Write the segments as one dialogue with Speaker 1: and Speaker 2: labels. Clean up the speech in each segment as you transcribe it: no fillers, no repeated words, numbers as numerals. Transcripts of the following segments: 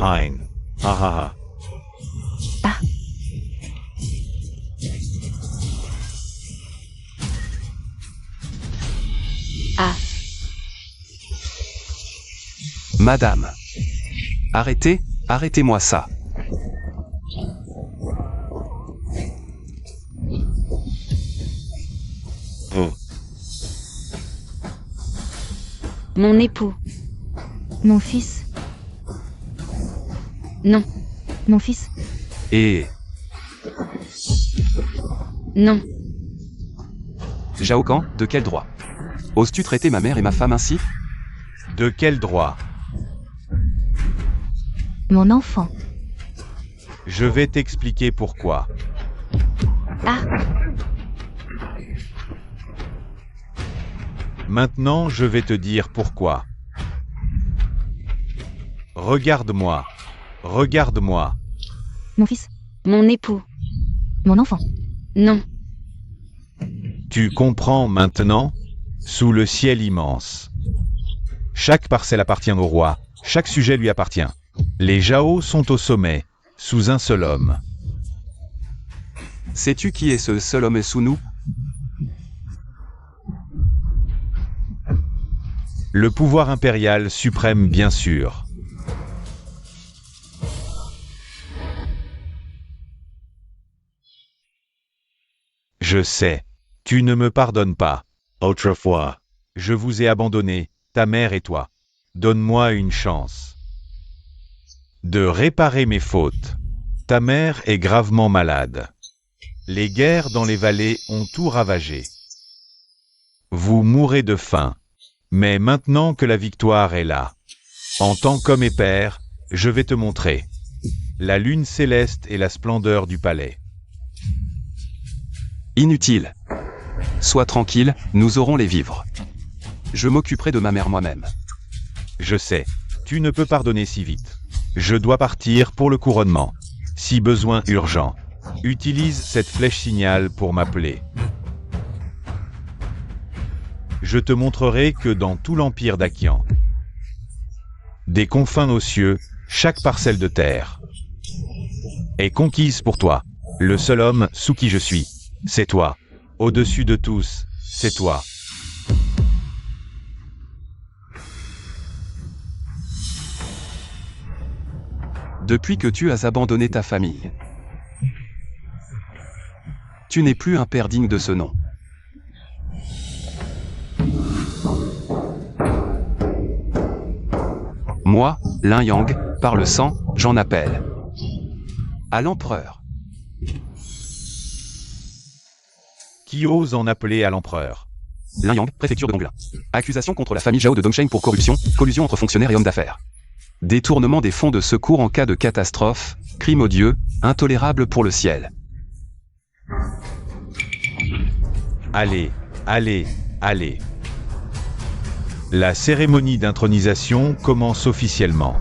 Speaker 1: Hein. Ah ah ah.
Speaker 2: Ah. Ah.
Speaker 3: Madame. Arrêtez, arrêtez-moi ça.
Speaker 1: Oh.
Speaker 2: Mon époux. Mon fils. Non. Mon fils.
Speaker 3: Et...
Speaker 2: Non.
Speaker 3: Zhao Kan, de quel droit? Oses-tu traiter ma mère et ma femme ainsi?
Speaker 1: De quel droit?
Speaker 2: Mon enfant.
Speaker 1: Je vais t'expliquer pourquoi.
Speaker 2: Ah.
Speaker 1: Maintenant, je vais te dire pourquoi. Regarde-moi. Regarde-moi.
Speaker 2: Mon fils. Mon époux. Mon enfant. Non.
Speaker 1: Tu comprends maintenant? Sous le ciel immense. Chaque parcelle appartient au roi, chaque sujet lui appartient. Les Zhao sont au sommet, sous un seul homme.
Speaker 3: Sais-tu qui est ce seul homme sous nous?
Speaker 1: Le pouvoir impérial suprême, bien sûr. Je sais. Tu ne me pardonnes pas. Autrefois, je vous ai abandonné, ta mère et toi. Donne-moi une chance de réparer mes fautes. Ta mère est gravement malade. Les guerres dans les vallées ont tout ravagé. Vous mourrez de faim. Mais maintenant que la victoire est là, en tant qu'homme et père, je vais te montrer la lune céleste et la splendeur du palais.
Speaker 3: Inutile. Sois tranquille, nous aurons les vivres. Je m'occuperai de ma mère moi-même.
Speaker 1: Je sais, tu ne peux pardonner si vite. Je dois partir pour le couronnement. Si besoin urgent, utilise cette flèche signal pour m'appeler. Je te montrerai que dans tout l'empire d'Akian, des confins aux cieux, chaque parcelle de terre est conquise pour toi. Le seul homme sous qui je suis, c'est toi. Au-dessus de tous, c'est toi.
Speaker 3: Depuis que tu as abandonné ta famille, tu n'es plus un père digne de ce nom. Moi, Lin Yang, par le sang, j'en appelle à l'empereur.
Speaker 1: Qui ose en appeler à l'empereur?
Speaker 3: Lin Yang, préfecture de Dongla. Accusation contre la famille Zhao de Dongsheng pour corruption, collusion entre fonctionnaires et hommes d'affaires. Détournement des fonds de secours en cas de catastrophe, crime odieux, intolérable pour le ciel.
Speaker 1: Allez, allez, allez. La cérémonie d'intronisation commence officiellement.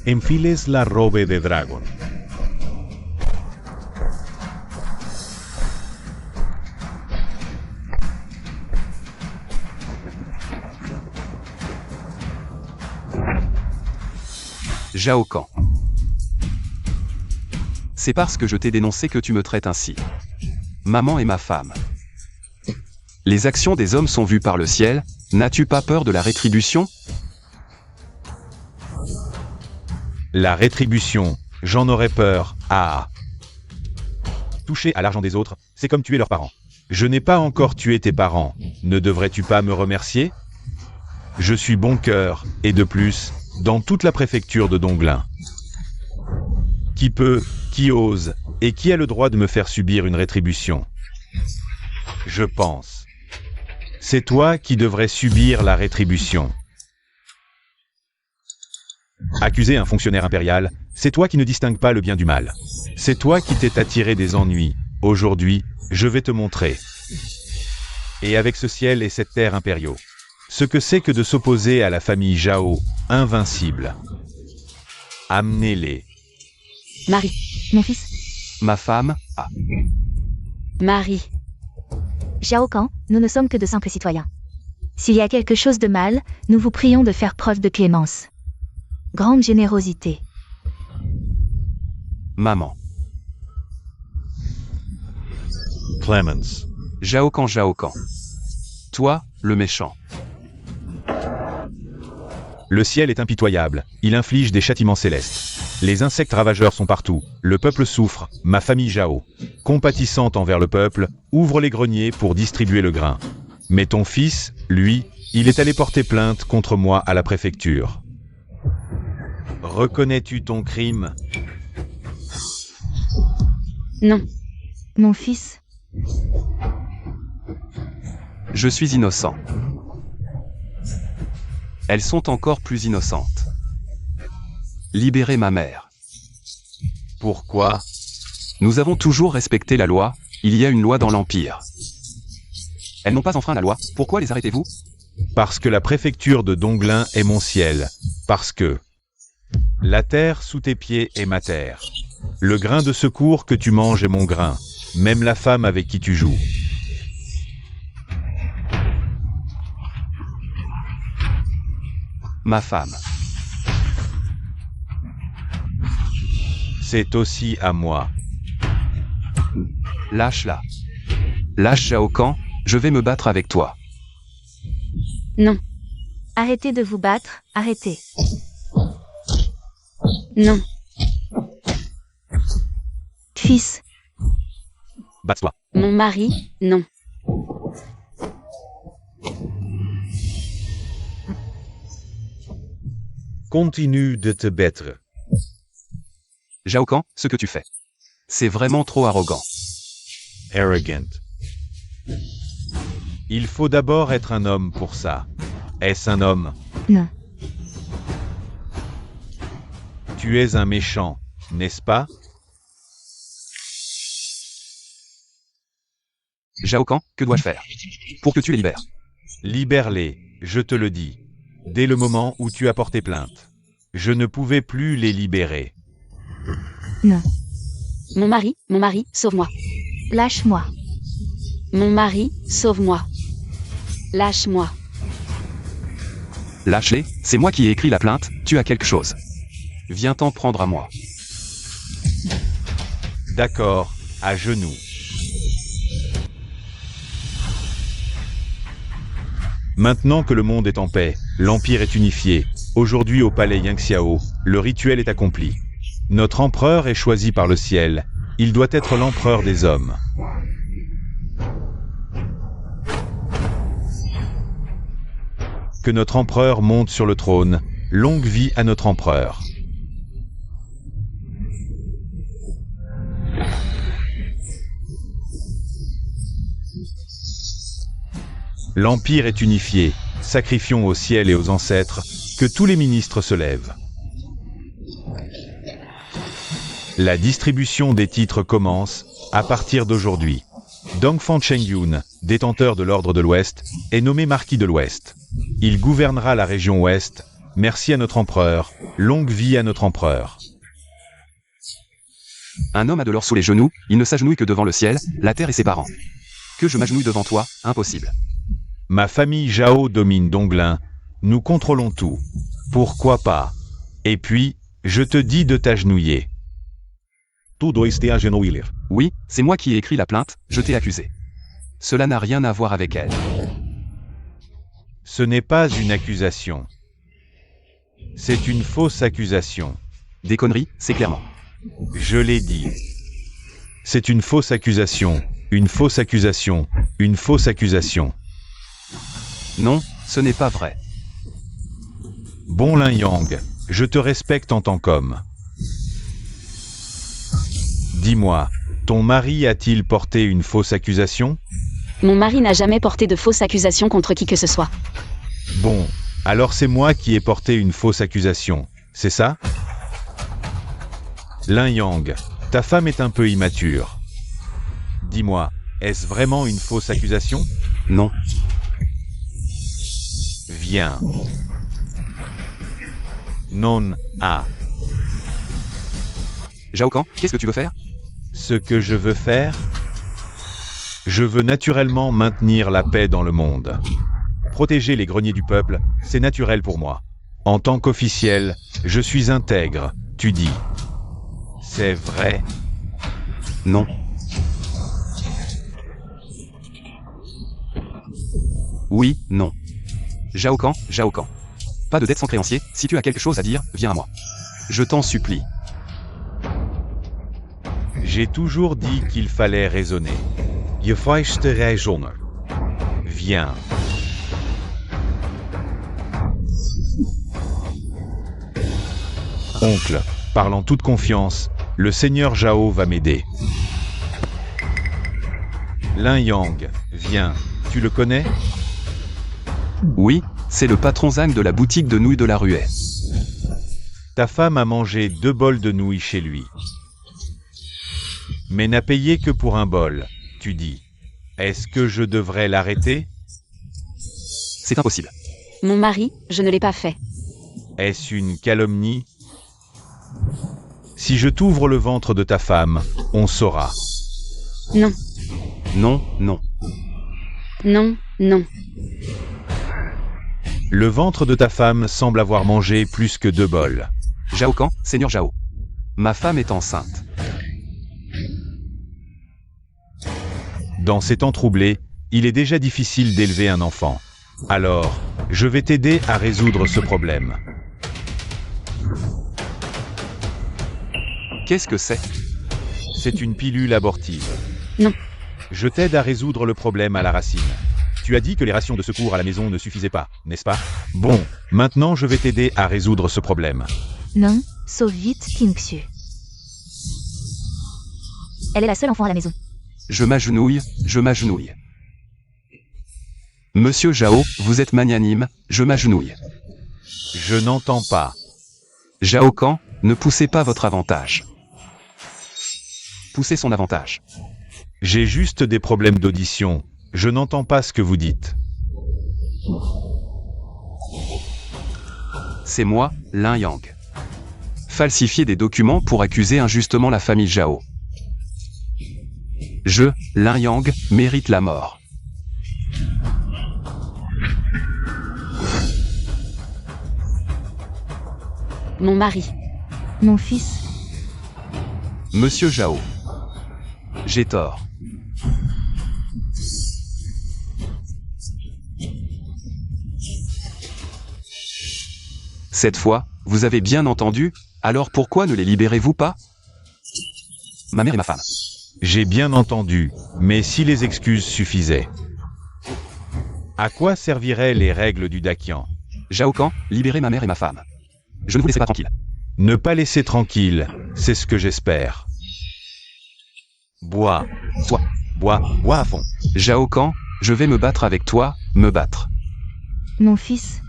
Speaker 1: Enfiles la robe de dragon.
Speaker 3: Zhao Kan. C'est parce que je t'ai dénoncé que tu me traites ainsi. Maman et ma femme. Les actions des hommes sont vues par le ciel, n'as-tu pas peur de la rétribution?
Speaker 1: La rétribution, j'en aurais peur. Ah. Toucher à l'argent des autres, c'est comme tuer leurs parents. Je n'ai pas encore tué tes parents. Ne devrais-tu pas me remercier? Je suis bon cœur, et de plus, dans toute la préfecture de Donglin. Qui peut, qui ose, et qui a le droit de me faire subir une rétribution? Je pense. C'est toi qui devrais subir la rétribution. Accuser un fonctionnaire impérial, c'est toi qui ne distingues pas le bien du mal. C'est toi qui t'es attiré des ennuis. Aujourd'hui, je vais te montrer. Et avec ce ciel et cette terre impériaux, ce que c'est que de s'opposer à la famille Zhao, invincible. Amenez-les.
Speaker 2: Marie. Mon fils.
Speaker 3: Ma femme, ah.
Speaker 2: Marie. Zhao Kan, nous ne sommes que de simples citoyens. S'il y a quelque chose de mal, nous vous prions de faire preuve de clémence. Grande générosité.
Speaker 3: Maman.
Speaker 1: Clemens.
Speaker 3: Jao Kahn. Toi, le méchant.
Speaker 1: Le ciel est impitoyable, il inflige des châtiments célestes. Les insectes ravageurs sont partout, le peuple souffre, ma famille Jao, compatissante envers le peuple, ouvre les greniers pour distribuer le grain. Mais ton fils, lui, il est allé porter plainte contre moi à la préfecture. Reconnais-tu ton crime?
Speaker 2: Non. Mon fils.
Speaker 3: Je suis innocent. Elles sont encore plus innocentes. Libérez ma mère.
Speaker 1: Pourquoi?
Speaker 3: Nous avons toujours respecté la loi, il y a une loi dans l'Empire. Elles n'ont pas enfreint la loi, pourquoi les arrêtez-vous?
Speaker 1: Parce que la préfecture de Donglin est mon ciel. Parce que la terre sous tes pieds est ma terre. Le grain de secours que tu manges est mon grain. Même la femme avec qui tu joues.
Speaker 3: Ma femme.
Speaker 1: C'est aussi à moi.
Speaker 3: Lâche-la. Lâche Jao Kahn, je vais me battre avec toi.
Speaker 2: Non. Arrêtez de vous battre, arrêtez. Non. Fils.
Speaker 1: Bats-toi.
Speaker 2: Mon mari, non.
Speaker 1: Continue de te battre.
Speaker 3: Jao Kahn, ce que tu fais. C'est vraiment trop arrogant.
Speaker 1: Arrogant. Il faut d'abord être un homme pour ça. Est-ce un homme?
Speaker 2: Non.
Speaker 1: Tu es un méchant, n'est-ce pas?
Speaker 3: Jao Kahn, que dois-je faire pour que tu les libères?
Speaker 1: Libère-les, je te le dis. Dès le moment où tu as porté plainte. Je ne pouvais plus les libérer.
Speaker 2: Non.
Speaker 4: Mon mari, sauve-moi.
Speaker 2: Lâche-moi.
Speaker 4: Mon mari, sauve-moi. Lâche-moi.
Speaker 3: Lâche-les, c'est moi qui ai écrit la plainte, tu as quelque chose. Viens t'en prendre à moi.
Speaker 1: D'accord, à genoux. Maintenant que le monde est en paix, l'Empire est unifié, aujourd'hui au palais Yangxiao, le rituel est accompli. Notre empereur est choisi par le ciel, il doit être l'empereur des hommes. Que notre empereur monte sur le trône, longue vie à notre empereur. L'Empire est unifié, sacrifions au ciel et aux ancêtres, que tous les ministres se lèvent. La distribution des titres commence, à partir d'aujourd'hui. Dongfang Chengyun, détenteur de l'Ordre de l'Ouest, est nommé marquis de l'Ouest. Il gouvernera la région Ouest, merci à notre empereur, longue vie à notre empereur.
Speaker 3: Un homme a de l'or sous les genoux, il ne s'agenouille que devant le ciel, la terre et ses parents. Que je m'agenouille devant toi, impossible.
Speaker 1: Ma famille Jao domine Donglin, nous contrôlons tout. Pourquoi pas? Et puis, je te dis de t'agenouiller. Tu dois te agenouiller.
Speaker 3: Oui, c'est moi qui ai écrit la plainte, je t'ai accusé. Cela n'a rien à voir avec elle.
Speaker 1: Ce n'est pas une accusation. C'est une fausse accusation.
Speaker 3: Des conneries, c'est clairement.
Speaker 1: Je l'ai dit. C'est une fausse accusation, une fausse accusation, une fausse accusation.
Speaker 3: Non, ce n'est pas vrai.
Speaker 1: Bon Lin Yang, je te respecte en tant qu'homme. Dis-moi, ton mari a-t-il porté une fausse accusation?
Speaker 4: Mon mari n'a jamais porté de fausses accusations contre qui que ce soit.
Speaker 1: Bon, alors c'est moi qui ai porté une fausse accusation, c'est ça? Lin Yang, ta femme est un peu immature. Dis-moi, est-ce vraiment une fausse accusation?
Speaker 3: Non.
Speaker 1: Viens. Non, ah.
Speaker 3: Jao Kahn, qu'est-ce que tu veux faire?
Speaker 1: Ce que je veux faire? Je veux naturellement maintenir la paix dans le monde. Protéger les greniers du peuple, c'est naturel pour moi. En tant qu'officiel, je suis intègre, tu dis. C'est vrai.
Speaker 3: Non. Oui, non. Zhao Kan. Pas de dette sans créancier, si tu as quelque chose à dire, viens à moi. Je t'en supplie.
Speaker 1: J'ai toujours dit qu'il fallait raisonner. Je feiste raisonner. Viens. Oncle, parle en toute confiance, le seigneur Zhao va m'aider. Lin Yang, viens, tu le connais?
Speaker 3: Oui, c'est le patron Zhang de la boutique de nouilles de la Ruée.
Speaker 1: Ta femme a mangé 2 bols de nouilles chez lui. Mais n'a payé que pour un bol, tu dis. Est-ce que je devrais l'arrêter?
Speaker 3: C'est impossible.
Speaker 4: Mon mari, je ne l'ai pas fait.
Speaker 1: Est-ce une calomnie? Si je t'ouvre le ventre de ta femme, on saura.
Speaker 4: Non,
Speaker 3: Non, non.
Speaker 4: non, non.
Speaker 1: Le ventre de ta femme semble avoir mangé plus que 2 bols.
Speaker 3: Zhao Kan, Seigneur Zhao. Ma femme est enceinte.
Speaker 1: Dans ces temps troublés, il est déjà difficile d'élever un enfant. Alors, je vais t'aider à résoudre ce problème.
Speaker 3: Qu'est-ce que c'est?
Speaker 1: C'est une pilule abortive.
Speaker 4: Non.
Speaker 1: Je t'aide à résoudre le problème à la racine. Tu as dit que les rations de secours à la maison ne suffisaient pas, n'est-ce pas? Bon, maintenant je vais t'aider à résoudre ce problème.
Speaker 2: Non, sauve vite Tingxu. Elle est la seule enfant à la maison.
Speaker 3: Je m'agenouille, je m'agenouille. Monsieur Zhao, vous êtes magnanime, je m'agenouille.
Speaker 1: Je n'entends pas.
Speaker 3: Zhao Kan, ne poussez pas votre avantage. Poussez son avantage.
Speaker 1: J'ai juste des problèmes d'audition. Je n'entends pas ce que vous dites.
Speaker 3: C'est moi, Lin Yang. Falsifier des documents pour accuser injustement la famille Zhao. Je, Lin Yang, mérite la mort.
Speaker 4: Mon mari.
Speaker 2: Mon fils,
Speaker 3: Monsieur Zhao. J'ai tort. Cette fois, vous avez bien entendu, alors pourquoi ne les libérez-vous pas? Ma mère et ma femme.
Speaker 1: J'ai bien entendu, mais si les excuses suffisaient. À quoi serviraient les règles du Dakian?
Speaker 3: Zhao Kan, libérez ma mère et ma femme. Je ne vous laisserai pas tranquille.
Speaker 1: Ne pas laisser tranquille, c'est ce que j'espère. Bois.
Speaker 3: Toi.
Speaker 1: Bois à fond.
Speaker 3: Zhao Kan, je vais me battre avec toi, me battre.
Speaker 2: mon fils,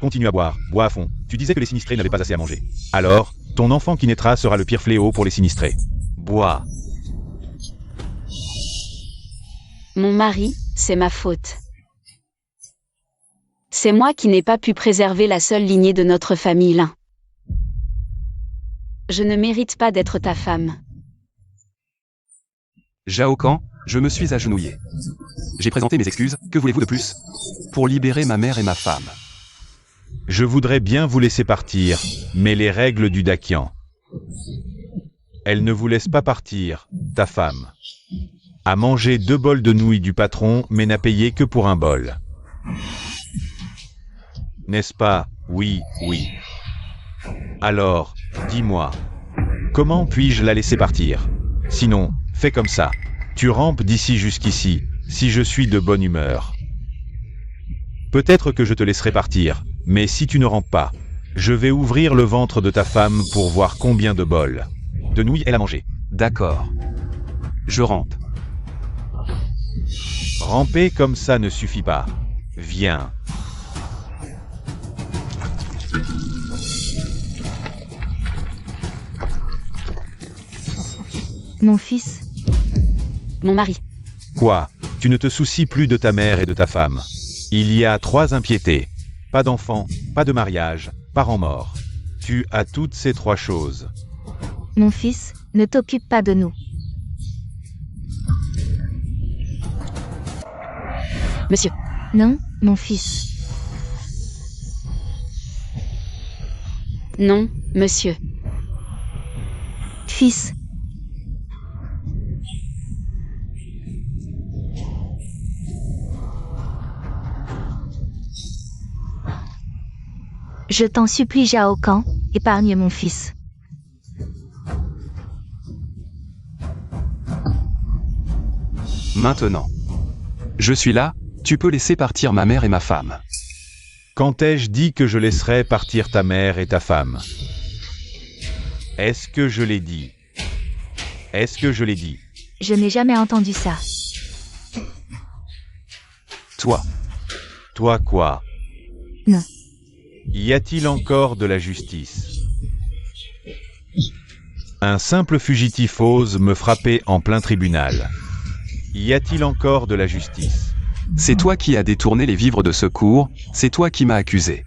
Speaker 1: Continue à boire à fond. Tu disais que les sinistrés n'avaient pas assez à manger. Alors, ton enfant qui naîtra sera le pire fléau pour les sinistrés. Bois.
Speaker 4: Mon mari, c'est ma faute. C'est moi qui n'ai pas pu préserver la seule lignée de notre famille Lin. Je ne mérite pas d'être ta femme.
Speaker 3: Zhao Kan, je me suis agenouillé. J'ai présenté mes excuses, que voulez-vous de plus? Pour libérer ma mère et ma femme.
Speaker 1: Je voudrais bien vous laisser partir, mais les règles du Dakian. Elle ne vous laisse pas partir, ta femme. A mangé 2 bols de nouilles du patron, mais n'a payé que pour un bol. N'est-ce pas? Oui. Alors, dis-moi, comment puis-je la laisser partir? Sinon, fais comme ça. Tu rampes d'ici jusqu'ici, si je suis de bonne humeur. Peut-être que je te laisserai partir, mais si tu ne rampes pas, je vais ouvrir le ventre de ta femme pour voir combien de bols de nouilles elle a mangé.
Speaker 3: D'accord. Je rampe.
Speaker 1: Ramper comme ça ne suffit pas. Viens.
Speaker 2: mon fils,
Speaker 4: Mon mari.
Speaker 1: Quoi? Tu ne te soucies plus de ta mère et de ta femme. Il y a 3 impiétés. Pas d'enfants, pas de mariage, parents morts. Tu as toutes ces 3 choses.
Speaker 2: mon fils, ne t'occupe pas de nous.
Speaker 4: Monsieur.
Speaker 2: Non, mon fils,
Speaker 4: Non, monsieur.
Speaker 2: Fils. Je t'en supplie, Zhao Kan, épargne mon fils.
Speaker 3: Maintenant. Je suis là, tu peux laisser partir ma mère et ma femme.
Speaker 1: Quand ai-je dit que je laisserais partir ta mère et ta femme? Est-ce que je l'ai dit? Est-ce que je l'ai dit?
Speaker 2: Je n'ai jamais entendu ça.
Speaker 3: Toi.
Speaker 1: Toi quoi?
Speaker 2: Non.
Speaker 1: Y a-t-il encore de la justice? Un simple fugitif ose me frapper en plein tribunal. Y a-t-il encore de la justice?
Speaker 3: C'est toi qui as détourné les vivres de secours, c'est toi qui m'as accusé.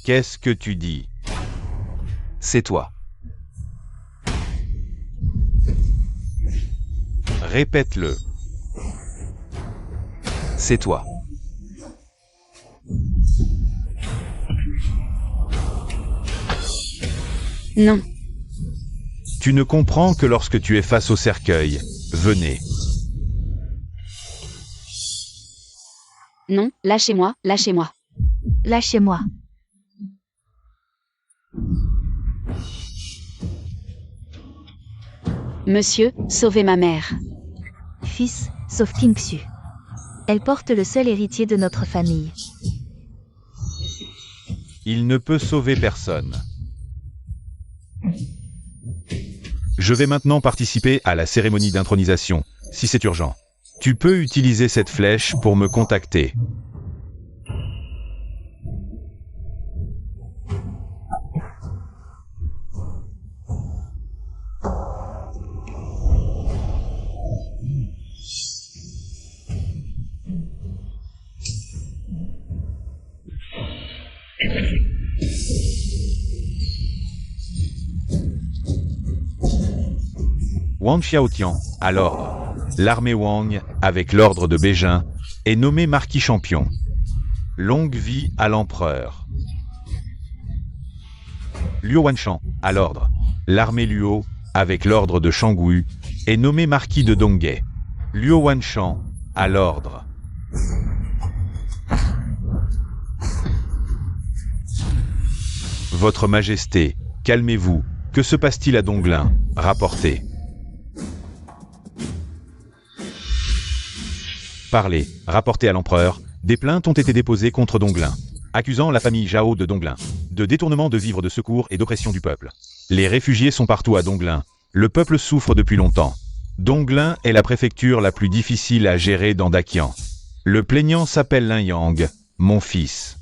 Speaker 1: Qu'est-ce que tu dis?
Speaker 3: C'est toi.
Speaker 1: Répète-le.
Speaker 3: C'est toi.
Speaker 4: Non.
Speaker 1: Tu ne comprends que lorsque tu es face au cercueil. Venez.
Speaker 4: Non, lâchez-moi, lâchez-moi.
Speaker 2: Lâchez-moi.
Speaker 4: Monsieur, sauvez ma mère.
Speaker 2: Fils, sauve Tingxu. Elle porte le seul héritier de notre famille.
Speaker 1: Il ne peut sauver personne. Je vais maintenant participer à la cérémonie d'intronisation, si c'est urgent. Tu peux utiliser cette flèche pour me contacter. Wang Xiaotian, à l'ordre. L'armée Wang, avec l'ordre de Beijing, est nommé marquis champion. Longue vie à l'empereur. Luo Wanshan, à l'ordre. L'armée Luo, avec l'ordre de Shangwu, est nommé marquis de Donghe. Luo Wanshan, à l'ordre. Votre Majesté, calmez-vous. Que se passe-t-il à Donglin? Rapportez. Parlez, rapportez à l'empereur. Des plaintes ont été déposées contre Donglin, accusant la famille Zhao de Donglin de détournement de vivres de secours et d'oppression du peuple. Les réfugiés sont partout à Donglin. Le peuple souffre depuis longtemps. Donglin est la préfecture la plus difficile à gérer dans Dakian. Le plaignant s'appelle Lin Yang, mon fils.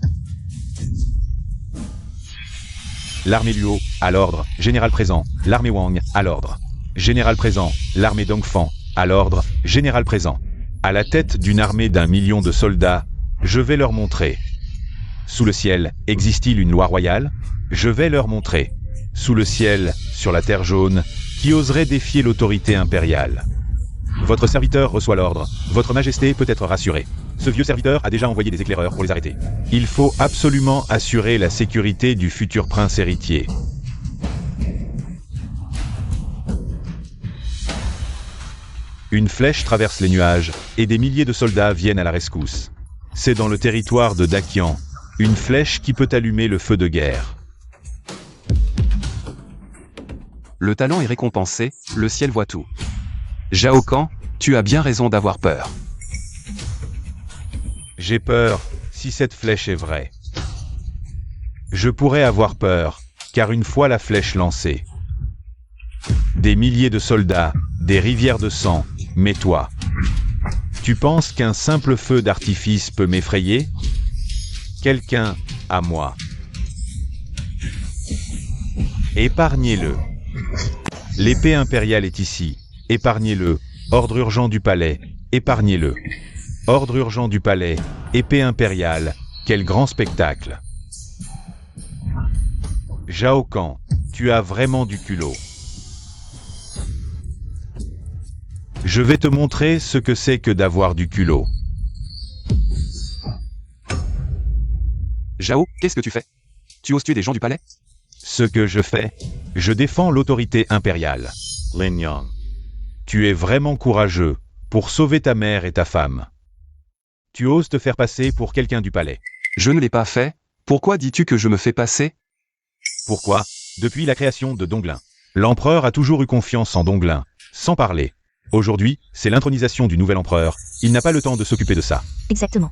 Speaker 1: L'armée Luo, à l'ordre. Général présent. L'armée Wang, à l'ordre. Général présent. L'armée Dongfang, à l'ordre. Général présent. À la tête d'une armée d'1 million de soldats, je vais leur montrer. Sous le ciel, existe-t-il une loi royale? Je vais leur montrer. Sous le ciel, sur la terre jaune, qui oserait défier l'autorité impériale? Votre serviteur reçoit l'ordre. Votre Majesté peut être rassurée. Ce vieux serviteur a déjà envoyé des éclaireurs pour les arrêter. Il faut absolument assurer la sécurité du futur prince héritier. Une flèche traverse les nuages, et des milliers de soldats viennent à la rescousse. C'est dans le territoire de Dakian, une flèche qui peut allumer le feu de guerre.
Speaker 3: Le talent est récompensé, le ciel voit tout. Zhao Kan, tu as bien raison d'avoir peur.
Speaker 1: J'ai peur, si cette flèche est vraie. Je pourrais avoir peur, car une fois la flèche lancée, des milliers de soldats, des rivières de sang, mais toi, tu penses qu'un simple feu d'artifice peut m'effrayer? Quelqu'un, à moi. Épargnez-le. L'épée impériale est ici. Épargnez-le. Ordre urgent du palais. Épargnez-le. Ordre urgent du palais. Épée impériale. Quel grand spectacle. Zhao Kan, tu as vraiment du culot. Je vais te montrer ce que c'est que d'avoir du culot.
Speaker 3: Zhao, qu'est-ce que tu fais? Tu oses tuer des gens du palais?
Speaker 1: Ce que je fais, je défends l'autorité impériale. Lin Yang. Tu es vraiment courageux pour sauver ta mère et ta femme. Tu oses te faire passer pour quelqu'un du palais.
Speaker 3: Je ne l'ai pas fait. Pourquoi dis-tu que je me fais passer?
Speaker 1: Pourquoi? Depuis la création de Donglin. L'empereur a toujours eu confiance en Donglin, sans parler. Aujourd'hui, c'est l'intronisation du nouvel empereur. Il n'a pas le temps de s'occuper de ça.
Speaker 2: Exactement.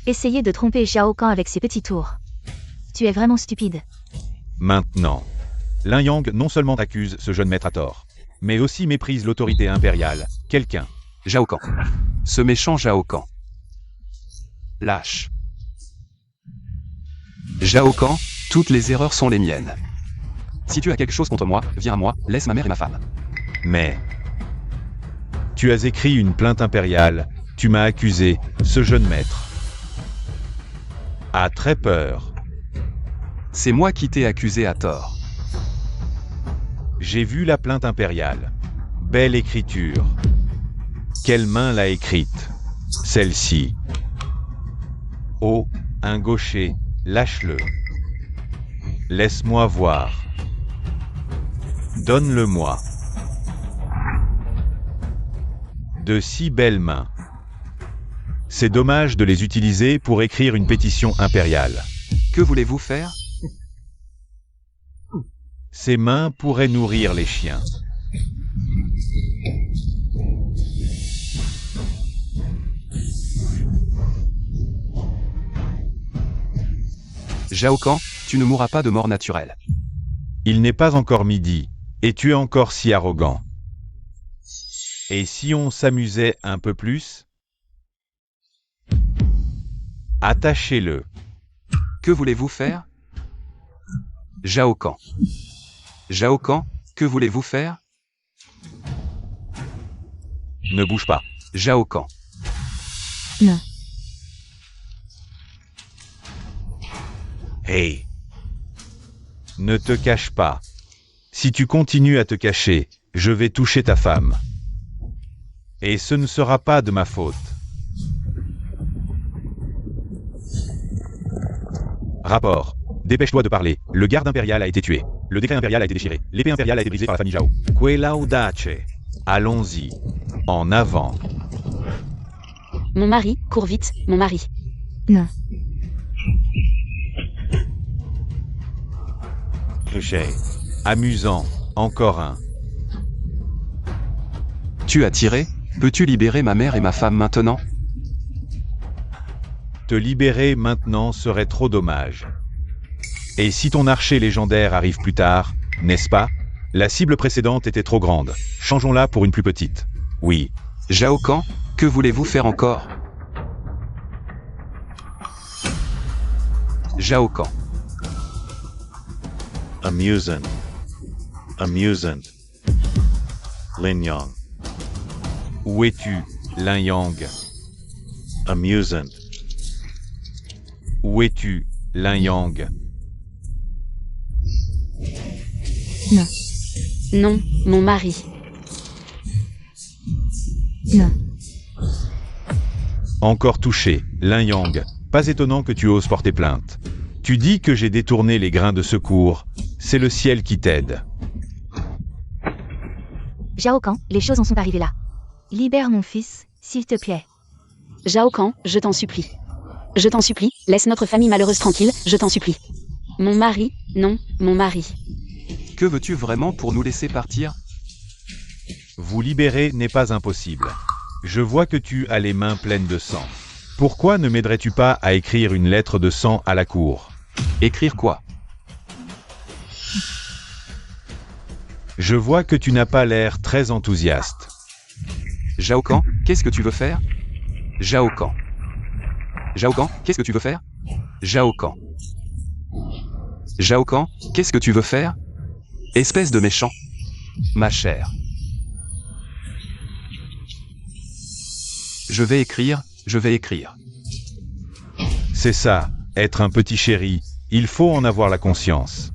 Speaker 2: Essayez de tromper Xiao Kan avec ses petits tours. Tu es vraiment stupide.
Speaker 1: Maintenant, Lin Yang non seulement accuse ce jeune maître à tort, mais aussi méprise l'autorité impériale. Quelqu'un.
Speaker 3: Zhao Kan. Ce méchant Zhao Kan. Lâche. Zhao Kan, toutes les erreurs sont les miennes. Si tu as quelque chose contre moi, viens à moi, laisse ma mère et ma femme.
Speaker 1: Mais... Tu as écrit une plainte impériale, tu m'as accusé, ce jeune maître a très peur.
Speaker 3: C'est moi qui t'ai accusé à tort.
Speaker 1: J'ai vu la plainte impériale. Belle écriture. Quelle main l'a écrite? Celle-ci. Oh, un gaucher, lâche-le. Laisse-moi voir. Donne-le-moi. De si belles mains. C'est dommage de les utiliser pour écrire une pétition impériale.
Speaker 3: Que voulez-vous faire?
Speaker 1: Ces mains pourraient nourrir les chiens.
Speaker 3: Zhao Kan, tu ne mourras pas de mort naturelle.
Speaker 1: Il n'est pas encore midi, et tu es encore si arrogant. Et si on s'amusait un peu plus? Attachez-le.
Speaker 3: Que voulez-vous faire? Zhao Kan. Zhao Kan, que voulez-vous faire?
Speaker 1: Ne bouge pas.
Speaker 3: Zhao Kan.
Speaker 2: Non.
Speaker 1: Hey! Ne te cache pas. Si tu continues à te cacher, je vais toucher ta femme. Et ce ne sera pas de ma faute. Rapport. Dépêche-toi de parler. Le garde impérial a été tué. Le décret impérial a été déchiré. L'épée impériale a été brisée par la famille Zhao. Quella audace. Allons-y. En avant.
Speaker 4: Mon mari, cours vite, mon mari.
Speaker 2: Non.
Speaker 1: Cliché. Amusant. Encore un.
Speaker 3: Tu as tiré? Peux-tu libérer ma mère et ma femme maintenant?
Speaker 1: Te libérer maintenant serait trop dommage. Et si ton archer légendaire arrive plus tard, n'est-ce pas? La cible précédente était trop grande. Changeons-la pour une plus petite. Oui.
Speaker 3: Zhao Kan, que voulez-vous faire encore? Zhao Kan.
Speaker 1: Amusant. Amusant. Lin Yang. Où es-tu, Lin Yang? Amusant. Où es-tu, Lin Yang?
Speaker 2: Non.
Speaker 4: Non, mon mari.
Speaker 2: Non.
Speaker 1: Encore touché, Lin Yang. Pas étonnant que tu oses porter plainte. Tu dis que j'ai détourné les grains de secours. C'est le ciel qui t'aide.
Speaker 2: Xiao Kan, les choses en sont arrivées là. Libère mon fils, s'il te plaît.
Speaker 4: Zhao Kan, je t'en supplie. Je t'en supplie, laisse notre famille malheureuse tranquille, je t'en supplie. Mon mari, non, mon mari.
Speaker 3: Que veux-tu vraiment pour nous laisser partir?
Speaker 1: Vous libérer n'est pas impossible. Je vois que tu as les mains pleines de sang. Pourquoi ne m'aiderais-tu pas à écrire une lettre de sang à la cour?
Speaker 3: Écrire quoi?
Speaker 1: Je vois que tu n'as pas l'air très enthousiaste.
Speaker 3: Zhao Kan, qu'est-ce que tu veux faire? Zhao Kan. Zhao Kan, qu'est-ce que tu veux faire? Zhao Kan. Zhao Kan, qu'est-ce que tu veux faire? Espèce de méchant. Ma chère. Je vais écrire, je vais écrire.
Speaker 1: C'est ça, être un petit chéri, il faut en avoir la conscience.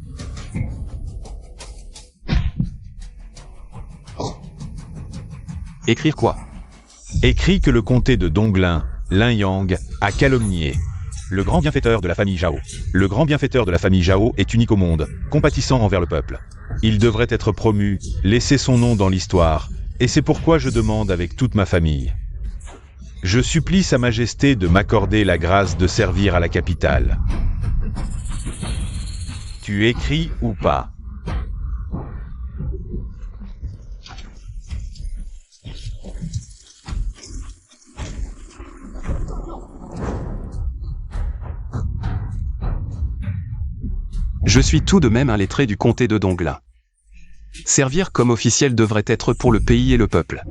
Speaker 3: Écrire quoi?
Speaker 1: Écrit que le comté de Donglin, Lin Yang, a calomnié Le grand bienfaiteur de la famille Zhao. Le grand bienfaiteur de la famille Zhao est unique au monde, compatissant envers le peuple. Il devrait être promu, laisser son nom dans l'histoire, et c'est pourquoi je demande avec toute ma famille. Je supplie Sa Majesté de m'accorder la grâce de servir à la capitale. Tu écris ou pas?
Speaker 3: Je suis tout de même un lettré du comté de Dongla. Servir comme officiel devrait être pour le pays et le peuple.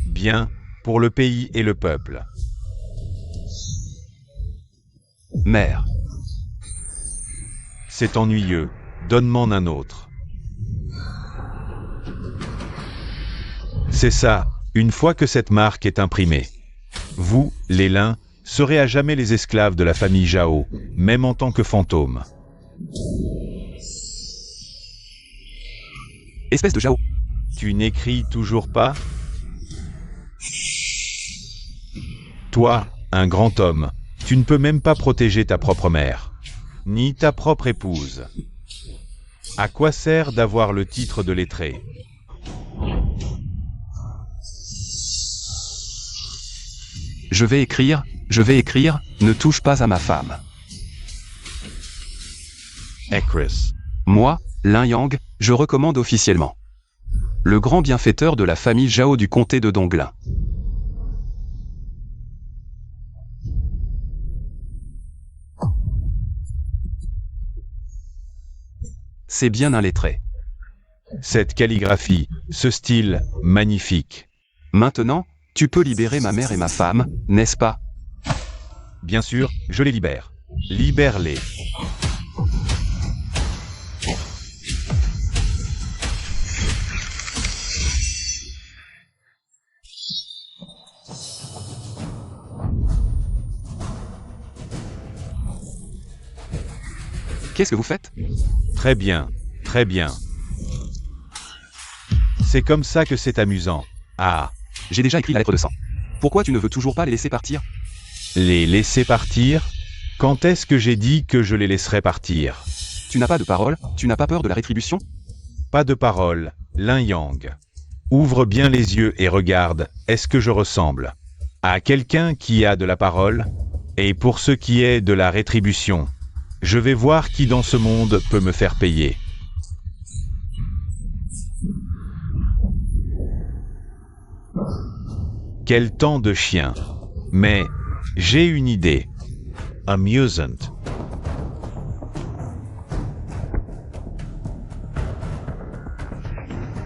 Speaker 1: Bien, pour le pays et le peuple.
Speaker 3: Mère.
Speaker 1: C'est ennuyeux, donne-m'en un autre. C'est ça, une fois que cette marque est imprimée. Vous, les lins, serez à jamais les esclaves de la famille Zhao, même en tant que fantôme.
Speaker 3: Espèce de Zhao.
Speaker 1: Tu n'écris toujours pas? Toi, un grand homme, tu ne peux même pas protéger ta propre mère, ni ta propre épouse. À quoi sert d'avoir le titre de lettré?
Speaker 3: Je vais écrire, ne touche pas à ma femme.
Speaker 1: Ekris.
Speaker 3: Moi, Lin Yang, je recommande officiellement. Le grand bienfaiteur de la famille Zhao du comté de Dongla. C'est bien un lettré.
Speaker 1: Cette calligraphie, ce style, magnifique.
Speaker 3: Maintenant, tu peux libérer ma mère et ma femme, n'est-ce pas?
Speaker 1: Bien sûr, je les libère. Libère-les.
Speaker 3: Qu'est-ce que vous faites?
Speaker 1: Très bien, très bien. C'est comme ça que c'est amusant. Ah.
Speaker 3: J'ai déjà écrit la lettre de sang. Pourquoi tu ne veux toujours pas les laisser partir?
Speaker 1: Les laisser partir? Quand est-ce que j'ai dit que je les laisserais partir?
Speaker 3: Tu n'as pas de parole? Tu n'as pas peur de la rétribution?
Speaker 1: Pas de parole, Lin Yang. Ouvre bien les yeux et regarde, est-ce que je ressemble à quelqu'un qui a de la parole? Et pour ce qui est de la rétribution, je vais voir qui dans ce monde peut me faire payer. Quel temps de chien. Mais j'ai une idée. Amusant.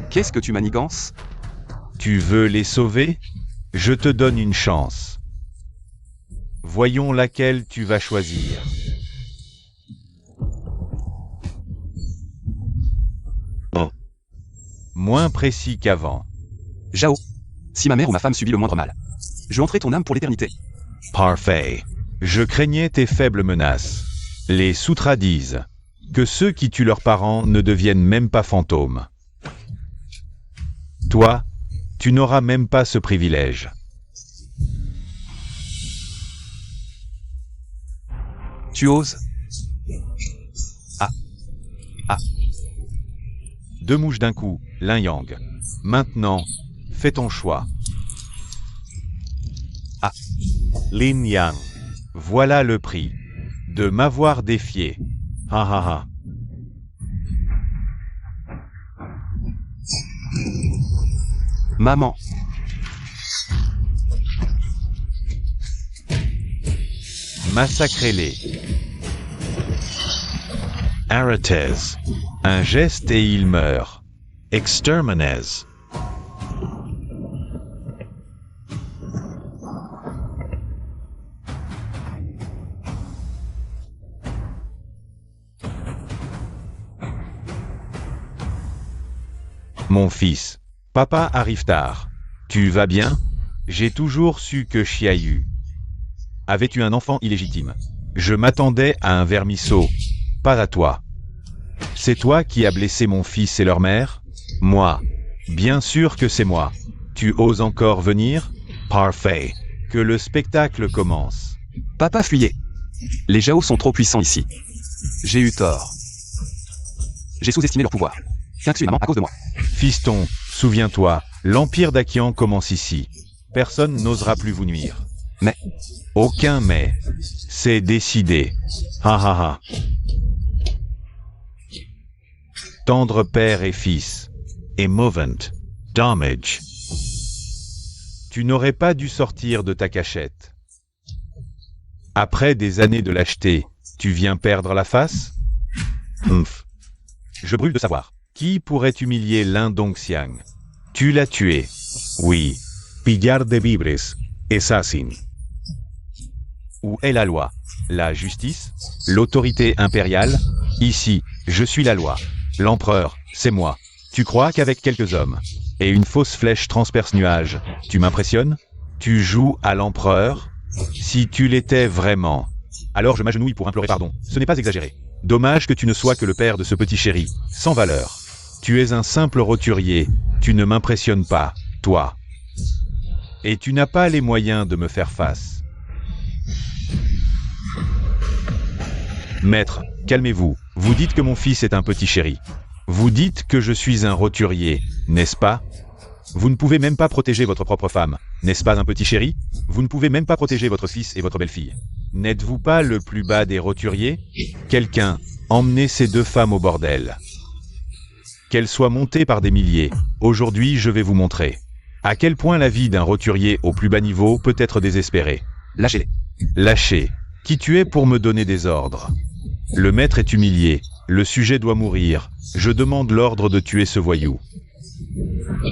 Speaker 3: Qu'est-ce que tu manigances?
Speaker 1: Tu veux les sauver? Je te donne une chance. Voyons laquelle tu vas choisir.
Speaker 3: Oh.
Speaker 1: Moins précis qu'avant.
Speaker 3: Zhao. Si ma mère ou ma femme subit le moindre mal, je hanterai ton âme pour l'éternité.
Speaker 1: Parfait. Je craignais tes faibles menaces. Les sutras disent que ceux qui tuent leurs parents ne deviennent même pas fantômes. Toi, tu n'auras même pas ce privilège.
Speaker 3: Tu oses? Ah.
Speaker 1: 2 mouches d'un coup, Lin Yang. Maintenant, fais ton choix. Ah. Lin Yang. Voilà le prix de m'avoir défié. Ha ha ha.
Speaker 3: Maman.
Speaker 1: Massacrez-les. Arrêtez. Un geste et il meurt. Exterminez. Mon fils, papa arrive tard. Tu vas bien? J'ai toujours su que Xiaoyu avait eu un enfant illégitime. Je m'attendais à un vermisseau, pas à toi. C'est toi qui as blessé mon fils et leur mère? Moi. Bien sûr que c'est moi. Tu oses encore venir? Parfait. Que le spectacle commence.
Speaker 3: Papa fuyez. Les Jao sont trop puissants ici. J'ai eu tort. J'ai sous-estimé leur pouvoir. Qingxu est maman à cause de moi.
Speaker 1: Fiston, souviens-toi, l'empire d'Akian commence ici. Personne n'osera plus vous nuire.
Speaker 3: Mais.
Speaker 1: Aucun mais. C'est décidé. Ha ha ha. Tendre père et fils. Émouvant. Damage. Tu n'aurais pas dû sortir de ta cachette. Après des années de lâcheté, tu viens perdre la face? Humph. Je brûle de savoir. Qui pourrait humilier Lin Dongxiang? Tu l'as tué. Oui. Pillar de vibres. Assassin. Où est la loi? La justice? L'autorité impériale? Ici, je suis la loi. L'empereur, c'est moi. Tu crois qu'avec quelques hommes et une fausse flèche transperce nuage, tu m'impressionnes? Tu joues à l'empereur? Si tu l'étais vraiment, alors je m'agenouille pour implorer pardon. Ce n'est pas exagéré. Dommage que tu ne sois que le père de ce petit chéri, sans valeur. Tu es un simple roturier, tu ne m'impressionnes pas, toi. Et tu n'as pas les moyens de me faire face. Maître, calmez-vous, vous dites que mon fils est un petit chéri. Vous dites que je suis un roturier, n'est-ce pas? Vous ne pouvez même pas protéger votre propre femme, n'est-ce pas un petit chéri? Vous ne pouvez même pas protéger votre fils et votre belle-fille. N'êtes-vous pas le plus bas des roturiers? Quelqu'un, emmenez ces deux femmes au bordel. Qu'elles soient montées par des milliers, aujourd'hui je vais vous montrer à quel point la vie d'un roturier au plus bas niveau peut être désespérée.
Speaker 3: Lâchez-les.
Speaker 1: Lâchez. Qui tu es pour me donner des ordres? Le maître est humilié, le sujet doit mourir, je demande l'ordre de tuer ce voyou.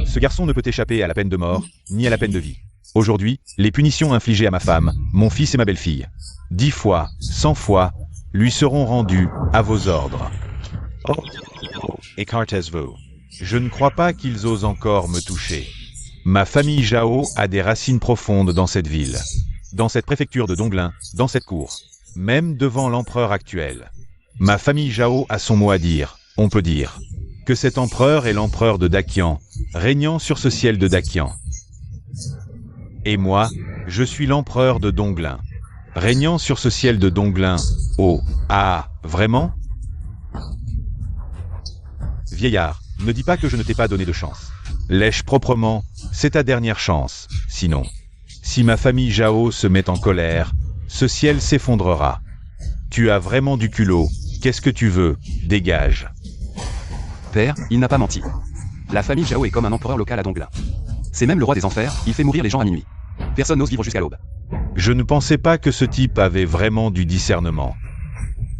Speaker 1: Ce garçon ne peut échapper à la peine de mort, ni à la peine de vie. Aujourd'hui, les punitions infligées à ma femme, mon fils et ma belle-fille, 10 fois, 100 fois, lui seront rendues à vos ordres. Oh, écartez-vous. Je ne crois pas qu'ils osent encore me toucher. Ma famille Jao a des racines profondes dans cette ville, dans cette préfecture de Donglin, dans cette cour, même devant l'empereur actuel. Ma famille Jao a son mot à dire, on peut dire que cet empereur est l'empereur de Dakian, régnant sur ce ciel de Dakian. Et moi, je suis l'empereur de Donglin, régnant sur ce ciel de Donglin. Oh, ah, vraiment? Vieillard, ne dis pas que je ne t'ai pas donné de chance. Lèche proprement, c'est ta dernière chance, sinon. Si ma famille Jao se met en colère, ce ciel s'effondrera. Tu as vraiment du culot, qu'est-ce que tu veux? Dégage.
Speaker 3: Père, il n'a pas menti. La famille Jao est comme un empereur local à Donglin. C'est même le roi des enfers, il fait mourir les gens à minuit. Personne n'ose vivre jusqu'à l'aube.
Speaker 1: Je ne pensais pas que ce type avait vraiment du discernement.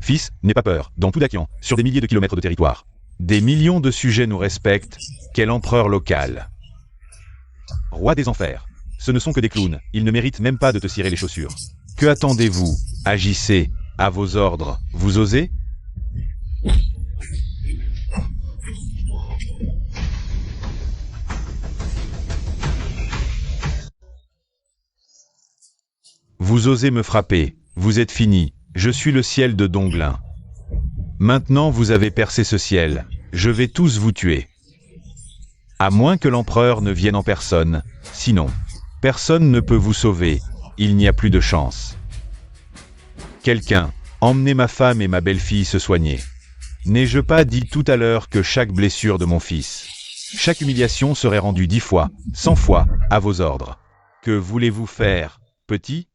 Speaker 1: Fils, n'aie pas peur, dans tout Dakian, sur des milliers de kilomètres de territoire. Des millions de sujets nous respectent, quel empereur local. Roi des enfers, ce ne sont que des clowns, ils ne méritent même pas de te cirer les chaussures. Que attendez-vous? Agissez, à vos ordres, vous osez? Vous osez me frapper, vous êtes fini, je suis le ciel de Donglin. Maintenant vous avez percé ce ciel, je vais tous vous tuer. À moins que l'empereur ne vienne en personne, sinon, personne ne peut vous sauver, il n'y a plus de chance. Quelqu'un, emmenez ma femme et ma belle-fille se soigner. N'ai-je pas dit tout à l'heure que chaque blessure de mon fils, chaque humiliation serait rendue 10 fois, 100 fois, à vos ordres? Que voulez-vous faire, petit?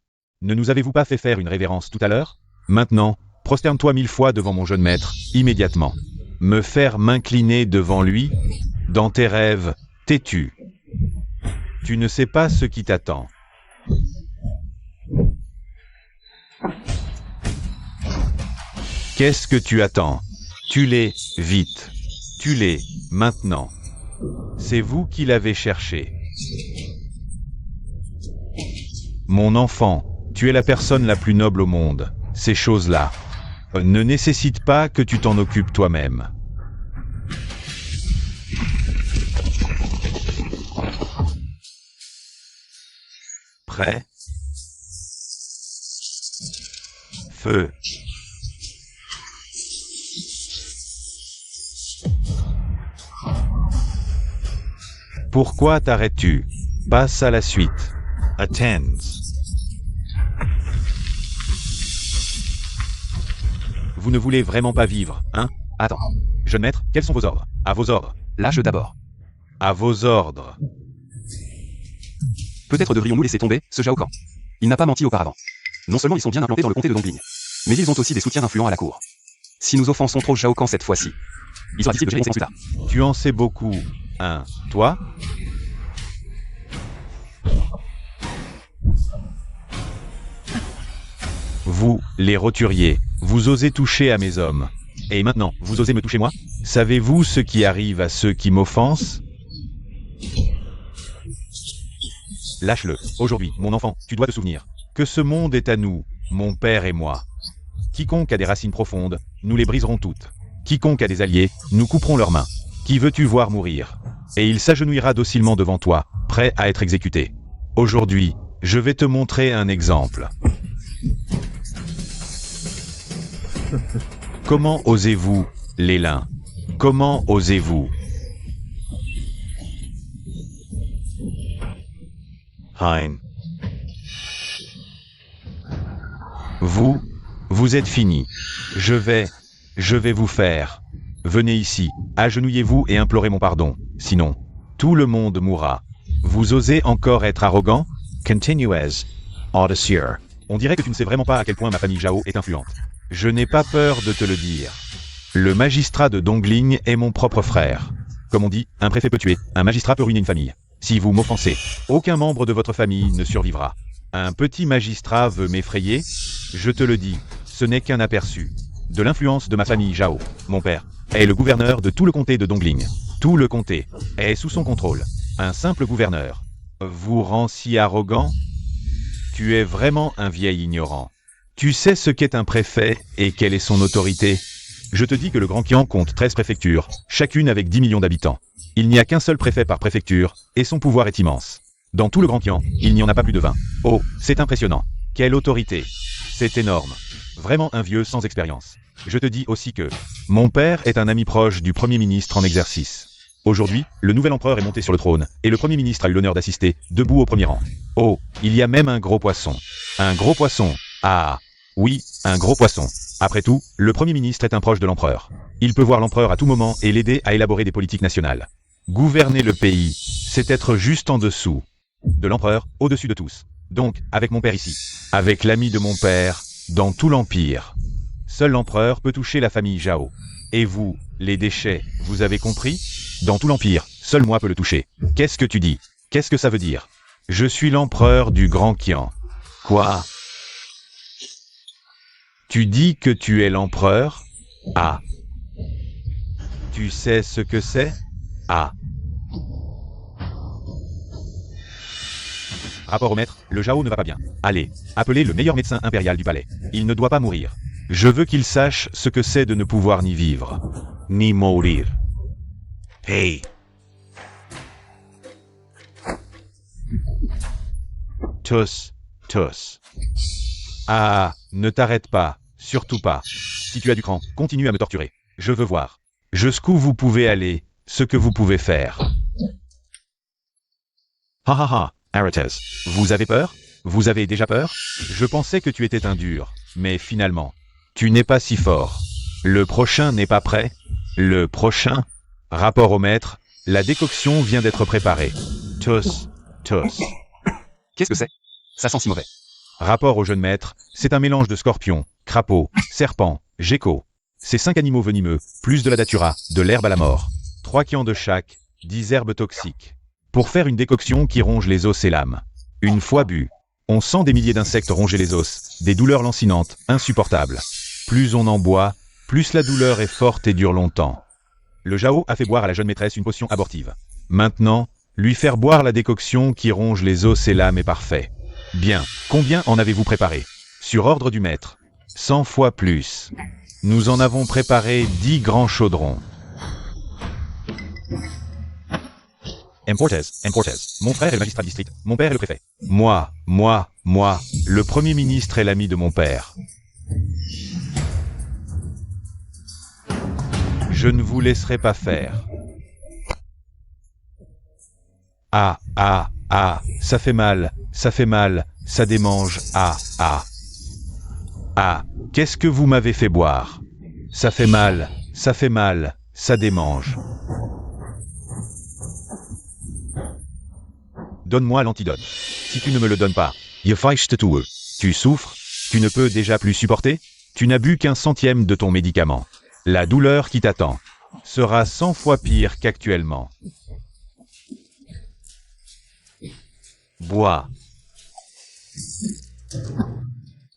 Speaker 1: Ne nous avez-vous pas fait faire une révérence tout à l'heure? Maintenant, prosterne-toi 1000 fois devant mon jeune maître, immédiatement. Me faire m'incliner devant lui? Dans tes rêves, têtu. Tu ne sais pas ce qui t'attend. Qu'est-ce que tu attends? Tue-les, vite. Tue-les, maintenant. C'est vous qui l'avez cherché. Mon enfant, tu es la personne la plus noble au monde. Ces choses-là ne nécessitent pas que tu t'en occupes toi-même. Prêt? Feu. Pourquoi t'arrêtes-tu? Passe à la suite. Attends. vous ne voulez vraiment pas vivre, hein?
Speaker 3: Attends.
Speaker 1: Jeune maître, quels sont vos ordres? À vos ordres.
Speaker 3: Lâche d'abord.
Speaker 1: À vos ordres.
Speaker 3: Peut-être devrions-nous laisser tomber ce Zhao Kan. Il n'a pas menti auparavant. Non seulement ils sont bien implantés dans le comté de Dongling, mais ils ont aussi des soutiens influents à la cour. Si nous offensons trop Zhao Kan cette fois-ci, il sera difficile de gérer les conséquences plus tard.
Speaker 1: Tu en sais beaucoup, hein? Toi? Vous, les roturiers, vous osez toucher à mes hommes. Et maintenant, vous osez me toucher moi? Savez-vous ce qui arrive à ceux qui m'offensent? Lâche-le. Aujourd'hui, mon enfant, tu dois te souvenir que ce monde est à nous, mon père et moi. Quiconque a des racines profondes, nous les briserons toutes. Quiconque a des alliés, nous couperons leurs mains. Qui veux-tu voir mourir? Et il s'agenouillera docilement devant toi, prêt à être exécuté. Aujourd'hui, je vais te montrer un exemple. Comment osez-vous, les lins? Comment osez-vous? Hein. Vous êtes finis. Je vais vous faire. Venez ici, agenouillez-vous et implorez mon pardon. Sinon, tout le monde mourra. Vous osez encore être arrogant? Continue as audacieux. On dirait que tu ne sais vraiment pas à quel point ma famille Zhao est influente. Je n'ai pas peur de te le dire. Le magistrat de Dongling est mon propre frère. Comme on dit, un préfet peut tuer, un magistrat peut ruiner une famille. Si vous m'offensez, aucun membre de votre famille ne survivra. Un petit magistrat veut m'effrayer? Je te le dis, ce n'est qu'un aperçu de l'influence de ma famille Zhao. Mon père est le gouverneur de tout le comté de Dongling. Tout le comté est sous son contrôle. Un simple gouverneur vous rend si arrogant? Tu es vraiment un vieil ignorant. Tu sais ce qu'est un préfet et quelle est son autorité? Je te dis que le Grand Qian compte 13 préfectures, chacune avec 10 millions d'habitants. Il n'y a qu'un seul préfet par préfecture, et son pouvoir est immense. Dans tout le Grand Qian, il n'y en a pas plus de 20. Oh, c'est impressionnant. Quelle autorité! C'est énorme. Vraiment un vieux sans expérience. Je te dis aussi que mon père est un ami proche du Premier ministre en exercice. Aujourd'hui, le nouvel empereur est monté sur le trône, et le Premier ministre a eu l'honneur d'assister, debout au premier rang. Oh, il y a même un gros poisson. Un gros poisson. Ah, oui, un gros poisson. Après tout, le Premier ministre est un proche de l'empereur. Il peut voir l'empereur à tout moment et l'aider à élaborer des politiques nationales. Gouverner le pays, c'est être juste en dessous de l'empereur, au-dessus de tous. Donc, avec mon père ici, avec l'ami de mon père, dans tout l'empire. Seul l'empereur peut toucher la famille Zhao. Et vous, les déchets, vous avez compris? Dans tout l'empire, seul moi peux le toucher. Qu'est-ce que tu dis? Qu'est-ce que ça veut dire? Je suis l'empereur du Grand Qian. Quoi? Tu dis que tu es l'empereur? Ah. Tu sais ce que c'est? Ah. Rapport au maître, le Zhao ne va pas bien. Allez, appelez le meilleur médecin impérial du palais. Il ne doit pas mourir. Je veux qu'il sache ce que c'est de ne pouvoir ni vivre, ni mourir. Hey. Tous. Ah, ne t'arrête pas, surtout pas. Si tu as du cran, continue à me torturer. Je veux voir. Jusqu'où vous pouvez aller, ce que vous pouvez faire. Ha ha ha, Arates. Vous avez peur? Vous avez déjà peur? Je pensais que tu étais un dur, mais finalement, tu n'es pas si fort. Le prochain n'est pas prêt? Le prochain? Rapport au maître, la décoction vient d'être préparée. Tous.
Speaker 3: Qu'est-ce que c'est? Ça sent si mauvais.
Speaker 1: Rapport au jeune maître, c'est un mélange de scorpions, crapauds, serpents, geckos. Ces 5 animaux venimeux, plus de la datura, de l'herbe à la mort. 3 qians de chaque, 10 herbes toxiques. Pour faire une décoction qui ronge les os et l'âme. Une fois bu, on sent des milliers d'insectes ronger les os, des douleurs lancinantes, insupportables. Plus on en boit, plus la douleur est forte et dure longtemps. Le Zhao a fait boire à la jeune maîtresse une potion abortive. Maintenant, lui faire boire la décoction qui ronge les os et l'âme est parfait. Bien, combien en avez-vous préparé? Sur ordre du maître. 100 fois plus. Nous en avons préparé 10 grands chaudrons. Importez. Mon frère est le magistrat de district. Mon père est le préfet. Moi, le premier ministre est l'ami de mon père. Je ne vous laisserai pas faire. Ah, ça fait mal, ça démange, ah, qu'est-ce que vous m'avez fait boire? Ça fait mal, ça démange. Donne-moi l'antidote. Si tu ne me le donnes pas, je feichte tue. Tu souffres? Tu ne peux déjà plus supporter? Tu n'as bu qu'un centième de ton médicament. La douleur qui t'attend sera 100 fois pire qu'actuellement. Bois.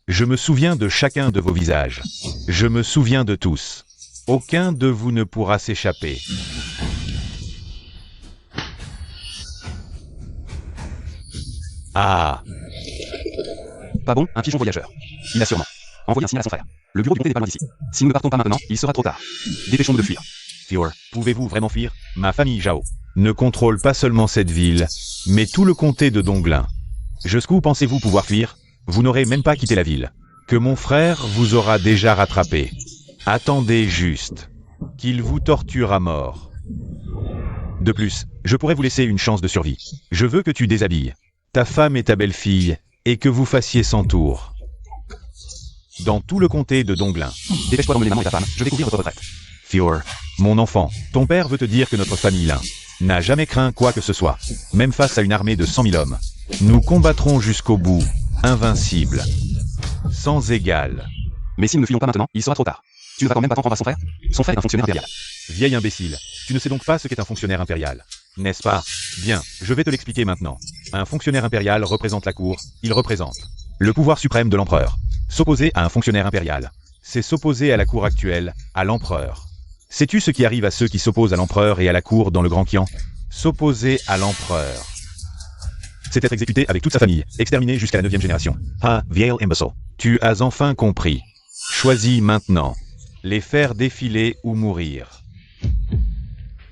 Speaker 1: Je me souviens de chacun de vos visages. Je me souviens de tous. Aucun de vous ne pourra s'échapper. Ah.
Speaker 3: Pas bon, un pigeon voyageur. Il a sûrement envoyé un signal à son frère. Le bureau du comté n'est pas loin d'ici. Si nous ne partons pas maintenant, il sera trop tard. Dépêchons-nous de fuir.
Speaker 1: Fior, pouvez-vous vraiment fuir? Ma famille Zhao ne contrôle pas seulement cette ville, mais tout le comté de Donglin. Jusqu'où pensez-vous pouvoir fuir? Vous n'aurez même pas quitté la ville. Que mon frère vous aura déjà rattrapé. Attendez juste qu'il vous torture à mort. De plus, je pourrais vous laisser une chance de survie. Je veux que tu déshabilles ta femme et ta belle-fille, et que vous fassiez 100 tours. Dans tout le comté de Donglin.
Speaker 3: Dépêche-toi d'emmener maman et ta femme, je vais couvrir votre retraite.
Speaker 1: Fior, mon enfant, ton père veut te dire que notre famille Lin n'a jamais craint quoi que ce soit, même face à une armée de 100 000 hommes. Nous combattrons jusqu'au bout, invincibles, sans égal.
Speaker 3: Mais si nous ne fuyons pas maintenant, il sera trop tard. Tu ne vas quand même pas t'en prendre à son frère? Son frère est un fonctionnaire impérial.
Speaker 1: Vieil imbécile, tu ne sais donc pas ce qu'est un fonctionnaire impérial, n'est-ce pas? Bien, je vais te l'expliquer maintenant. Un fonctionnaire impérial représente la cour, il représente le pouvoir suprême de l'empereur. S'opposer à un fonctionnaire impérial, c'est s'opposer à la cour actuelle, à l'empereur. Sais-tu ce qui arrive à ceux qui s'opposent à l'empereur et à la cour dans le Grand Qian? S'opposer à l'empereur, c'est être exécuté avec toute sa famille, exterminé jusqu'à la 9e génération. Ah, vieil imbécile. Tu as enfin compris. Choisis maintenant. Les faire défiler ou mourir.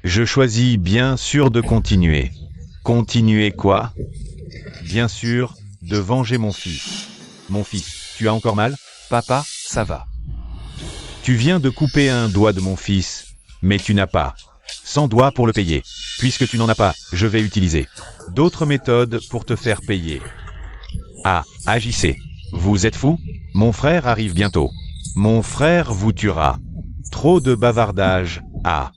Speaker 1: Je choisis bien sûr de continuer. Continuer quoi? Bien sûr, de venger mon fils. Mon fils, tu as encore mal?
Speaker 3: Papa, ça va.
Speaker 1: Tu viens de couper un doigt de mon fils, mais tu n'as pas 100 doigts pour le payer. Puisque tu n'en as pas, je vais utiliser d'autres méthodes pour te faire payer. Ah, agissez. Vous êtes fou? Mon frère arrive bientôt. Mon frère vous tuera. Trop de bavardage. Ah.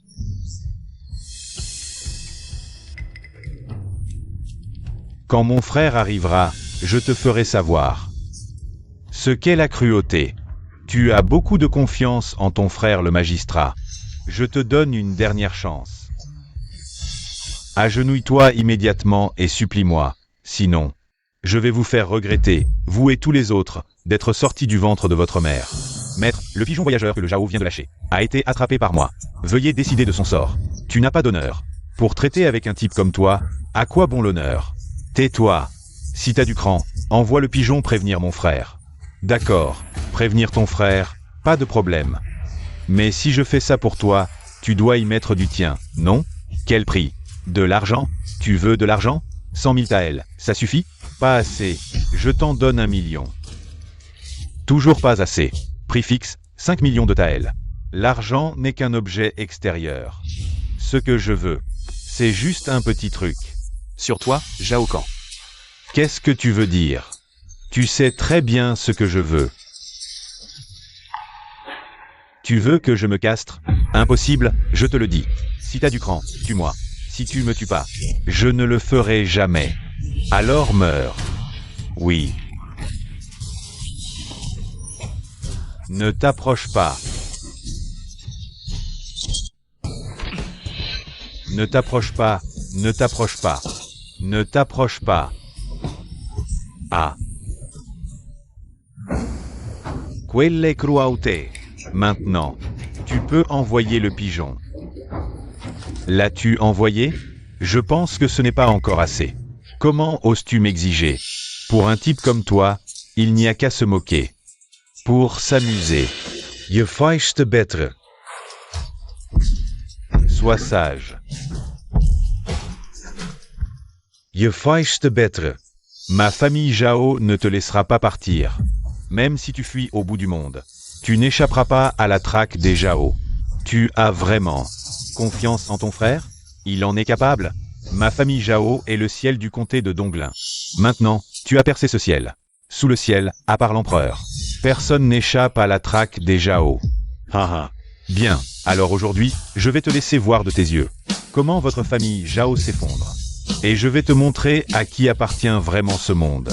Speaker 1: Quand mon frère arrivera, je te ferai savoir ce qu'est la cruauté. Tu as beaucoup de confiance en ton frère le magistrat. Je te donne une dernière chance. Agenouille-toi immédiatement et supplie-moi. Sinon, je vais vous faire regretter, vous et tous les autres, d'être sortis du ventre de votre mère. Maître, le pigeon voyageur que le Zhao vient de lâcher a été attrapé par moi. Veuillez décider de son sort. Tu n'as pas d'honneur. Pour traiter avec un type comme toi, à quoi bon l'honneur? Tais-toi. Si t'as du cran, envoie le pigeon prévenir mon frère. D'accord, prévenir ton frère, pas de problème. Mais si je fais ça pour toi, tu dois y mettre du tien, non? Quel prix? De l'argent? Tu veux de l'argent? 100 000 taels, ça suffit? Pas assez, je t'en donne 1 million. Toujours pas assez. Prix fixe, 5 millions de taels. L'argent n'est qu'un objet extérieur. Ce que je veux, c'est juste un petit truc.
Speaker 3: Sur toi, Zhao Kan.
Speaker 1: Qu'est-ce que tu veux dire? Tu sais très bien ce que je veux. Tu veux que je me castre? Impossible, je te le dis. Si t'as du cran, tue-moi. Si tu me tues pas, je ne le ferai jamais. Alors meurs. Oui. Ne t'approche pas. Ne t'approche pas, ne t'approche pas. Ne t'approche pas. Ah. Quelle cruauté. Maintenant, tu peux envoyer le pigeon. L'as-tu envoyé? Je pense que ce n'est pas encore assez. Comment oses-tu m'exiger? Pour un type comme toi, il n'y a qu'à se moquer. Pour s'amuser. Je feichte betre. Sois sage. Je feichte betre. Ma famille Zhao ne te laissera pas partir. Même si tu fuis au bout du monde. Tu n'échapperas pas à la traque des Zhao. Tu as vraiment confiance en ton frère? Il en est capable? Ma famille Zhao est le ciel du comté de Donglin. Maintenant, tu as percé ce ciel. Sous le ciel, à part l'empereur, personne n'échappe à la traque des Zhao. Haha. Bien, alors aujourd'hui, je vais te laisser voir de tes yeux comment votre famille Zhao s'effondre. Et je vais te montrer à qui appartient vraiment ce monde.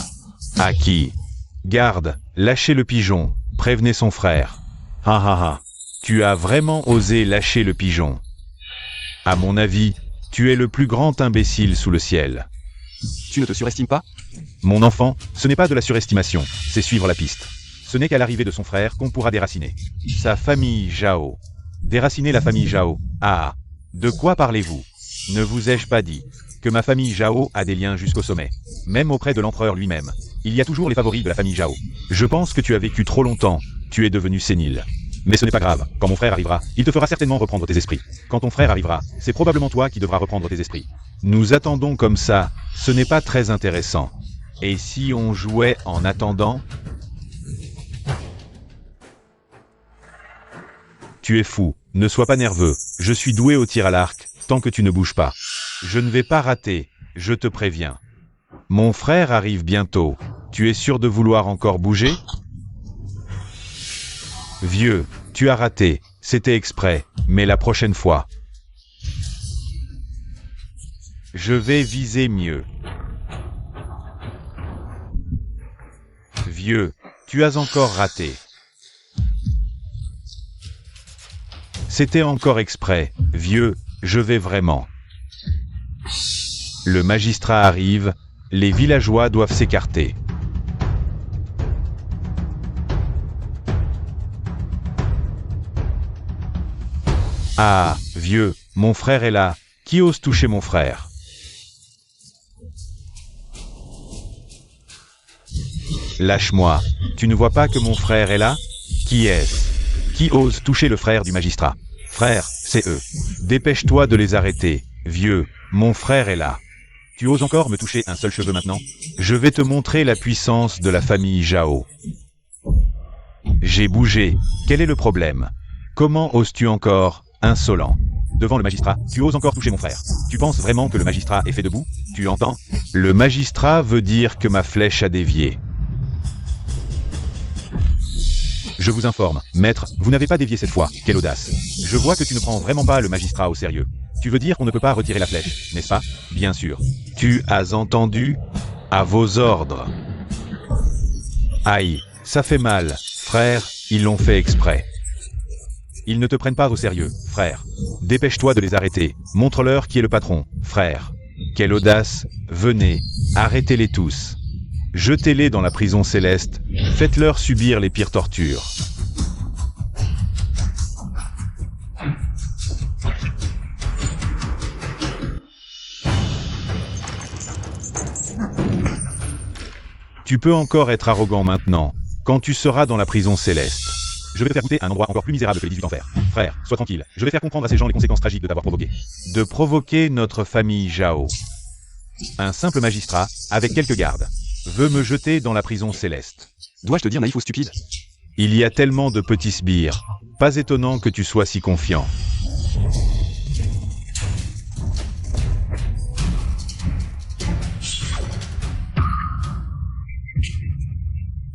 Speaker 1: À qui? Garde, lâchez le pigeon, prévenez son frère. Ha ha ha. Tu as vraiment osé lâcher le pigeon. À mon avis, tu es le plus grand imbécile sous le ciel.
Speaker 3: Tu ne te surestimes pas?
Speaker 1: Mon enfant, ce n'est pas de la surestimation, c'est suivre la piste. Ce n'est qu'à l'arrivée de son frère qu'on pourra déraciner sa famille Zhao. Déraciner la famille Zhao. Ah, de quoi parlez-vous? Ne vous ai-je pas dit que ma famille Zhao a des liens jusqu'au sommet, même auprès de l'empereur lui-même. Il y a toujours les favoris de la famille Zhao. Je pense que tu as vécu trop longtemps, tu es devenu sénile. Mais ce n'est pas grave, quand mon frère arrivera, il te fera certainement reprendre tes esprits. Quand ton frère arrivera, c'est probablement toi qui devras reprendre tes esprits. Nous attendons comme ça, ce n'est pas très intéressant. Et si on jouait en attendant? Tu es fou, ne sois pas nerveux, je suis doué au tir à l'arc, tant que tu ne bouges pas. Je ne vais pas rater, je te préviens. Mon frère arrive bientôt, tu es sûr de vouloir encore bouger? Vieux, tu as raté, c'était exprès, mais la prochaine fois. Je vais viser mieux. Vieux, tu as encore raté. C'était encore exprès, vieux, je vais vraiment. Le magistrat arrive, les villageois doivent s'écarter. Ah, vieux, mon frère est là, qui ose toucher mon frère? Lâche-moi, tu ne vois pas que mon frère est là? Qui est-ce? Qui ose toucher le frère du magistrat? Frère, c'est eux. Dépêche-toi de les arrêter, vieux, mon frère est là. Tu oses encore me toucher un seul cheveu maintenant? Je vais te montrer la puissance de la famille Zhao. J'ai bougé, quel est le problème? Comment oses-tu encore, insolent? Devant le magistrat, tu oses encore toucher mon frère. Tu penses vraiment que le magistrat est fait debout? Tu entends? Le magistrat veut dire que ma flèche a dévié. Je vous informe, maître, vous n'avez pas dévié cette fois, quelle audace. Je vois que tu ne prends vraiment pas le magistrat au sérieux. Tu veux dire qu'on ne peut pas retirer la flèche, n'est-ce pas? Bien sûr. Tu as entendu? À vos ordres. Aïe, ça fait mal, frère, ils l'ont fait exprès. Ils ne te prennent pas au sérieux, frère. Dépêche-toi de les arrêter, montre-leur qui est le patron, frère. Quelle audace, venez, arrêtez-les tous. Jetez-les dans la prison céleste, faites-leur subir les pires tortures. Tu peux encore être arrogant maintenant, quand tu seras dans la prison céleste. Je vais te faire goûter un endroit encore plus misérable que les 18 enfers. Frère, sois tranquille, je vais faire comprendre à ces gens les conséquences tragiques de t'avoir provoqué. De provoquer notre famille Zhao. Un simple magistrat, avec quelques gardes, veut me jeter dans la prison céleste.
Speaker 3: Dois-je te dire naïf ou stupide?
Speaker 1: Il y a tellement de petits sbires. Pas étonnant que tu sois si confiant.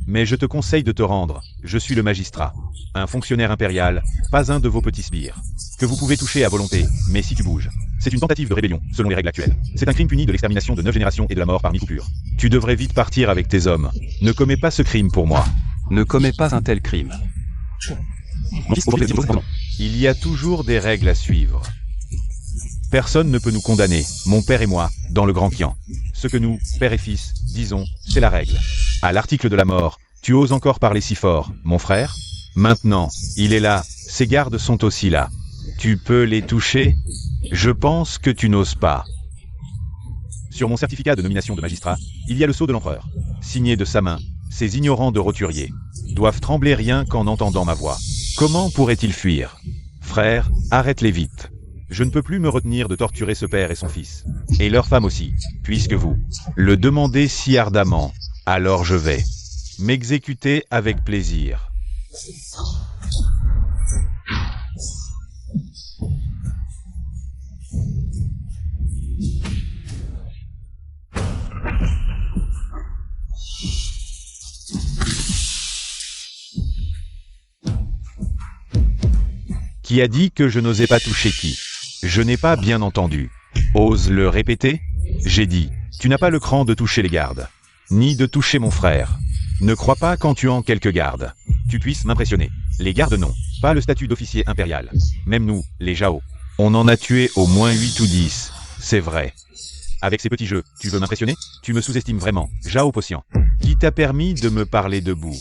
Speaker 1: Mais je te conseille de te rendre, je suis le magistrat. Un fonctionnaire impérial, pas un de vos petits sbires. Que vous pouvez toucher à volonté, mais si tu bouges. C'est une tentative de rébellion, selon les règles actuelles. C'est un crime puni de l'extermination de 9 générations et de la mort par mi-coupure. Tu devrais vite partir avec tes hommes. Ne commets pas ce crime pour moi.
Speaker 3: Ne commets pas un tel crime.
Speaker 1: Il y a toujours des règles à suivre. Personne ne peut nous condamner, mon père et moi, dans le Grand Qian. Ce que nous, père et fils, disons, c'est la règle. À l'article de la mort, tu oses encore parler si fort, mon frère? Maintenant, il est là, ses gardes sont aussi là. Tu peux les toucher? Je pense que tu n'oses pas. Sur mon certificat de nomination de magistrat, il y a le sceau de l'empereur. Signé de sa main, ces ignorants de roturiers doivent trembler rien qu'en entendant ma voix. Comment pourraient-ils fuir? Frère, arrête-les vite. Je ne peux plus me retenir de torturer ce père et son fils. Et leur femme aussi, puisque vous le demandez si ardemment. Alors je vais m'exécuter avec plaisir. Qui a dit que je n'osais pas toucher qui? Je n'ai pas bien entendu. Ose le répéter? J'ai dit, tu n'as pas le cran de toucher les gardes. Ni de toucher mon frère. Ne crois pas qu'en tuant quelques gardes, tu puisses m'impressionner. Les gardes non, pas le statut d'officier impérial. Même nous, les Jao. On en a tué au moins 8 ou 10, c'est vrai. Avec ces petits jeux, tu veux m'impressionner? Tu me sous-estimes vraiment, Jao Possian. Qui t'a permis de me parler debout?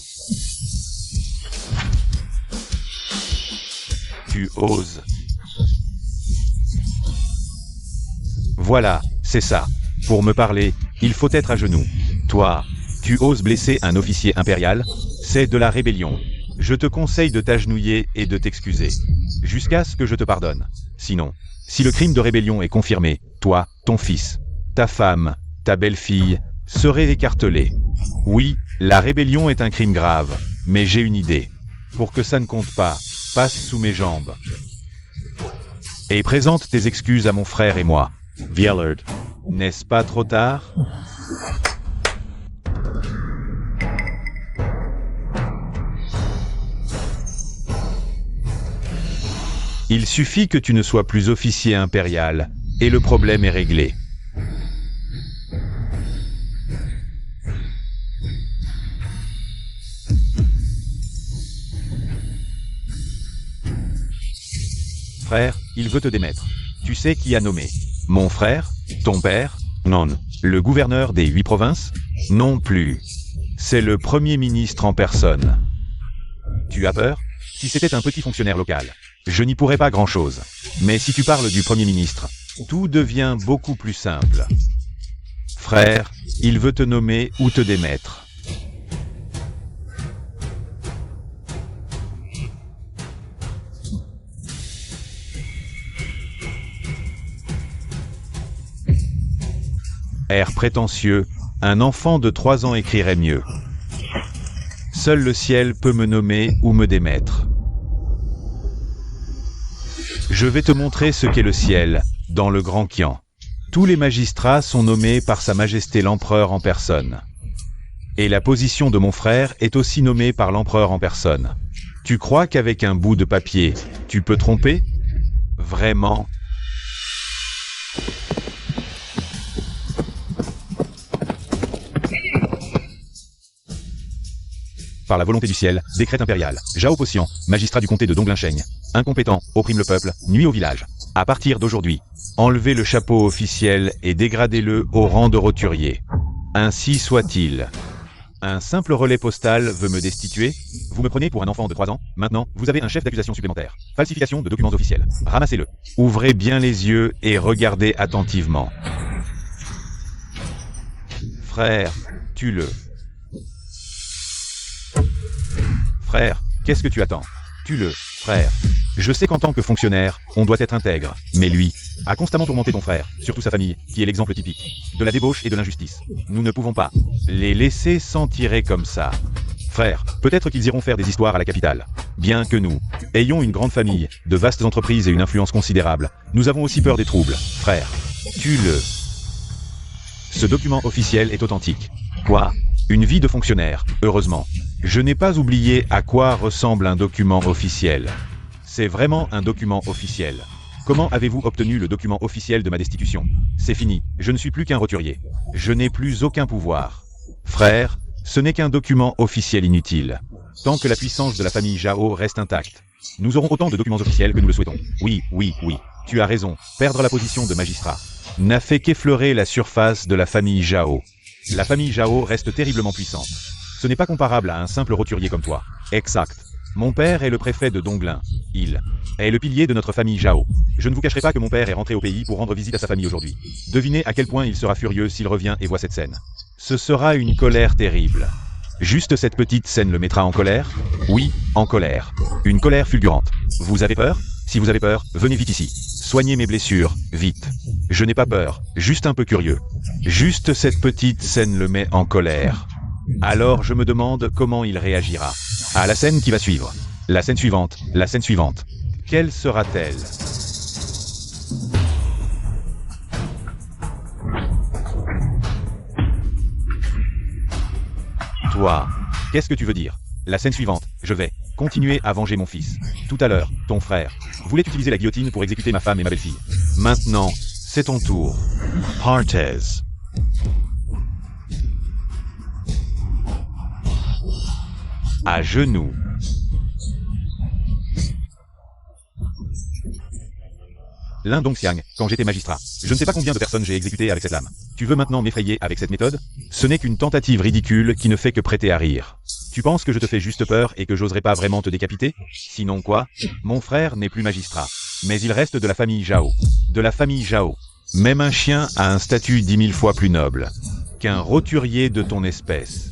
Speaker 1: Tu oses. Voilà, c'est ça. Pour me parler, il faut être à genoux. Toi, tu oses blesser un officier impérial? C'est de la rébellion. Je te conseille de t'agenouiller et de t'excuser. Jusqu'à ce que je te pardonne. Sinon, si le crime de rébellion est confirmé, toi, ton fils, ta femme, ta belle-fille, seraient écartelés. Oui, la rébellion est un crime grave, mais j'ai une idée. Pour que ça ne compte pas, passe sous mes jambes. Et présente tes excuses à mon frère et moi. Viellard. N'est-ce pas trop tard? Il suffit que tu ne sois plus officier impérial, et le problème est réglé. Frère, il veut te démettre. Tu sais qui a nommé? Mon frère? Ton père? Non. Le gouverneur des 8 provinces? Non plus. C'est le premier ministre en personne. Tu as peur? Si c'était un petit fonctionnaire local, je n'y pourrais pas grand-chose. Mais si tu parles du Premier ministre, tout devient beaucoup plus simple. Frère, il veut te nommer ou te démettre. Air prétentieux, un enfant de 3 ans écrirait mieux. Seul le ciel peut me nommer ou me démettre. Je vais te montrer ce qu'est le ciel, dans le Grand Qian. Tous les magistrats sont nommés par Sa Majesté l'Empereur en personne. Et la position de mon frère est aussi nommée par l'Empereur en personne. Tu crois qu'avec un bout de papier, tu peux tromper? Vraiment? Par la volonté du ciel, décret impérial, Jao Possian, magistrat du comté de Donglinsheng, incompétent, opprime le peuple, nuit au village. À partir d'aujourd'hui, enlevez le chapeau officiel et dégradez-le au rang de roturier. Ainsi soit-il. Un simple relais postal veut me destituer? Vous me prenez pour un enfant de 3 ans? Maintenant, vous avez un chef d'accusation supplémentaire. Falsification de documents officiels. Ramassez-le. Ouvrez bien les yeux et regardez attentivement. Frère, tue-le. Frère, qu'est-ce que tu attends? Tue-le, frère. Je sais qu'en tant que fonctionnaire, on doit être intègre, mais lui a constamment tourmenté ton frère, surtout sa famille, qui est l'exemple typique de la débauche et de l'injustice. Nous ne pouvons pas les laisser s'en tirer comme ça. Frère, peut-être qu'ils iront faire des histoires à la capitale. Bien que nous ayons une grande famille, de vastes entreprises et une influence considérable, nous avons aussi peur des troubles. Frère, tue-le. Ce document officiel est authentique. Quoi? Une vie de fonctionnaire, heureusement. Je n'ai pas oublié à quoi ressemble un document officiel. C'est vraiment un document officiel. Comment avez-vous obtenu le document officiel de ma destitution? C'est fini, je ne suis plus qu'un roturier. Je n'ai plus aucun pouvoir. Frère, ce n'est qu'un document officiel inutile. Tant que la puissance de la famille Jao reste intacte, nous aurons autant de documents officiels que nous le souhaitons. Oui, tu as raison, perdre la position de magistrat n'a fait qu'effleurer la surface de la famille Jao. La famille Jao reste terriblement puissante. Ce n'est pas comparable à un simple roturier comme toi. Exact. Mon père est le préfet de Donglin. Il est le pilier de notre famille Jao. Je ne vous cacherai pas que mon père est rentré au pays pour rendre visite à sa famille aujourd'hui. Devinez à quel point il sera furieux s'il revient et voit cette scène. Ce sera une colère terrible. Juste cette petite scène le mettra en colère? Oui, en colère. Une colère fulgurante. Vous avez peur? Si vous avez peur, venez vite ici. Soignez mes blessures, vite. Je n'ai pas peur, juste un peu curieux. Juste cette petite scène le met en colère. Alors je me demande comment il réagira. À la scène qui va suivre. La scène suivante, la scène suivante. Quelle sera-t-elle? Toi, qu'est-ce que tu veux dire? La scène suivante, je vais continuer à venger mon fils. Tout à l'heure, ton frère voulait utiliser la guillotine pour exécuter ma femme et ma belle-fille. Maintenant, c'est ton tour. Partez. À genoux. Lin Dongxiang, quand j'étais magistrat, je ne sais pas combien de personnes j'ai exécutées avec cette lame. Tu veux maintenant m'effrayer avec cette méthode? Ce n'est qu'une tentative ridicule qui ne fait que prêter à rire. Tu penses que je te fais juste peur et que j'oserais pas vraiment te décapiter? Sinon quoi? Mon frère n'est plus magistrat. Mais il reste de la famille Zhao. De la famille Zhao. Même un chien a un statut 10 000 fois plus noble qu'un roturier de ton espèce.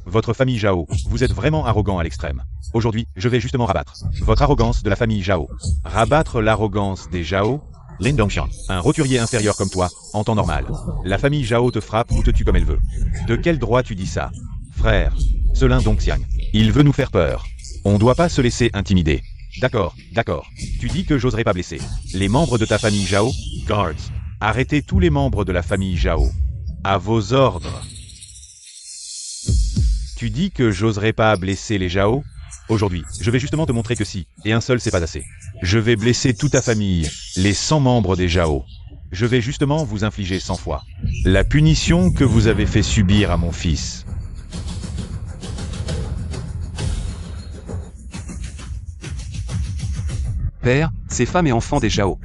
Speaker 1: Votre famille Zhao, vous êtes vraiment arrogant à l'extrême. Aujourd'hui, je vais justement rabattre votre arrogance de la famille Zhao. Rabattre l'arrogance des Zhao? Lin Dongxiang, un roturier inférieur comme toi, en temps normal. La famille Zhao te frappe ou te tue comme elle veut. De quel droit tu dis ça? Frère, ce Lin Dongxiang, il veut nous faire peur. On doit pas se laisser intimider. D'accord, d'accord. Tu dis que j'oserais pas blesser les membres de ta famille Zhao? Guards, arrêtez tous les membres de la famille Zhao. À vos ordres. Tu dis que j'oserais pas blesser les Zhao? Aujourd'hui, je vais justement te montrer que si, et un seul c'est pas assez. Je vais blesser toute ta famille, les 100 membres des Zhao. Je vais justement vous infliger 100 fois la punition que vous avez fait subir à mon fils.
Speaker 3: Père, ces femmes et enfants des Zhao.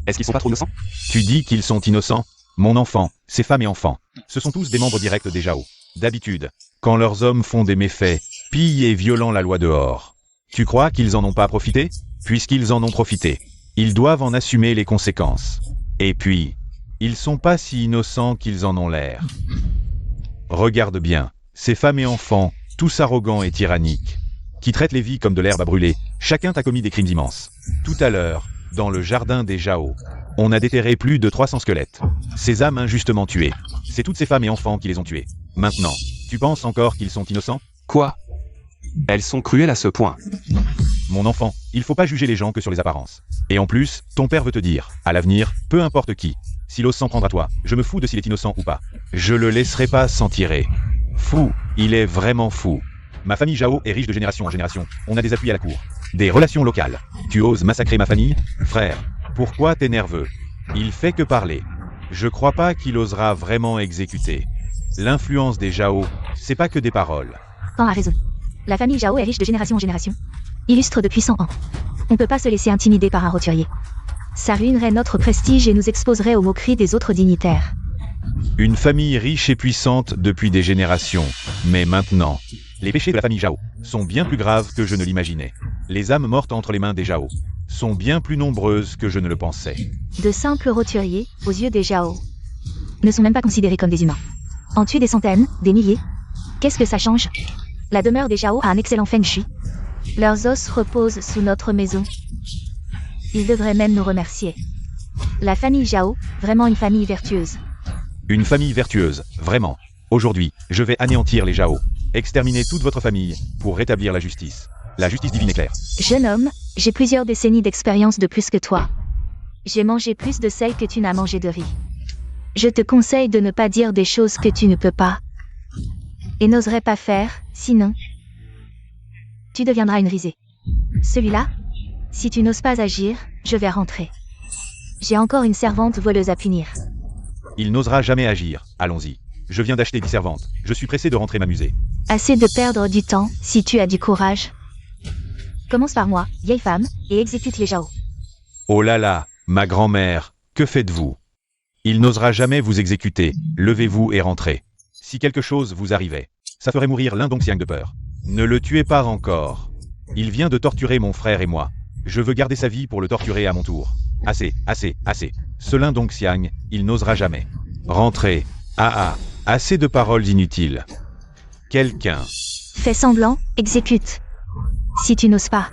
Speaker 3: Est-ce qu'ils sont pas trop innocents?
Speaker 1: Tu dis qu'ils sont innocents? Mon enfant, ces femmes et enfants, ce sont tous des membres directs des Zhao. D'habitude, quand leurs hommes font des méfaits, pillent et violant la loi dehors, tu crois qu'ils en ont pas profité? Puisqu'ils en ont profité, ils doivent en assumer les conséquences. Et puis, ils sont pas si innocents qu'ils en ont l'air. Regarde bien, ces femmes et enfants, tous arrogants et tyranniques, qui traitent les vies comme de l'herbe à brûler, chacun a commis des crimes immenses. Tout à l'heure, dans le jardin des Zhao, on a déterré plus de 300 squelettes. Ces âmes injustement tuées, c'est toutes ces femmes et enfants qui les ont tués. Maintenant, tu penses encore qu'ils sont innocents?
Speaker 3: Quoi? Elles sont cruelles à ce point.
Speaker 1: Mon enfant, il faut pas juger les gens que sur les apparences. Et en plus, ton père veut te dire, à l'avenir, peu importe qui, s'il ose s'en prendre à toi, je me fous de s'il est innocent ou pas. Je le laisserai pas s'en tirer. Fou, il est vraiment fou. Ma famille Zhao est riche de génération en génération. On a des appuis à la cour. Des relations locales. Tu oses massacrer ma famille? Frère, pourquoi t'es nerveux? Il fait que parler. Je crois pas qu'il osera vraiment exécuter. L'influence des Zhao, c'est pas que des paroles.
Speaker 2: Pan a raison. La famille Zhao est riche de génération en génération. Illustre depuis 100 ans. On peut pas se laisser intimider par un roturier. Ça ruinerait notre prestige et nous exposerait aux moqueries des autres dignitaires.
Speaker 1: Une famille riche et puissante depuis des générations. Mais maintenant, les péchés de la famille Zhao sont bien plus graves que je ne l'imaginais. Les âmes mortes entre les mains des Zhao sont bien plus nombreuses que je ne le pensais.
Speaker 2: De simples roturiers, aux yeux des Zhao, ne sont même pas considérés comme des humains. En tuer des centaines, des milliers. Qu'est-ce que ça change? La demeure des Zhao a un excellent feng shui. Leurs os reposent sous notre maison. Ils devraient même nous remercier. La famille Zhao, vraiment une famille vertueuse.
Speaker 1: Une famille vertueuse, vraiment. Aujourd'hui, je vais anéantir les Zhao. Exterminer toute votre famille, pour rétablir la justice. La justice divine est claire.
Speaker 2: Jeune homme, j'ai plusieurs décennies d'expérience de plus que toi. J'ai mangé plus de sel que tu n'as mangé de riz. Je te conseille de ne pas dire des choses que tu ne peux pas. Et n'oserais pas faire, sinon tu deviendras une risée. Celui-là, si tu n'oses pas agir, je vais rentrer. J'ai encore une servante voleuse à punir.
Speaker 1: Il n'osera jamais agir, allons-y. Je viens d'acheter 10 servantes, je suis pressé de rentrer m'amuser.
Speaker 2: Assez de perdre du temps, si tu as du courage. Commence par moi, vieille femme, et exécute les Zhao.
Speaker 1: Oh là là, ma grand-mère, que faites-vous? Il n'osera jamais vous exécuter, levez-vous et rentrez. Si quelque chose vous arrivait, ça ferait mourir Lin Dongxiang de peur. Ne le tuez pas encore. Il vient de torturer mon frère et moi. Je veux garder sa vie pour le torturer à mon tour. Assez, assez, assez. Ce Lin Dongxiang, il n'osera jamais. Rentrez. Assez de paroles inutiles. Quelqu'un.
Speaker 2: Fais semblant, exécute. Si tu n'oses pas,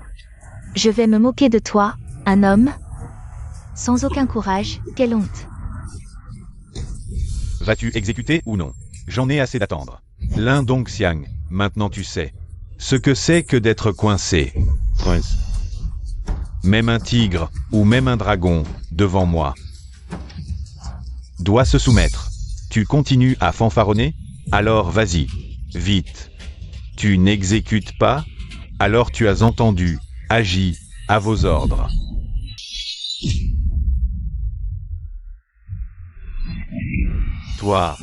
Speaker 2: je vais me moquer de toi, un homme. Sans aucun courage, quelle honte.
Speaker 1: Vas-tu exécuter ou non? J'en ai assez d'attendre. Lin Dongxiang, maintenant tu sais ce que c'est que d'être coincé. Même un tigre, ou même un dragon, devant moi, doit se soumettre. Tu continues à fanfaronner? Alors vas-y, vite. Tu n'exécutes pas? Alors tu as entendu, agis, à vos ordres. Toi,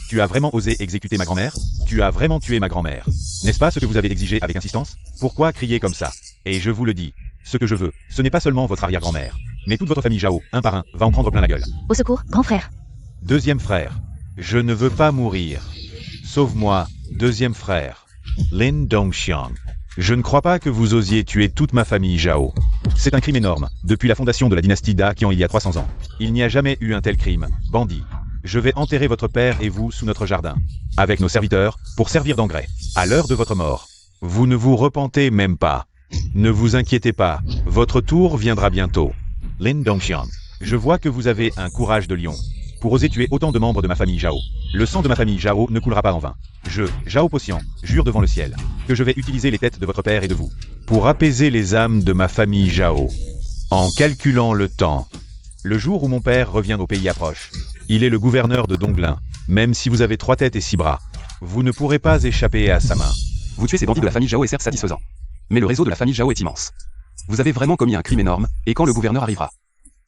Speaker 1: tu as vraiment osé exécuter ma grand-mère? Tu as vraiment tué ma grand-mère. N'est-ce pas ce que vous avez exigé avec insistance? Pourquoi crier comme ça? Et je vous le dis, ce que je veux, ce n'est pas seulement votre arrière-grand-mère, mais toute votre famille Zhao, un par un, va en prendre plein la gueule.
Speaker 2: Au secours, grand frère.
Speaker 1: Deuxième frère. Je ne veux pas mourir. Sauve-moi, deuxième frère. Lin Dongxiang. Je ne crois pas que vous osiez tuer toute ma famille Zhao. C'est un crime énorme, depuis la fondation de la dynastie Da qui en il y a 300 ans. Il n'y a jamais eu un tel crime, bandit. Je vais enterrer votre père et vous sous notre jardin, avec nos serviteurs, pour servir d'engrais. À l'heure de votre mort, vous ne vous repentez même pas. Ne vous inquiétez pas, votre tour viendra bientôt. Lin Dongxiang. Je vois que vous avez un courage de lion. Pour oser tuer autant de membres de ma famille Zhao. Le sang de ma famille Zhao ne coulera pas en vain. Je, Zhao Posian, jure devant le ciel, que je vais utiliser les têtes de votre père et de vous, pour apaiser les âmes de ma famille Zhao. En calculant le temps, le jour où mon père revient au pays approche. Il est le gouverneur de Donglin. Même si vous avez 3 têtes et 6 bras, vous ne pourrez pas échapper à sa main.
Speaker 3: Vous tuez ces bandits de la famille Zhao est certes satisfaisant. Mais le réseau de la famille Zhao est immense. Vous avez vraiment commis un crime énorme, et quand le gouverneur arrivera,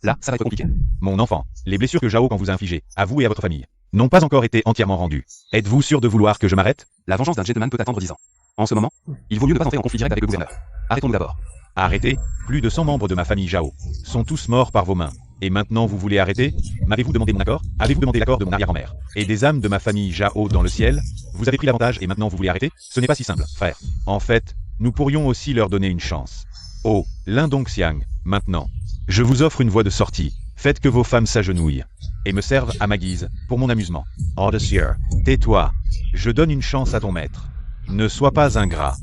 Speaker 3: là, ça va être compliqué.
Speaker 1: Mon enfant, les blessures que Zhao Kan vous a infligées, à vous et à votre famille, n'ont pas encore été entièrement rendues. Êtes-vous sûr de vouloir que je m'arrête?
Speaker 3: La vengeance d'un gentleman peut attendre 10 ans. En ce moment, il vaut mieux ne pas entrer en conflit direct avec le gouverneur. Arrêtons-nous d'abord.
Speaker 1: Arrêtez? Plus de 100 membres de ma famille Zhao sont tous morts par vos mains. Et maintenant vous voulez arrêter? M'avez-vous demandé mon accord? Avez-vous demandé l'accord de mon arrière-grand-mère? Et des âmes de ma famille Zhao dans le ciel? Vous avez pris l'avantage et maintenant vous voulez arrêter? Ce n'est pas si simple, frère. En fait, nous pourrions aussi leur donner une chance. Oh, Lin Dongxiang, maintenant. Je vous offre une voie de sortie. Faites que vos femmes s'agenouillent. Et me servent à ma guise, pour mon amusement. Audacieux. Tais-toi. Je donne une chance à ton maître. Ne sois pas ingrat.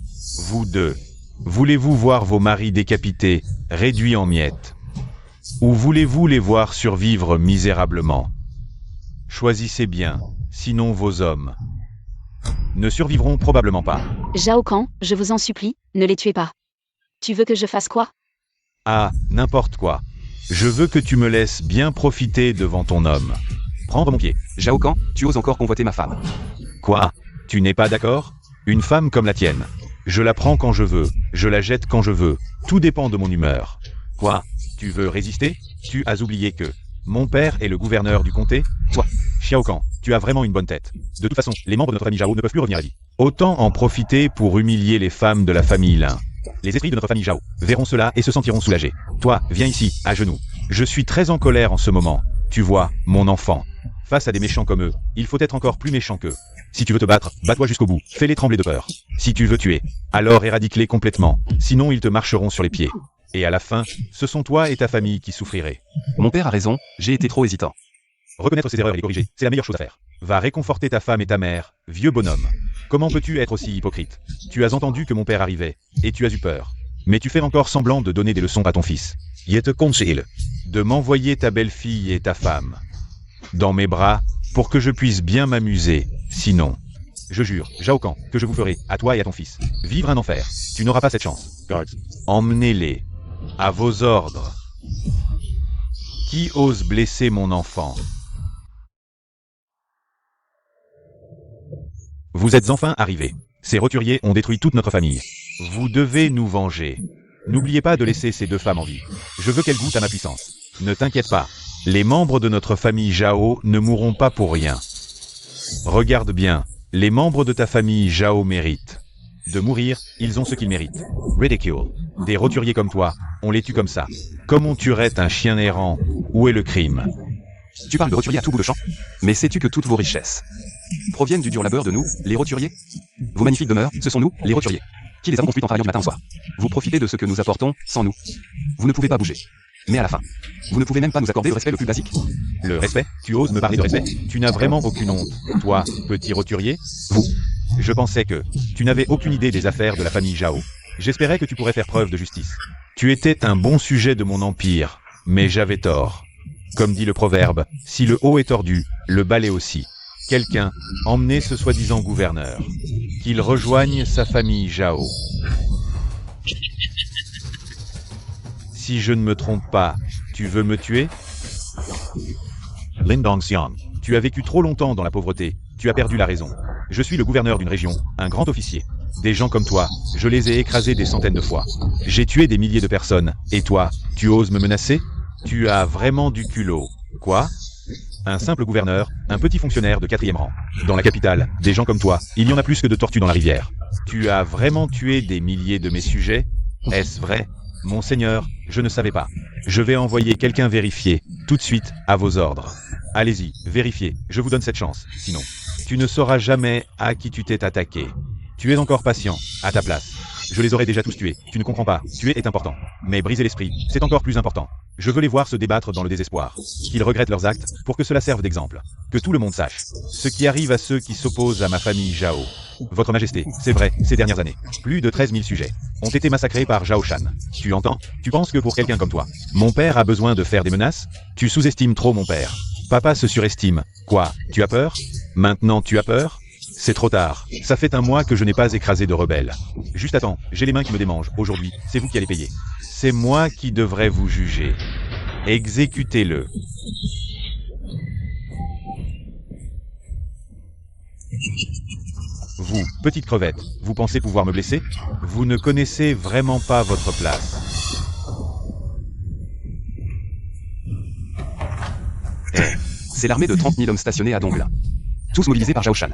Speaker 1: Vous deux. Voulez-vous voir vos maris décapités, réduits en miettes? Ou voulez-vous les voir survivre misérablement? Choisissez bien, sinon vos hommes ne survivront probablement pas.
Speaker 4: Zhao Kan, je vous en supplie, ne les tuez pas. Tu veux que je fasse quoi?
Speaker 1: Ah, n'importe quoi. Je veux que tu me laisses bien profiter devant ton homme. Prendre mon pied.
Speaker 3: Zhao Kan, tu oses encore convoiter ma femme.
Speaker 1: Quoi? Tu n'es pas d'accord? Une femme comme la tienne. Je la prends quand je veux, je la jette quand je veux. Tout dépend de mon humeur. Quoi? Tu veux résister? Tu as oublié que mon père est le gouverneur du comté? Toi, Xiao Kan, tu as vraiment une bonne tête. De toute façon, les membres de notre famille Zhao ne peuvent plus revenir à vie. Autant en profiter pour humilier les femmes de la famille Lin. Les esprits de notre famille Zhao verront cela et se sentiront soulagés. Toi, viens ici, à genoux. Je suis très en colère en ce moment. Tu vois, mon enfant. Face à des méchants comme eux, il faut être encore plus méchant qu'eux. Si tu veux te battre, bats-toi jusqu'au bout. Fais-les trembler de peur. Si tu veux tuer, alors éradique-les complètement. Sinon ils te marcheront sur les pieds. Et à la fin, ce sont toi et ta famille qui souffriraient.
Speaker 3: Mon père a raison, j'ai été trop hésitant.
Speaker 1: Reconnaître ses erreurs et les corriger, c'est la meilleure chose à faire. Va réconforter ta femme et ta mère, vieux bonhomme. Comment peux-tu être aussi hypocrite? Tu as entendu que mon père arrivait, et tu as eu peur. Mais tu fais encore semblant de donner des leçons à ton fils. Je te conseille de m'envoyer ta belle-fille et ta femme dans mes bras, pour que je puisse bien m'amuser. Sinon, je jure, Zhao Kan, que je vous ferai, à toi et à ton fils, vivre un enfer. Tu n'auras pas cette chance. Emmenez-les. À vos ordres. Qui ose blesser mon enfant? Vous êtes enfin arrivés. Ces roturiers ont détruit toute notre famille. Vous devez nous venger. N'oubliez pas de laisser ces 2 femmes en vie. Je veux qu'elles goûtent à ma puissance. Ne t'inquiète pas. Les membres de notre famille Zhao ne mourront pas pour rien. Regarde bien. Les membres de ta famille Zhao méritent de mourir, ils ont ce qu'ils méritent. Ridicule. Des roturiers comme toi, on les tue comme ça. Comme on tuerait un chien errant. Où est le crime?
Speaker 3: Tu parles de roturiers à tout bout de champ? Mais sais-tu que toutes vos richesses proviennent du dur labeur de nous, les roturiers? Vos magnifiques demeures, ce sont nous, les roturiers, qui les avons construites en travaillant du matin au soir. Vous profitez de ce que nous apportons, sans nous. Vous ne pouvez pas bouger. Mais à la fin, vous ne pouvez même pas nous accorder le respect le plus basique.
Speaker 1: Le respect? Tu oses me parler de respect? Tu n'as vraiment aucune honte. Toi, petit roturier?
Speaker 3: Vous.
Speaker 1: Je pensais que tu n'avais aucune idée des affaires de la famille Zhao. J'espérais que tu pourrais faire preuve de justice. Tu étais un bon sujet de mon empire, mais j'avais tort. Comme dit le proverbe, si le haut est tordu, le bas l'est aussi. Quelqu'un, emmenez ce soi-disant gouverneur. Qu'il rejoigne sa famille Zhao. Si je ne me trompe pas, tu veux me tuer? Lin Dongxiang, tu as vécu trop longtemps dans la pauvreté, tu as perdu la raison. Je suis le gouverneur d'une région, un grand officier. Des gens comme toi, je les ai écrasés des centaines de fois. J'ai tué des milliers de personnes, et toi, tu oses me menacer? Tu as vraiment du culot. Quoi? Un simple gouverneur, un petit fonctionnaire de 4e rang. Dans la capitale, des gens comme toi, il y en a plus que de tortues dans la rivière. Tu as vraiment tué des milliers de mes sujets? Est-ce vrai? Monseigneur, je ne savais pas. Je vais envoyer quelqu'un vérifier, tout de suite, à vos ordres. Allez-y, vérifiez, je vous donne cette chance, sinon. Tu ne sauras jamais à qui tu t'es attaqué. Tu es encore patient, à ta place. Je les aurais déjà tous tués, tu ne comprends pas, tuer est important. Mais briser l'esprit, c'est encore plus important. Je veux les voir se débattre dans le désespoir. Qu'ils regrettent leurs actes, pour que cela serve d'exemple. Que tout le monde sache. Ce qui arrive à ceux qui s'opposent à ma famille Zhao. Votre Majesté, c'est vrai, ces dernières années, plus de 13 000 sujets ont été massacrés par Zhao Shan. Tu entends? Tu penses que pour quelqu'un comme toi, mon père a besoin de faire des menaces? Tu sous-estimes trop mon père. Papa se surestime. Quoi? Tu as peur? Maintenant tu as peur? C'est trop tard. Ça fait un mois que je n'ai pas écrasé de rebelles. Juste attends, j'ai les mains qui me démangent. Aujourd'hui, c'est vous qui allez payer. C'est moi qui devrais vous juger. Exécutez-le. Vous, petite crevette, vous pensez pouvoir me blesser? Vous ne connaissez vraiment pas votre place.
Speaker 3: C'est l'armée de 30 000 hommes stationnés à Donglin. Tous mobilisés par Zhao Shan.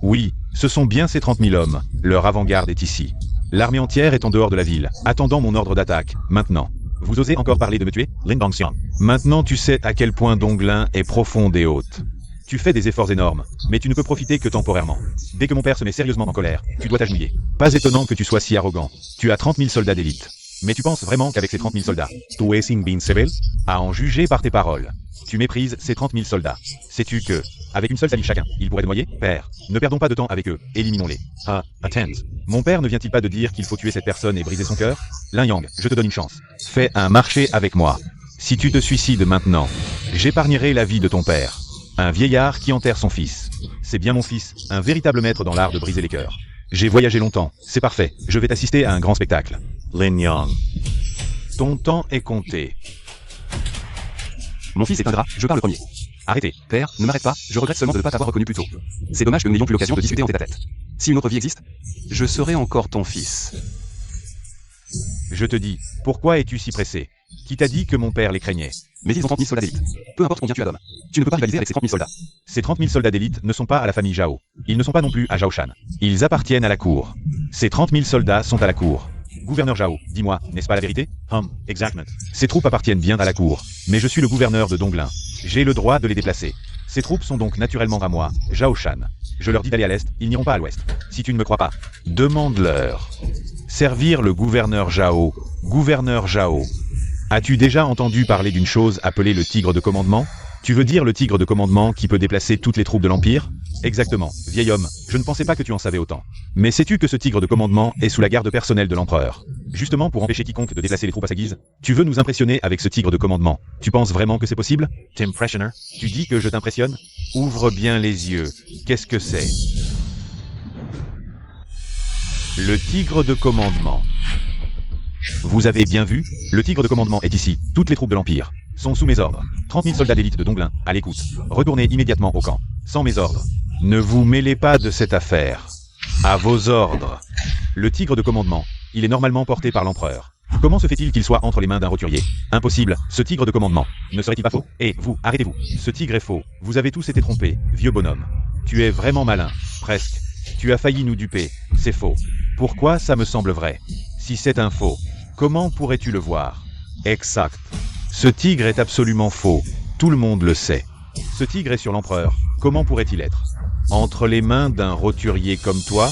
Speaker 1: Oui, ce sont bien ces 30 000 hommes. Leur avant-garde est ici. L'armée entière est en dehors de la ville, attendant mon ordre d'attaque, maintenant. Vous osez encore parler de me tuer? Lin Dongxiang. Maintenant tu sais à quel point Donglin est profonde et haute. Tu fais des efforts énormes, mais tu ne peux profiter que temporairement. Dès que mon père se met sérieusement en colère, tu dois t'agenouiller. Pas étonnant que tu sois si arrogant. Tu as 30 000 soldats d'élite. Mais tu penses vraiment qu'avec ces 30 000 soldats, tu es Sing Bin Sebel? À en juger par tes paroles. Tu méprises ces 30 000 soldats. Sais-tu que, avec une seule salive chacun, ils pourraient te noyer? Père, ne perdons pas de temps avec eux, éliminons-les. Ah, attends. Mon père ne vient-il pas de dire qu'il faut tuer cette personne et briser son cœur? Lin Yang, je te donne une chance. Fais un marché avec moi. Si tu te suicides maintenant, j'épargnerai la vie de ton père. Un vieillard qui enterre son fils. C'est bien mon fils, un véritable maître dans l'art de briser les cœurs. J'ai voyagé longtemps, c'est parfait, je vais t'assister à un grand spectacle. Lin Yang. Ton temps est compté.
Speaker 3: Mon fils est ingrat, je parle premier. Arrêtez, père, ne m'arrête pas, je regrette seulement de ne pas t'avoir reconnu plus tôt. C'est dommage que nous n'ayons plus l'occasion de discuter en tête-à-tête. Si une autre vie existe, je serai encore ton fils.
Speaker 1: Je te dis, pourquoi es-tu si pressé? Qui t'a dit que mon père les craignait?
Speaker 3: Mais ils ont 30 000 soldats d'élite. Peu importe combien tu as d'hommes. Tu ne peux pas rivaliser avec ces 30 000 soldats.
Speaker 1: Ces 30 000 soldats d'élite ne sont pas à la famille Zhao. Ils ne sont pas non plus à Zhao Shan. Ils appartiennent à la cour. Ces 30 000 soldats sont à la cour. Gouverneur Zhao, dis-moi, n'est-ce pas la vérité? Exactement. Ces troupes appartiennent bien à la cour. Mais je suis le gouverneur de Donglin. J'ai le droit de les déplacer. Ces troupes sont donc naturellement à moi, Zhao Shan. Je leur dis d'aller à l'est, ils n'iront pas à l'ouest. Si tu ne me crois pas, demande-leur. Servir le gouverneur Zhao. Gouverneur Zhao. As-tu déjà entendu parler d'une chose appelée le tigre de commandement? Tu veux dire le tigre de commandement qui peut déplacer toutes les troupes de l'Empire? Exactement, vieil homme, je ne pensais pas que tu en savais autant. Mais sais-tu que ce tigre de commandement est sous la garde personnelle de l'empereur? Justement pour empêcher quiconque de déplacer les troupes à sa guise? Tu veux nous impressionner avec ce tigre de commandement? Tu penses vraiment que c'est possible? T'impressionner? Tu dis que je t'impressionne? Ouvre bien les yeux. Qu'est-ce que c'est? Le tigre de commandement. Vous avez bien vu? Le tigre de commandement est ici. Toutes les troupes de l'Empire sont sous mes ordres. 30 000 soldats d'élite de Donglin, à l'écoute. Retournez immédiatement au camp. Sans mes ordres. Ne vous mêlez pas de cette affaire. À vos ordres. Le tigre de commandement, il est normalement porté par l'empereur. Comment se fait-il qu'il soit entre les mains d'un roturier? Impossible, ce tigre de commandement. Ne serait-il pas faux? Eh, vous, arrêtez-vous. Ce tigre est faux. Vous avez tous été trompés, vieux bonhomme. Tu es vraiment malin. Presque. Tu as failli nous duper. C'est faux. Pourquoi ça me semble vrai? Si c'est un faux, comment pourrais-tu le voir? Exact. Ce tigre est absolument faux. Tout le monde le sait. Ce tigre est sur l'empereur. Comment pourrait-il être? Entre les mains d'un roturier comme toi?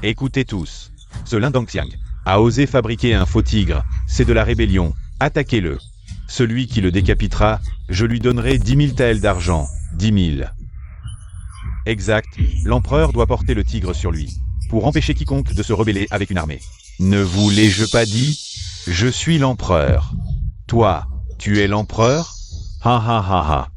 Speaker 1: Écoutez tous. Ce Lin Dongxiang a osé fabriquer un faux tigre. C'est de la rébellion. Attaquez-le. Celui qui le décapitera, je lui donnerai 10 000 taels d'argent. 10 000. Exact. L'empereur doit porter le tigre sur lui. Pour empêcher quiconque de se rebeller avec une armée. Ne vous l'ai-je pas dit? Je suis l'empereur. Toi, tu es l'empereur? Ha ha ha ha.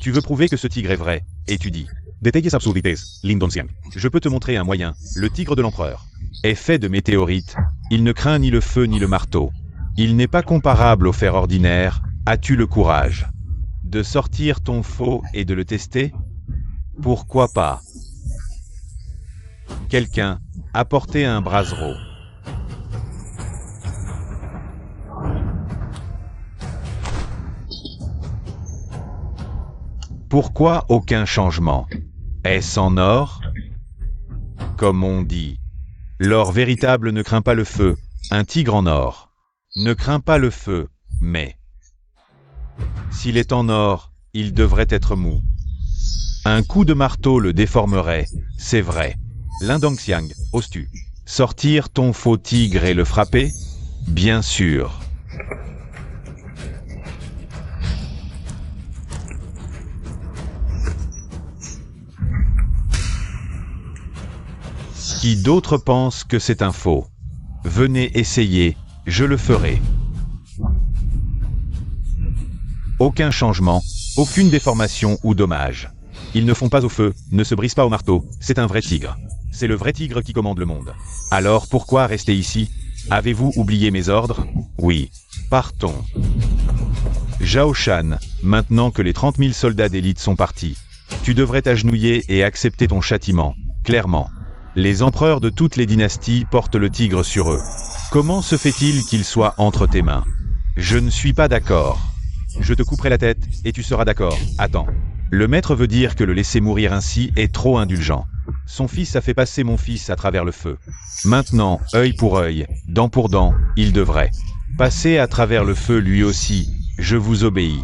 Speaker 1: Tu veux prouver que ce tigre est vrai, et tu dis. Détaillez absurdités, Lin Dongxiang. Je peux te montrer un moyen, le tigre de l'empereur. Est fait de météorites. Il ne craint ni le feu ni le marteau. Il n'est pas comparable au fer ordinaire. As-tu le courage de sortir ton faux et de le tester? Pourquoi pas? Quelqu'un, apportez un brasero. Pourquoi aucun changement? Est-ce en or? Comme on dit, l'or véritable ne craint pas le feu, un tigre en or ne craint pas le feu, mais s'il est en or, il devrait être mou. Un coup de marteau le déformerait, c'est vrai. Lindongxiang, oses-tu sortir ton faux tigre et le frapper? Bien sûr. Qui d'autre pense que c'est un faux? Venez essayer, je le ferai. Aucun changement, aucune déformation ou dommage. Ils ne font pas au feu, ne se brisent pas au marteau, c'est un vrai tigre. C'est le vrai tigre qui commande le monde. Alors pourquoi rester ici? Avez-vous oublié mes ordres? Oui. Partons. Zhao Shan, maintenant que les 30 000 soldats d'élite sont partis, tu devrais t'agenouiller et accepter ton châtiment, clairement. Les empereurs de toutes les dynasties portent le tigre sur eux. Comment se fait-il qu'il soit entre tes mains? Je ne suis pas d'accord. Je te couperai la tête, et tu seras d'accord. Attends. Le maître veut dire que le laisser mourir ainsi est trop indulgent. Son fils a fait passer mon fils à travers le feu. Maintenant, œil pour œil, dent pour dent, il devrait passer à travers le feu lui aussi. Je vous obéis.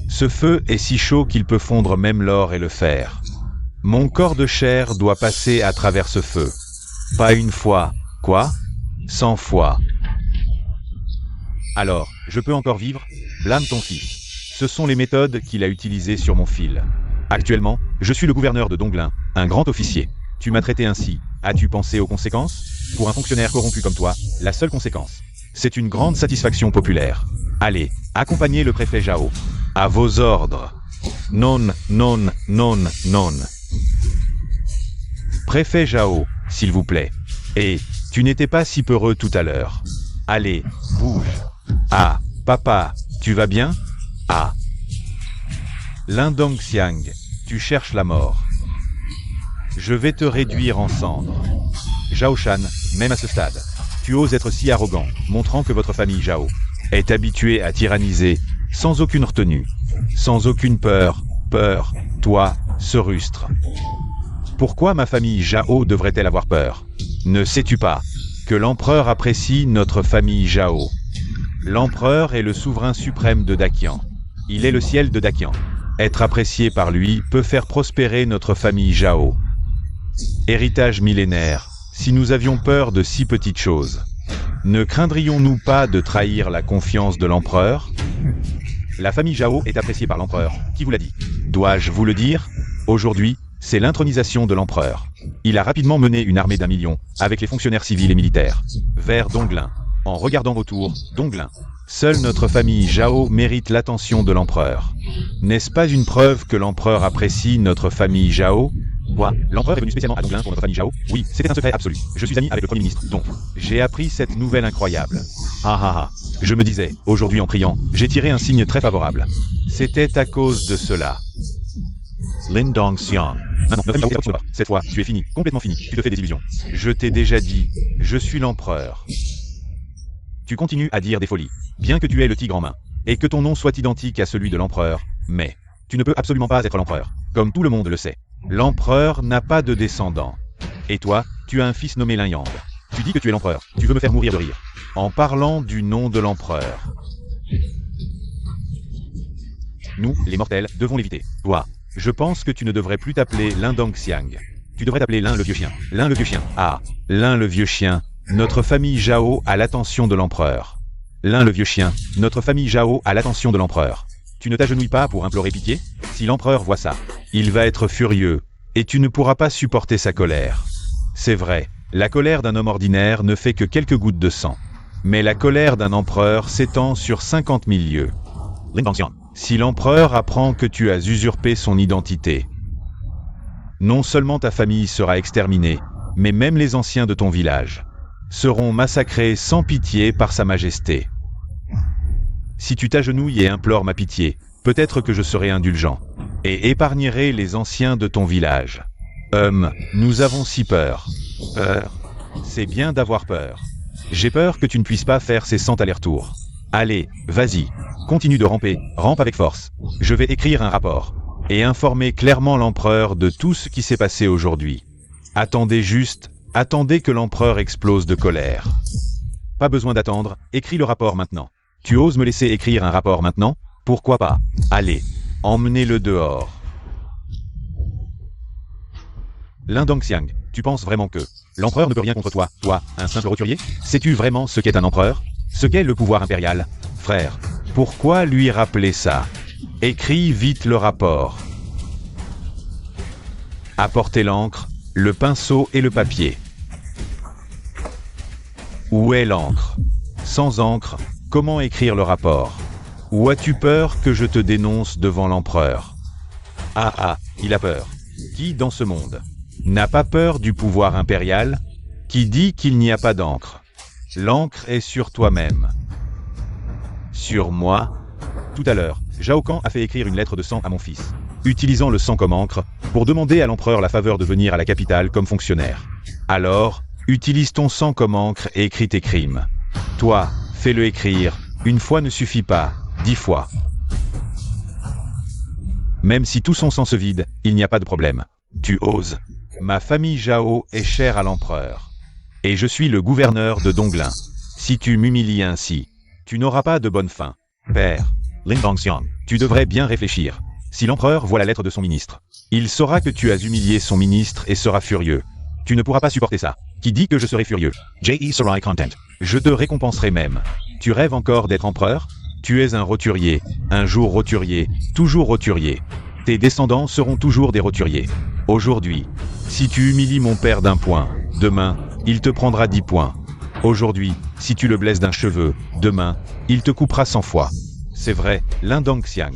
Speaker 1: Ce feu est si chaud qu'il peut fondre même l'or et le fer. Mon corps de chair doit passer à travers ce feu. Pas une fois. Quoi? 100 fois. Alors, je peux encore vivre? Blâme ton fils. Ce sont les méthodes qu'il a utilisées sur mon fil. Actuellement, je suis le gouverneur de Donglin, un grand officier. Tu m'as traité ainsi. As-tu pensé aux conséquences? Pour un fonctionnaire corrompu comme toi, la seule conséquence, c'est une grande satisfaction populaire. Allez, accompagnez le préfet Zhao. À vos ordres. Non, non, non, non. Préfet Zhao, s'il vous plaît. Et, tu n'étais pas si peureux tout à l'heure. Allez, bouge. Ah, papa, tu vas bien? Ah. Lindongxiang, tu cherches la mort. Je vais te réduire en cendres. Zhao Shan, même à ce stade, tu oses être si arrogant, montrant que votre famille Zhao est habituée à tyranniser, sans aucune retenue, sans aucune peur, toi, ce rustre. Pourquoi ma famille Zhao devrait-elle avoir peur? Ne sais-tu pas que l'empereur apprécie notre famille Zhao? L'empereur est le souverain suprême de Daqian. Il est le ciel de Daqian. Être apprécié par lui peut faire prospérer notre famille Zhao. Héritage millénaire, si nous avions peur de si petites choses, ne craindrions-nous pas de trahir la confiance de l'empereur? La famille Zhao est appréciée par l'empereur. Qui vous l'a dit? Dois-je vous le dire? Aujourd'hui, c'est l'intronisation de l'empereur. Il a rapidement mené une armée d'1 million, avec les fonctionnaires civils et militaires, vers Donglin. En regardant autour, Donglin. Seule notre famille Zhao mérite l'attention de l'empereur. N'est-ce pas une preuve que l'empereur apprécie notre famille Zhao? Quoi? L'empereur est venu spécialement à Donglin pour notre famille Zhao? Oui, c'était un secret absolu. Je suis ami avec le Premier ministre, donc j'ai appris cette nouvelle incroyable. Ah ah ah. Je me disais, aujourd'hui en priant, j'ai tiré un signe très favorable. C'était à cause de cela. Lindongxiang. Maintenant, notre famille Zhao est là. Cette fois, tu es fini, complètement fini. Tu te fais des illusions. Je t'ai déjà dit, je suis l'empereur. Tu continues à dire des folies, bien que tu aies le tigre en main, et que ton nom soit identique à celui de l'empereur, mais tu ne peux absolument pas être l'empereur, comme tout le monde le sait. L'empereur n'a pas de descendant. Et toi, tu as un fils nommé Lin Yang. Tu dis que tu es l'empereur, tu veux me faire mourir de rire, en parlant du nom de l'empereur. Nous, les mortels, devons l'éviter. Toi, je pense que tu ne devrais plus t'appeler Lindongxiang. Tu devrais t'appeler Lin le vieux chien. Lin le vieux chien. Ah, Lin le vieux chien. Notre famille Zhao a l'attention de l'empereur. Lin le vieux chien, notre famille Zhao a l'attention de l'empereur. Tu ne t'agenouilles pas pour implorer pitié? Si l'empereur voit ça, il va être furieux, et tu ne pourras pas supporter sa colère. C'est vrai, la colère d'un homme ordinaire ne fait que quelques gouttes de sang. Mais la colère d'un empereur s'étend sur 50 000 lieues. Lindongxiang. Si l'empereur apprend que tu as usurpé son identité, non seulement ta famille sera exterminée, mais même les anciens de ton village seront massacrés sans pitié par sa majesté. Si tu t'agenouilles et implores ma pitié, peut-être que je serai indulgent, et épargnerai les anciens de ton village. Nous avons si peur. Peur? C'est bien d'avoir peur. J'ai peur que tu ne puisses pas faire ces 100 allers-retours. Allez, vas-y. Continue de ramper, rampe avec force. Je vais écrire un rapport. Et informer clairement l'empereur de tout ce qui s'est passé aujourd'hui. Attendez juste, attendez que l'empereur explose de colère. Pas besoin d'attendre, écris le rapport maintenant. Tu oses me laisser écrire un rapport maintenant? Pourquoi pas? Allez, emmenez-le dehors. Lin Dongxiang, tu penses vraiment que l'empereur ne peut rien contre toi, toi, un simple roturier? Sais-tu vraiment ce qu'est un empereur? Ce qu'est le pouvoir impérial? Frère, pourquoi lui rappeler ça? Écris vite le rapport. Apportez l'encre, le pinceau et le papier. Où est l'encre? Sans encre, comment écrire le rapport? Ou as-tu peur que je te dénonce devant l'empereur? Ah, il a peur. Qui dans ce monde n'a pas peur du pouvoir impérial? Qui dit qu'il n'y a pas d'encre? L'encre est sur toi-même. Sur moi? Tout à l'heure, Zhao Kan a fait écrire une lettre de sang à mon fils, utilisant le sang comme encre, pour demander à l'empereur la faveur de venir à la capitale comme fonctionnaire. Alors, utilise ton sang comme encre et écris tes crimes. Toi, fais-le écrire, une fois ne suffit pas, 10 fois. Même si tout son sang se vide, il n'y a pas de problème. Tu oses. Ma famille Zhao est chère à l'empereur. Et je suis le gouverneur de Donglin. Si tu m'humilies ainsi, tu n'auras pas de bonne fin. Père, Lin Dongxiang, tu devrais bien réfléchir. Si l'empereur voit la lettre de son ministre, il saura que tu as humilié son ministre et sera furieux. Tu ne pourras pas supporter ça. Qui dit que je serai furieux? J.E. Sarai Content. Je te récompenserai même. Tu rêves encore d'être empereur? Tu es un roturier, un jour roturier, toujours roturier. Tes descendants seront toujours des roturiers. Aujourd'hui, si tu humilies mon père d'1 point, demain, il te prendra 10 points. Aujourd'hui, si tu le blesses d'un cheveu, demain, il te coupera 100 fois. C'est vrai, Lin Dongxiang.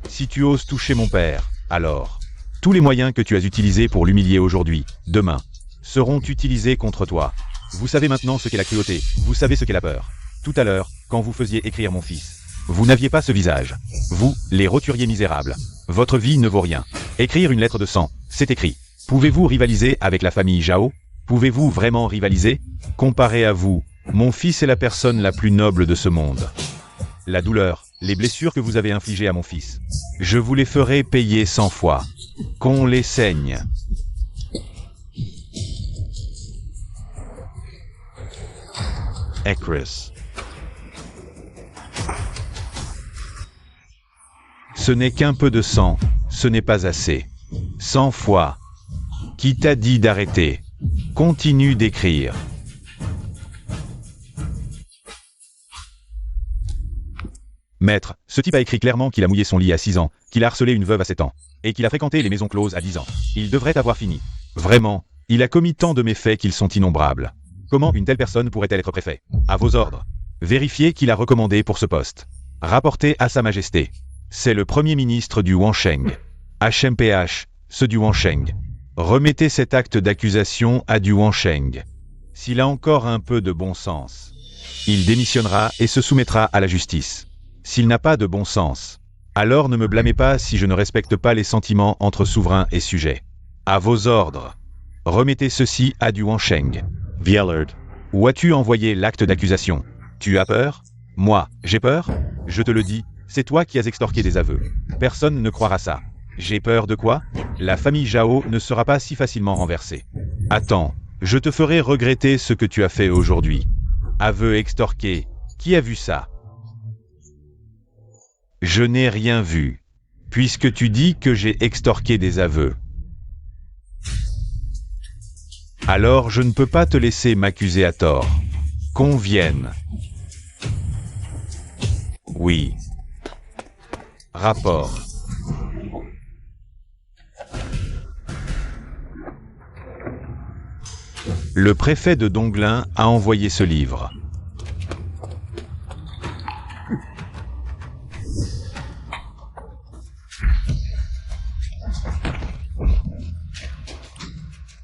Speaker 1: Si tu oses toucher mon père, alors, tous les moyens que tu as utilisés pour l'humilier aujourd'hui, demain, seront utilisés contre toi. Vous savez maintenant ce qu'est la cruauté, vous savez ce qu'est la peur. Tout à l'heure, quand vous faisiez écrire mon fils, vous n'aviez pas ce visage. Vous, les roturiers misérables. Votre vie ne vaut rien. Écrire une lettre de sang, c'est écrit. Pouvez-vous rivaliser avec la famille Zhao? Pouvez-vous vraiment rivaliser? Comparé à vous, mon fils est la personne la plus noble de ce monde. La douleur, les blessures que vous avez infligées à mon fils, je vous les ferai payer 100 fois. Qu'on les saigne. Ekris. Ce n'est qu'un peu de sang, ce n'est pas assez. 100 fois. Qui t'a dit d'arrêter? Continue d'écrire. Maître, ce type a écrit clairement qu'il a mouillé son lit à 6 ans, qu'il a harcelé une veuve à 7 ans, et qu'il a fréquenté les maisons closes à 10 ans. Il devrait avoir fini. Vraiment, il a commis tant de méfaits qu'ils sont innombrables. Comment une telle personne pourrait-elle être préfet? À vos ordres. Vérifiez qu'il a recommandé pour ce poste. Rapportez à Sa Majesté. C'est le Premier ministre du Wansheng. HMPH, ce du Wansheng. Remettez cet acte d'accusation à du Wansheng. S'il a encore un peu de bon sens, il démissionnera et se soumettra à la justice. S'il n'a pas de bon sens, alors ne me blâmez pas si je ne respecte pas les sentiments entre souverains et sujets. À vos ordres. Remettez ceci à du Wansheng. Viellard. Où as-tu envoyé l'acte d'accusation? Tu as peur? Moi, j'ai peur? Je te le dis, c'est toi qui as extorqué des aveux. Personne ne croira ça. J'ai peur de quoi? La famille Zhao ne sera pas si facilement renversée. Attends, je te ferai regretter ce que tu as fait aujourd'hui. Aveu extorqué. Qui a vu ça? Je n'ai rien vu. Puisque tu dis que j'ai extorqué des aveux. Alors je ne peux pas te laisser m'accuser à tort. Qu'on vienne. Oui. Rapport. Le préfet de Donglin a envoyé ce livre.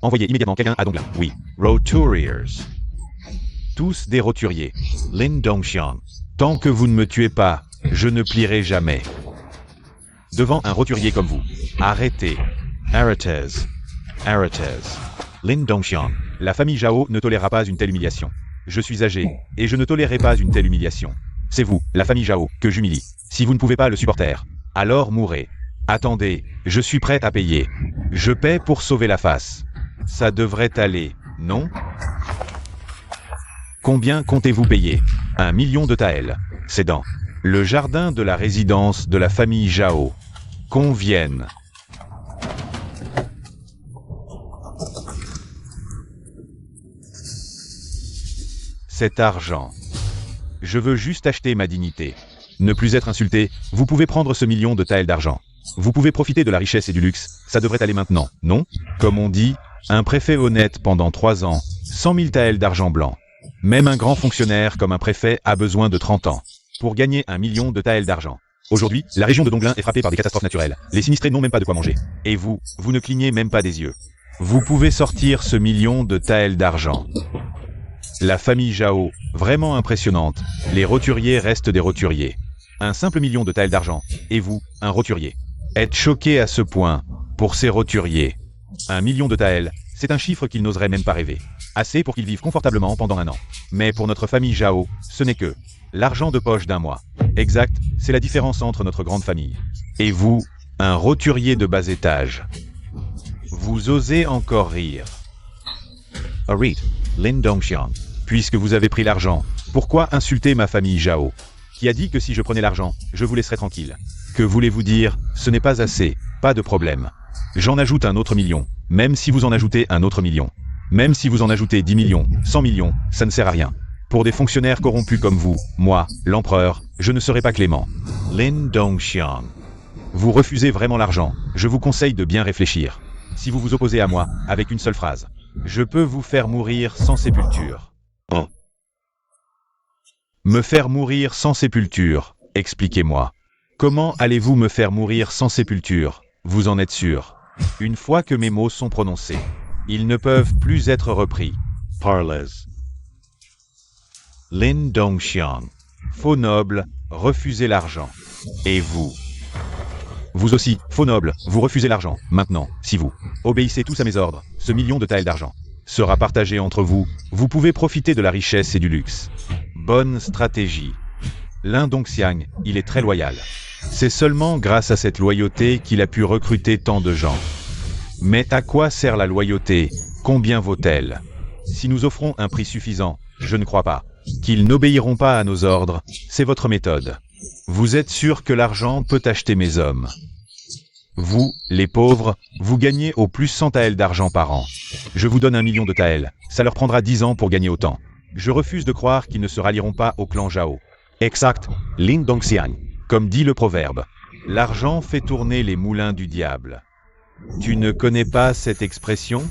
Speaker 1: Envoyez immédiatement quelqu'un à Donglin. Oui. Roturiers. Tous des roturiers. Lin Dongxiang. Tant que vous ne me tuez pas, je ne plierai jamais. Devant un roturier comme vous. Arrêtez. Arrêtez. Arrêtez. Lin Dongxiang. La famille Zhao ne tolérera pas une telle humiliation. Je suis âgé, et je ne tolérerai pas une telle humiliation. C'est vous, la famille Zhao, que j'humilie. Si vous ne pouvez pas le supporter, alors mourrez. Attendez, je suis prêt à payer. Je paie pour sauver la face. Ça devrait aller, non? Combien comptez-vous payer? 1 million de taels. C'est dans le jardin de la résidence de la famille Zhao. Qu'on vienne. Cet argent. Je veux juste acheter ma dignité. Ne plus être insulté, vous pouvez prendre ce million de taels d'argent. Vous pouvez profiter de la richesse et du luxe, ça devrait aller maintenant, non? Comme on dit, un préfet honnête pendant 3 ans, 100 000 taels d'argent blanc. Même un grand fonctionnaire comme un préfet a besoin de 30 ans pour gagner 1 million de taels d'argent. Aujourd'hui, la région de Donglin est frappée par des catastrophes naturelles. Les sinistrés n'ont même pas de quoi manger. Et vous ne clignez même pas des yeux. Vous pouvez sortir ce million de taels d'argent. La famille Zhao, vraiment impressionnante. Les roturiers restent des roturiers. Un simple million de taels d'argent. Et vous, un roturier. Être choqué à ce point, pour ces roturiers. 1 million de taels, c'est un chiffre qu'ils n'oseraient même pas rêver. Assez pour qu'ils vivent confortablement pendant 1 an. Mais pour notre famille Zhao, ce n'est que l'argent de poche d'1 mois. Exact, c'est la différence entre notre grande famille. Et vous, un roturier de bas étage. Vous osez encore rire. Arit, Lin Dongxiang. Puisque vous avez pris l'argent, pourquoi insulter ma famille Zhao? Qui a dit que si je prenais l'argent, je vous laisserais tranquille? Que voulez-vous dire? Ce n'est pas assez, pas de problème. J'en ajoute un autre million, même si vous en ajoutez un autre million. Même si vous en ajoutez 10 millions, 100 millions, ça ne sert à rien. Pour des fonctionnaires corrompus comme vous, moi, l'empereur, je ne serai pas clément. Lin Dongxiang. Vous refusez vraiment l'argent, je vous conseille de bien réfléchir. Si vous vous opposez à moi, avec une seule phrase, je peux vous faire mourir sans sépulture. Oh. Me faire mourir sans sépulture, expliquez-moi. Comment allez-vous me faire mourir sans sépulture? Vous en êtes sûr? Une fois que mes mots sont prononcés, ils ne peuvent plus être repris. Parlez. Lin Dongxiang. Faux noble, refusez l'argent. Et vous? Vous aussi, faux noble, vous refusez l'argent. Maintenant, si vous obéissez tous à mes ordres, ce million de taels d'argent sera partagé entre vous. Vous pouvez profiter de la richesse et du luxe. Bonne stratégie. Lin Dongxiang, il est très loyal. C'est seulement grâce à cette loyauté qu'il a pu recruter tant de gens. Mais à quoi sert la loyauté? Combien vaut-elle? Si nous offrons un prix suffisant, je ne crois pas qu'ils n'obéiront pas à nos ordres. C'est votre méthode. Vous êtes sûr que l'argent peut acheter mes hommes? Vous, les pauvres, vous gagnez au plus 100 taels d'argent par an. Je vous donne 1 million de taels. Ça leur prendra 10 ans pour gagner autant. Je refuse de croire qu'ils ne se rallieront pas au clan Zhao. Exact, Lin Dongxiang. Comme dit le proverbe, l'argent fait tourner les moulins du diable. Tu ne connais pas cette expression?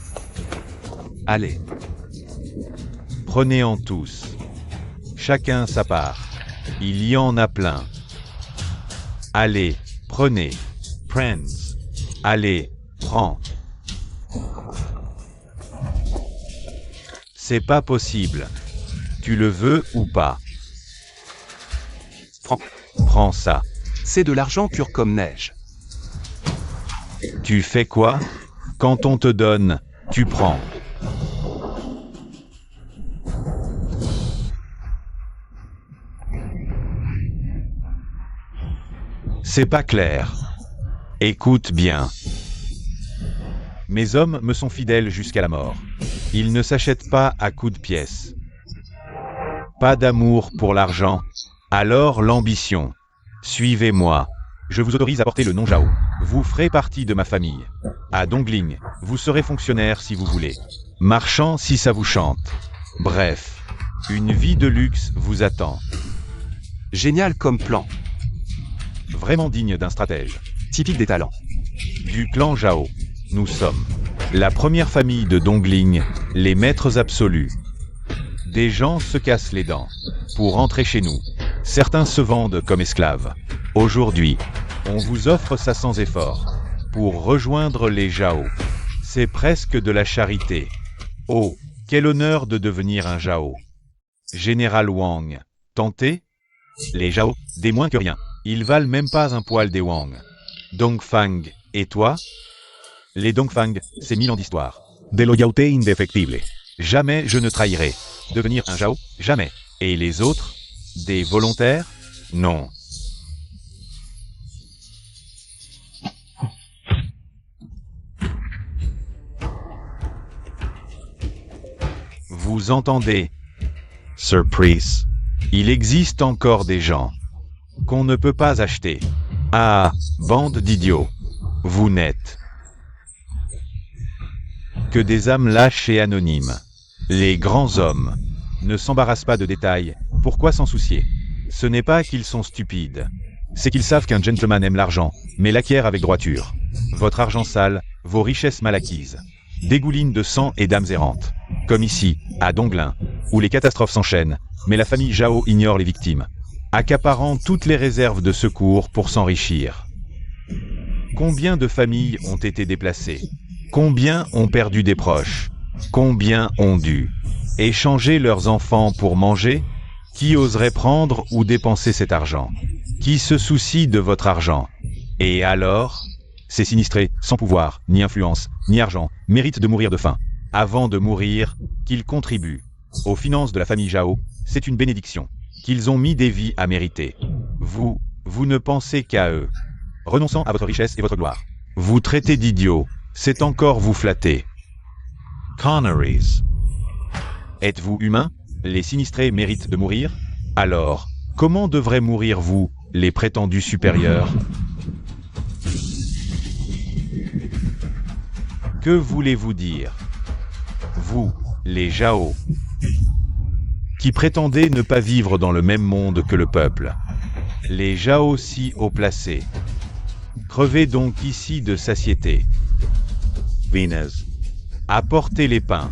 Speaker 1: Allez. Prenez-en tous. Chacun sa part. Il y en a plein. Allez, prenez. Friends. Allez, prends. C'est pas possible. Tu le veux ou pas?
Speaker 3: Prends.
Speaker 1: Prends ça.
Speaker 3: C'est de l'argent pur comme neige.
Speaker 1: Tu fais quoi? Quand on te donne, tu prends. C'est pas clair. Écoute bien. Mes hommes me sont fidèles jusqu'à la mort. Ils ne s'achètent pas à coups de pièces. Pas d'amour pour l'argent. Alors l'ambition. Suivez-moi. Je vous autorise à porter le nom Zhao. Vous ferez partie de ma famille. À Dongling, vous serez fonctionnaire si vous voulez. Marchand si ça vous chante. Bref, une vie de luxe vous attend.
Speaker 3: Génial comme plan.
Speaker 1: Vraiment digne d'un stratège.
Speaker 3: Typique des talents.
Speaker 1: Du clan Zhao, nous sommes la première famille de Dongling, les maîtres absolus. Des gens se cassent les dents pour entrer chez nous. Certains se vendent comme esclaves. Aujourd'hui, on vous offre ça sans effort. Pour rejoindre les Zhao, c'est presque de la charité. Oh, quel honneur de devenir un Zhao. Général Wang, tentez? Les Zhao, des moins que rien. Ils valent même pas un poil des Wang. Dongfang, et toi? Les Dongfang, c'est 1000 ans d'histoire. Des loyautés indéfectibles. Jamais je ne trahirai. Devenir un Zhao? Jamais. Et les autres? Des volontaires? Non. Vous entendez? Surprise. Il existe encore des gens qu'on ne peut pas acheter. Ah, bande d'idiots. Vous n'êtes que des âmes lâches et anonymes. Les grands hommes ne s'embarrassent pas de détails. Pourquoi s'en soucier? Ce n'est pas qu'ils sont stupides. C'est qu'ils savent qu'un gentleman aime l'argent, mais l'acquiert avec droiture. Votre argent sale, vos richesses mal acquises, dégoulinent de sang et d'âmes errantes. Comme ici, à Donglin, où les catastrophes s'enchaînent, mais la famille Zhao ignore les victimes, accaparant toutes les réserves de secours pour s'enrichir. Combien de familles ont été déplacées? Combien ont perdu des proches? Combien ont dû échanger leurs enfants pour manger? Qui oserait prendre ou dépenser cet argent? Qui se soucie de votre argent? Et alors? Ces sinistrés, sans pouvoir, ni influence, ni argent, méritent de mourir de faim. Avant de mourir, qu'ils contribuent aux finances de la famille Zhao. C'est une bénédiction qu'ils ont mis des vies à mériter. Vous ne pensez qu'à eux, renonçant à votre richesse et votre gloire. Vous traitez d'idiots, c'est encore vous flatter. Conneries. Êtes-vous humain? Les sinistrés méritent de mourir? Alors, comment devraient mourir vous, les prétendus supérieurs? Que voulez-vous dire? Vous, les Zhao, qui prétendez ne pas vivre dans le même monde que le peuple. Les Zhao si haut placés. Crevez donc ici de satiété. Venez. Apportez les pains.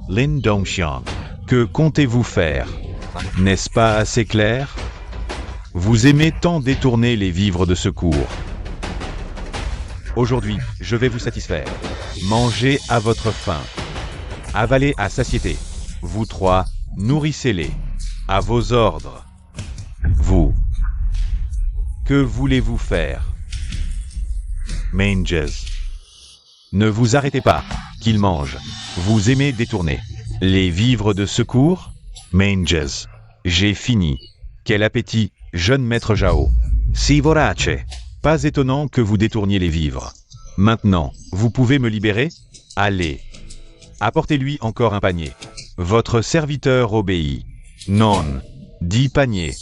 Speaker 1: Lin Dongxiang, que comptez-vous faire? N'est-ce pas assez clair? Vous aimez tant détourner les vivres de secours. Aujourd'hui, je vais vous satisfaire. Mangez à votre faim. Avalez à satiété. Vous trois, nourrissez-les. À vos ordres. Vous. Que voulez-vous faire? Manges. Ne vous arrêtez pas, qu'ils mangent. Vous aimez détourner les vivres de secours? Manges. J'ai fini. Quel appétit, jeune maître Zhao. Si vorace. Pas étonnant que vous détourniez les vivres. Maintenant, vous pouvez me libérer? Allez. Apportez-lui encore un panier. Votre serviteur obéit. Non. 10 paniers.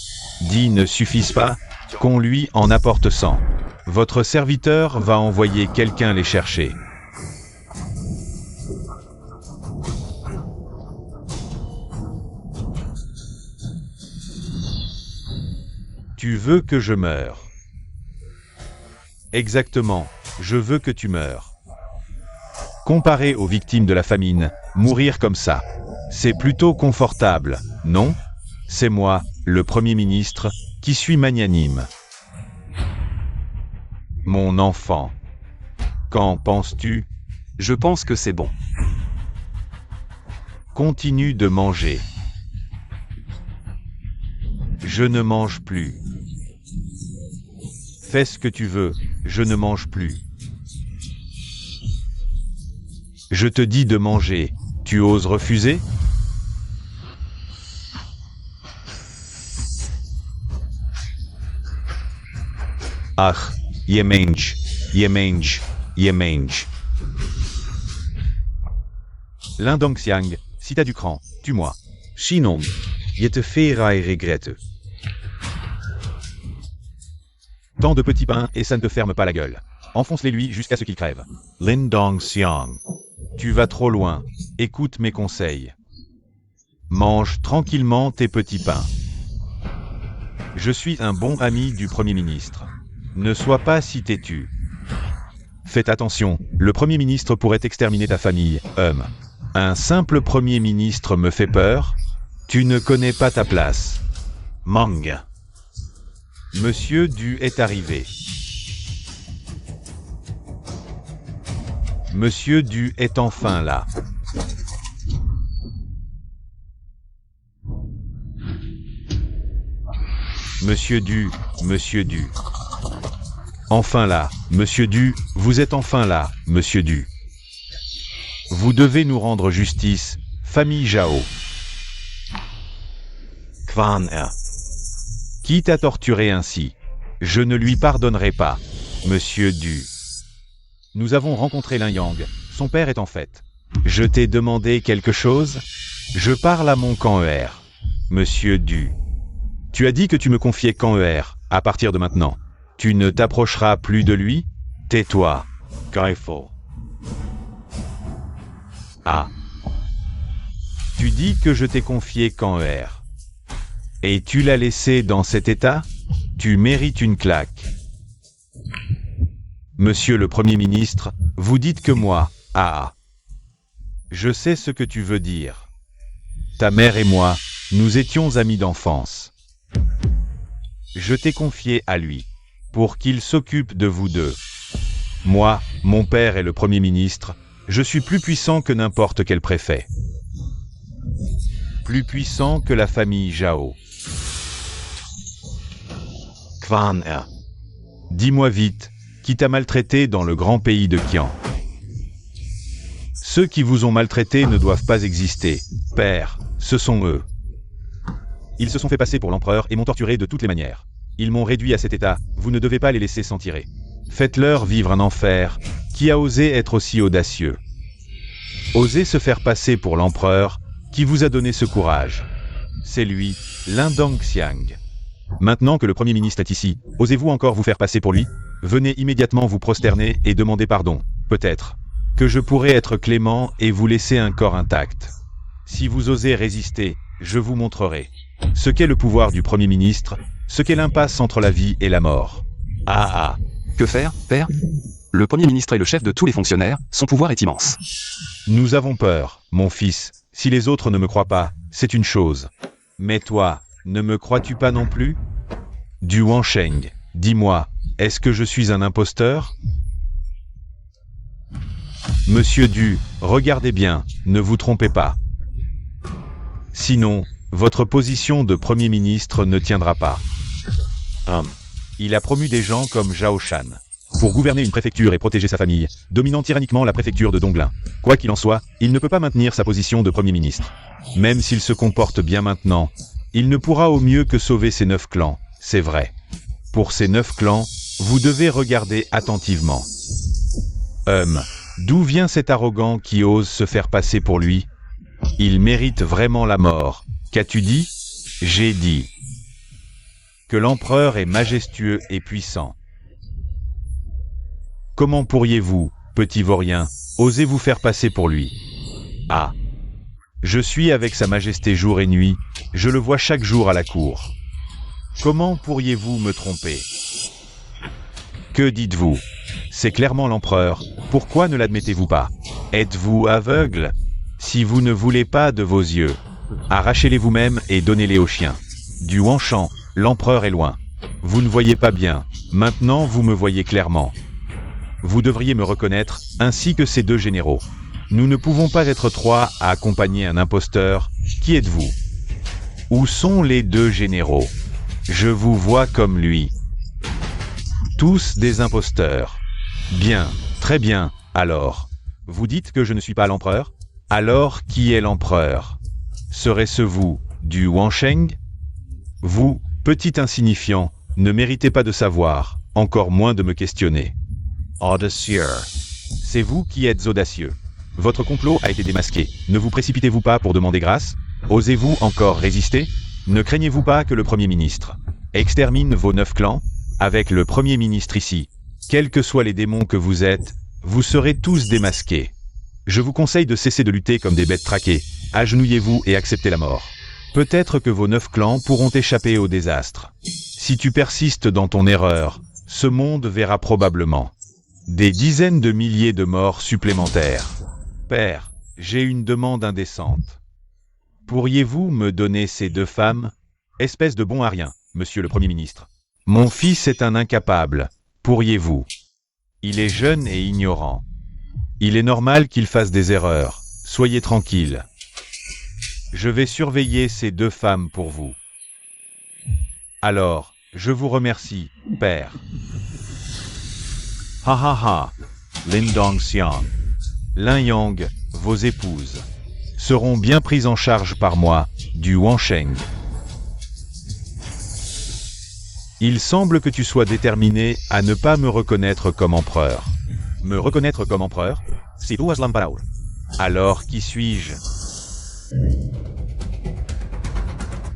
Speaker 1: 10 ne suffisent pas, qu'on lui en apporte 100. Votre serviteur va envoyer quelqu'un les chercher. Tu veux que je meure? Exactement, je veux que tu meures. Comparé aux victimes de la famine, mourir comme ça, c'est plutôt confortable, non? C'est moi, le Premier ministre, qui suis magnanime. Mon enfant, qu'en penses-tu?
Speaker 3: Je pense que c'est bon.
Speaker 1: Continue de manger. Je ne mange plus. Fais ce que tu veux, je ne mange plus. Je te dis de manger, tu oses refuser? Ah, je mange, je mange, je mange. Lin Dongxiang, si t'as du cran, tue-moi. Sinon, je te ferai regretter. Tant de petits pains et ça ne te ferme pas la gueule. Enfonce-les lui jusqu'à ce qu'il crève. Lin Dongxiang. Tu vas trop loin. Écoute mes conseils. Mange tranquillement tes petits pains. Je suis un bon ami du Premier ministre. Ne sois pas si têtu. Faites attention, le Premier ministre pourrait exterminer ta famille. Un simple Premier ministre me fait peur? Tu ne connais pas ta place. Mang. Monsieur Du est arrivé. Monsieur Du est enfin là. Monsieur Du, Monsieur Du. Enfin là, Monsieur Du, vous êtes enfin là, Monsieur Du. Vous devez nous rendre justice, famille Zhao.
Speaker 5: Quan Er.
Speaker 1: Qui t'a torturé ainsi? Je ne lui pardonnerai pas, monsieur Du. Nous avons rencontré Lin Yang, son père est en fait. Je t'ai demandé quelque chose? Je parle à mon Kan Er. Monsieur Du. Tu as dit que tu me confiais Kan Er, à partir de maintenant. Tu ne t'approcheras plus de lui? Tais-toi.
Speaker 5: Gaifo.
Speaker 1: Ah. Tu dis que je t'ai confié Kan Er. Et tu l'as laissé dans cet état? Tu mérites une claque. Monsieur le Premier ministre, vous dites que moi, je sais ce que tu veux dire. Ta mère et moi, nous étions amis d'enfance. Je t'ai confié à lui, pour qu'il s'occupe de vous deux. Moi, mon père est le Premier ministre, je suis plus puissant que n'importe quel préfet. Plus puissant que la famille Zhao.
Speaker 5: Quan Er.
Speaker 1: Dis-moi vite, qui t'a maltraité dans le grand pays de Qian? Ceux qui vous ont maltraité ne doivent pas exister, père, ce sont eux. Ils se sont fait passer pour l'empereur et m'ont torturé de toutes les manières. Ils m'ont réduit à cet état, vous ne devez pas les laisser s'en tirer. Faites-leur vivre un enfer, qui a osé être aussi audacieux. Osez se faire passer pour l'empereur, qui vous a donné ce courage. C'est lui, Lin Dongxiang. Maintenant que le Premier ministre est ici, osez-vous encore vous faire passer pour lui? Venez immédiatement vous prosterner et demander pardon, peut-être, que je pourrai être clément et vous laisser un corps intact. Si vous osez résister, je vous montrerai ce qu'est le pouvoir du Premier ministre, ce qu'est l'impasse entre la vie et la mort.
Speaker 3: Que faire, père? Le Premier ministre est le chef de tous les fonctionnaires, son pouvoir est immense.
Speaker 1: Nous avons peur, mon fils. Si les autres ne me croient pas, c'est une chose. Mais toi, ne me crois-tu pas non plus? Du Wansheng, dis-moi, est-ce que je suis un imposteur? Monsieur Du, regardez bien, ne vous trompez pas. Sinon, votre position de Premier ministre ne tiendra pas. Il a promu des gens comme Zhao Shan pour gouverner une préfecture et protéger sa famille, dominant tyranniquement la préfecture de Donglin. Quoi qu'il en soit, il ne peut pas maintenir sa position de Premier ministre. Même s'il se comporte bien maintenant, il ne pourra au mieux que sauver ses 9 clans, c'est vrai. Pour ces 9 clans, vous devez regarder attentivement. D'où vient cet arrogant qui ose se faire passer pour lui? Il mérite vraiment la mort. Qu'as-tu dit? J'ai dit que l'empereur est majestueux et puissant. Comment pourriez-vous, petit vaurien, oser vous faire passer pour lui? Je suis avec sa majesté jour et nuit, je le vois chaque jour à la cour. Comment pourriez-vous me tromper? Que dites-vous? C'est clairement l'empereur, pourquoi ne l'admettez-vous pas? Êtes-vous aveugle? Si vous ne voulez pas de vos yeux, arrachez-les vous-même et donnez-les aux chiens. Du Wanshan, l'empereur est loin. Vous ne voyez pas bien, maintenant vous me voyez clairement. Vous devriez me reconnaître, ainsi que ces 2 généraux. Nous ne pouvons pas être 3 à accompagner un imposteur. Qui êtes-vous? Où sont les 2 généraux? Je vous vois comme lui. Tous des imposteurs. Bien, très bien, alors. Vous dites que je ne suis pas l'empereur? Alors qui est l'empereur? Serait-ce vous, du Wansheng? Vous, petit insignifiant, ne méritez pas de savoir, encore moins de me questionner.
Speaker 5: Audacieux.
Speaker 1: C'est vous qui êtes audacieux. Votre complot a été démasqué. Ne vous précipitez-vous pas pour demander grâce? Osez-vous encore résister? Ne craignez-vous pas que le Premier ministre extermine vos 9 clans? Avec le Premier ministre ici, quels que soient les démons que vous êtes, vous serez tous démasqués. Je vous conseille de cesser de lutter comme des bêtes traquées. Agenouillez-vous et acceptez la mort. Peut-être que vos 9 clans pourront échapper au désastre. Si tu persistes dans ton erreur, ce monde verra probablement des dizaines de milliers de morts supplémentaires. Père, j'ai une demande indécente. Pourriez-vous me donner ces 2 femmes? Espèce de bon à rien, monsieur le Premier ministre. Mon fils est un incapable. Pourriez-vous? Il est jeune et ignorant. Il est normal qu'il fasse des erreurs. Soyez tranquille. Je vais surveiller ces 2 femmes pour vous. Alors, je vous remercie, père.
Speaker 5: Lin Dongxiang.
Speaker 1: Lin Yang, vos épouses, seront bien prises en charge par moi, du Wansheng. Il semble que tu sois déterminé à ne pas me reconnaître comme empereur. Me reconnaître comme empereur? Si tu as l'empereur. Alors qui suis-je?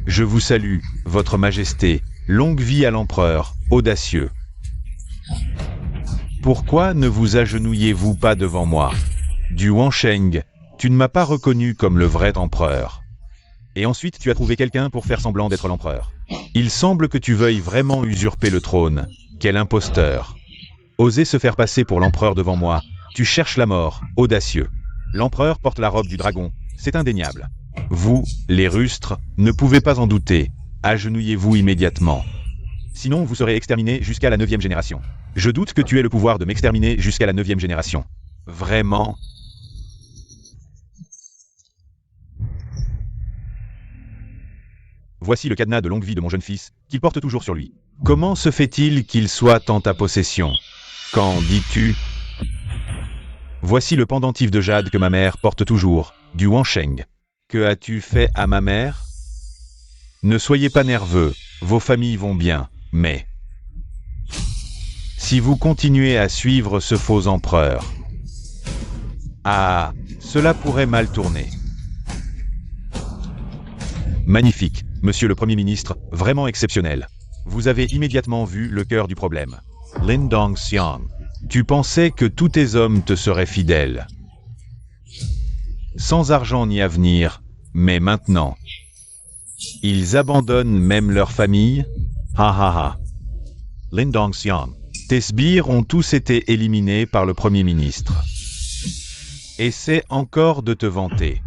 Speaker 1: Je vous salue, votre majesté, longue vie à l'empereur, audacieux. Pourquoi ne vous agenouillez-vous pas devant moi? Du Wansheng, tu ne m'as pas reconnu comme le vrai empereur. Et ensuite tu as trouvé quelqu'un pour faire semblant d'être l'empereur. Il semble que tu veuilles vraiment usurper le trône. Quel imposteur. Oser se faire passer pour l'empereur devant moi. Tu cherches la mort, audacieux. L'empereur porte la robe du dragon, c'est indéniable. Vous, les rustres, ne pouvez pas en douter. Agenouillez-vous immédiatement. Sinon vous serez exterminé jusqu'à la 9e génération. Je doute que tu aies le pouvoir de m'exterminer jusqu'à la 9e génération. Vraiment? Voici le cadenas de longue vie de mon jeune fils, qu'il porte toujours sur lui. Comment se fait-il qu'il soit en ta possession? Qu'en dis-tu? Voici le pendentif de jade que ma mère porte toujours, du Wansheng. Que as-tu fait à ma mère? Ne soyez pas nerveux, vos familles vont bien, mais... Si vous continuez à suivre ce faux empereur... Ah, cela pourrait mal tourner. Magnifique, monsieur le Premier ministre, vraiment exceptionnel. Vous avez immédiatement vu le cœur du problème.
Speaker 5: Lin Dongxiang.
Speaker 1: Tu pensais que tous tes hommes te seraient fidèles. Sans argent ni avenir, mais maintenant... Ils abandonnent même leur famille?
Speaker 5: Ha ha ha. Lin Dongxiang.
Speaker 1: Tes sbires ont tous été éliminés par le Premier ministre. Essaie encore de te vanter.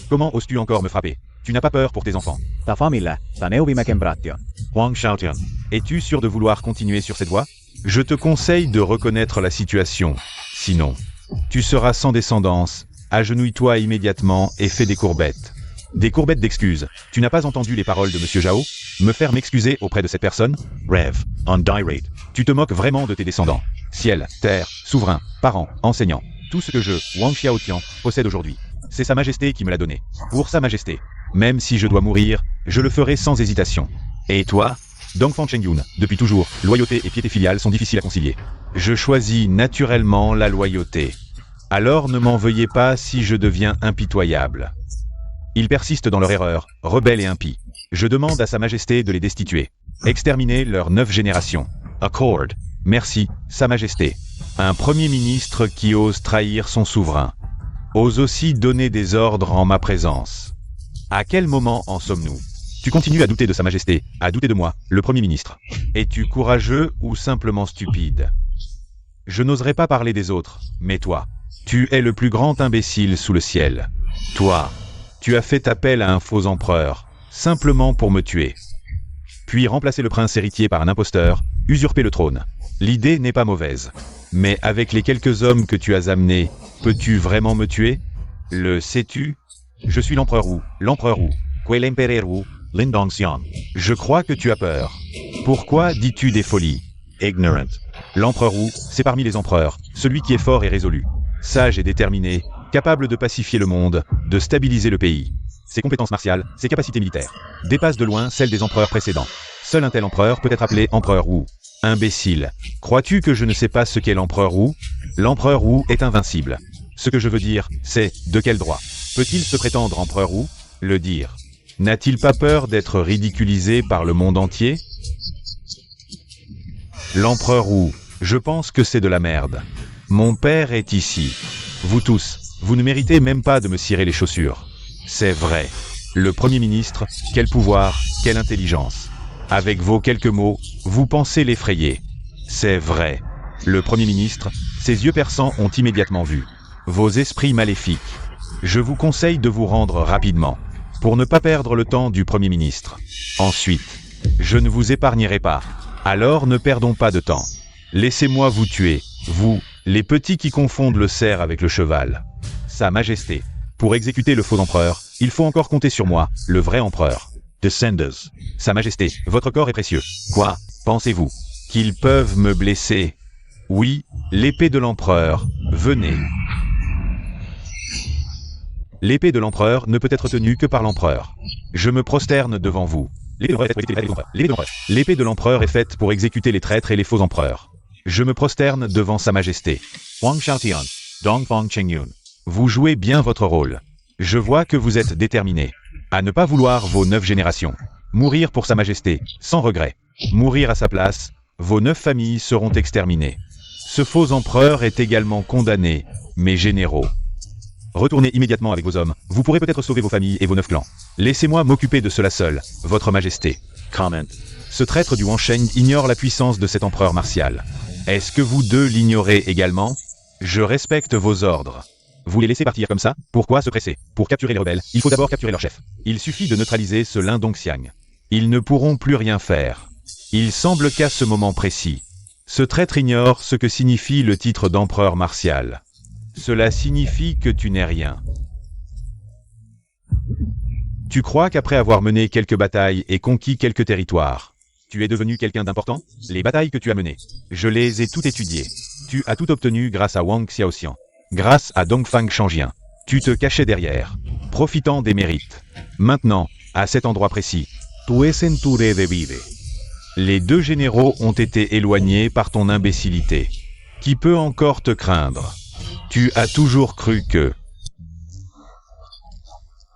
Speaker 1: Comment oses-tu encore me frapper? Tu n'as pas peur pour tes enfants.
Speaker 6: Ta famille, ta neuvimekembratio.
Speaker 5: Huang Xiaotian.
Speaker 1: Es-tu sûr de vouloir continuer sur cette voie? Je te conseille de reconnaître la situation. Sinon, tu seras sans descendance. Agenouille-toi immédiatement et fais des courbettes. Des courbettes d'excuses. Tu n'as pas entendu les paroles de Monsieur Zhao? Me faire m'excuser auprès de cette personne?
Speaker 5: Rev. Undirate.
Speaker 1: Tu te moques vraiment de tes descendants. Ciel, terre, souverain, parents, enseignants. Tout ce que je, Wang Xiaotian, possède aujourd'hui. C'est Sa Majesté qui me l'a donné. Pour Sa Majesté. Même si je dois mourir, je le ferai sans hésitation. Et toi? Dongfang Chengyun, depuis toujours, loyauté et piété filiale sont difficiles à concilier. Je choisis naturellement la loyauté. Alors ne m'en veuillez pas si je deviens impitoyable. Ils persistent dans leur erreur, rebelles et impies. Je demande à Sa Majesté de les destituer. Exterminer leurs 9 générations. Accord. Merci, Sa Majesté. Un Premier ministre qui ose trahir son souverain. Ose aussi donner des ordres en ma présence. À quel moment en sommes-nous? Tu continues à douter de Sa Majesté, à douter de moi, le Premier ministre. Es-tu courageux ou simplement stupide? Je n'oserais pas parler des autres, mais toi, tu es le plus grand imbécile sous le ciel. Toi, tu as fait appel à un faux empereur, simplement pour me tuer. Puis remplacer le prince héritier par un imposteur, usurper le trône. L'idée n'est pas mauvaise. Mais avec les quelques hommes que tu as amenés, peux-tu vraiment me tuer? Le sais-tu? Je suis l'empereur Wu, l'empereur Wu. Quel empereur Wu?
Speaker 5: Lin Dongxiang.
Speaker 1: Je crois que tu as peur. Pourquoi dis-tu des folies?
Speaker 5: Ignorant.
Speaker 1: L'empereur Wu, c'est parmi les empereurs, celui qui est fort et résolu. Sage et déterminé, capable de pacifier le monde, de stabiliser le pays. Ses compétences martiales, ses capacités militaires, dépassent de loin celles des empereurs précédents. Seul un tel empereur peut être appelé empereur Wu. Imbécile. Crois-tu que je ne sais pas ce qu'est l'empereur Wu? L'empereur Wu est invincible. Ce que je veux dire, c'est, de quel droit? Peut-il se prétendre empereur Wu? Le dire. N'a-t-il pas peur d'être ridiculisé par le monde entier? L'empereur Wu, je pense que c'est de la merde. Mon père est ici. Vous tous, vous ne méritez même pas de me cirer les chaussures. C'est vrai. Le Premier ministre, quel pouvoir, quelle intelligence. Avec vos quelques mots, vous pensez l'effrayer. C'est vrai. Le Premier ministre, ses yeux perçants ont immédiatement vu. Vos esprits maléfiques. Je vous conseille de vous rendre rapidement, pour ne pas perdre le temps du Premier ministre. Ensuite, je ne vous épargnerai pas. Alors ne perdons pas de temps. Laissez-moi vous tuer, vous, les petits qui confondent le cerf avec le cheval. Sa Majesté, pour exécuter le faux empereur, il faut encore compter sur moi, le vrai empereur.
Speaker 5: Descenders.
Speaker 1: Sa Majesté, votre corps est précieux. Quoi, pensez-vous? qu'ils peuvent me blesser. Oui, l'épée de l'empereur, venez. L'épée de l'empereur ne peut être tenue que par l'empereur. Je me prosterne devant vous. L'épée de l'empereur est faite pour exécuter les traîtres et les faux empereurs. Je me prosterne devant sa majesté.
Speaker 5: Huang Xiaotian, Dongfang Qingyun.
Speaker 1: Vous jouez bien votre rôle. Je vois que vous êtes déterminé à ne pas vouloir vos 9 générations. Mourir pour sa majesté, sans regret. Mourir à sa place, vos 9 familles seront exterminées. Ce faux empereur est également condamné, mes généraux. Retournez immédiatement avec vos hommes, vous pourrez peut-être sauver vos familles et vos 9 clans. Laissez-moi m'occuper de cela seul, votre majesté.
Speaker 5: Comment.
Speaker 1: Ce traître du Wansheng ignore la puissance de cet empereur martial. Est-ce que vous deux l'ignorez également? Je respecte vos ordres. Vous les laissez partir comme ça? Pourquoi se presser? Pour capturer les rebelles, il faut d'abord capturer leur chef. Il suffit de neutraliser ce Lindongxiang. Ils ne pourront plus rien faire. Il semble qu'à ce moment précis, ce traître ignore ce que signifie le titre d'empereur martial. Cela signifie que tu n'es rien. Tu crois qu'après avoir mené quelques batailles et conquis quelques territoires, tu es devenu quelqu'un d'important? Les batailles que tu as menées, je les ai toutes étudiées. Tu as tout obtenu grâce à Wang Xiaoxian, grâce à Dongfang Shangjian. Tu te cachais derrière, profitant des mérites. Maintenant, à cet endroit précis, tu es entouré de vide. Les 2 généraux ont été éloignés par ton imbécilité. Qui peut encore te craindre? Tu as toujours cru que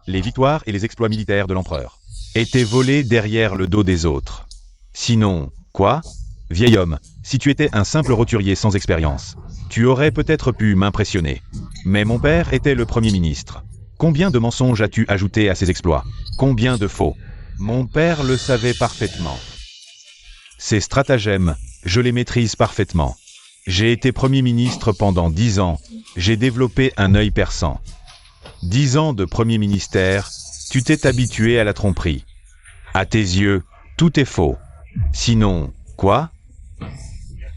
Speaker 1: les victoires et les exploits militaires de l'empereur étaient volés derrière le dos des autres. Sinon, quoi? Vieil homme, si tu étais un simple roturier sans expérience, tu aurais peut-être pu m'impressionner. Mais mon père était le Premier ministre. Combien de mensonges as-tu ajouté à ces exploits? Combien de faux? Mon père le savait parfaitement. Ces stratagèmes, je les maîtrise parfaitement. J'ai été Premier ministre pendant 10 ans, j'ai développé un œil perçant. 10 ans de Premier ministère, tu t'es habitué à la tromperie. À tes yeux, tout est faux. Sinon, quoi?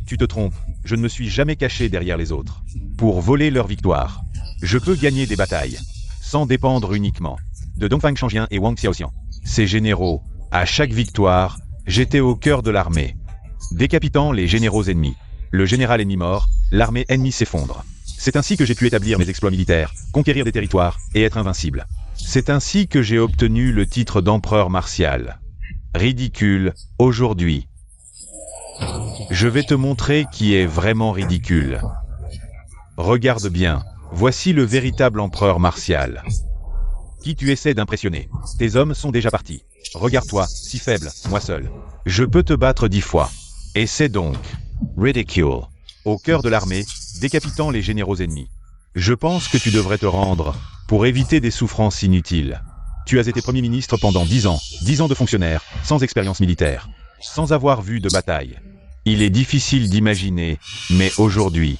Speaker 1: Tu te trompes, je ne me suis jamais caché derrière les autres. Pour voler leur victoire, je peux gagner des batailles, sans dépendre uniquement de Dongfang Shangjian et Wang Xiaoxian. Ces généraux, à chaque victoire, j'étais au cœur de l'armée, décapitant les généraux ennemis. Le général ennemi mort, l'armée ennemie s'effondre. C'est ainsi que j'ai pu établir mes exploits militaires, conquérir des territoires et être invincible. C'est ainsi que j'ai obtenu le titre d'empereur martial. Ridicule, aujourd'hui. Je vais te montrer qui est vraiment ridicule. Regarde bien, voici le véritable empereur martial. Qui tu essaies d'impressionner? Tes hommes sont déjà partis. Regarde-toi, si faible, moi seul. Je peux te battre 10 fois. Essaie donc. Ridicule. Au cœur de l'armée, décapitant les généraux ennemis. Je pense que tu devrais te rendre, pour éviter des souffrances inutiles. Tu as été Premier ministre pendant 10 ans de fonctionnaire, sans expérience militaire, sans avoir vu de bataille. Il est difficile d'imaginer, mais aujourd'hui,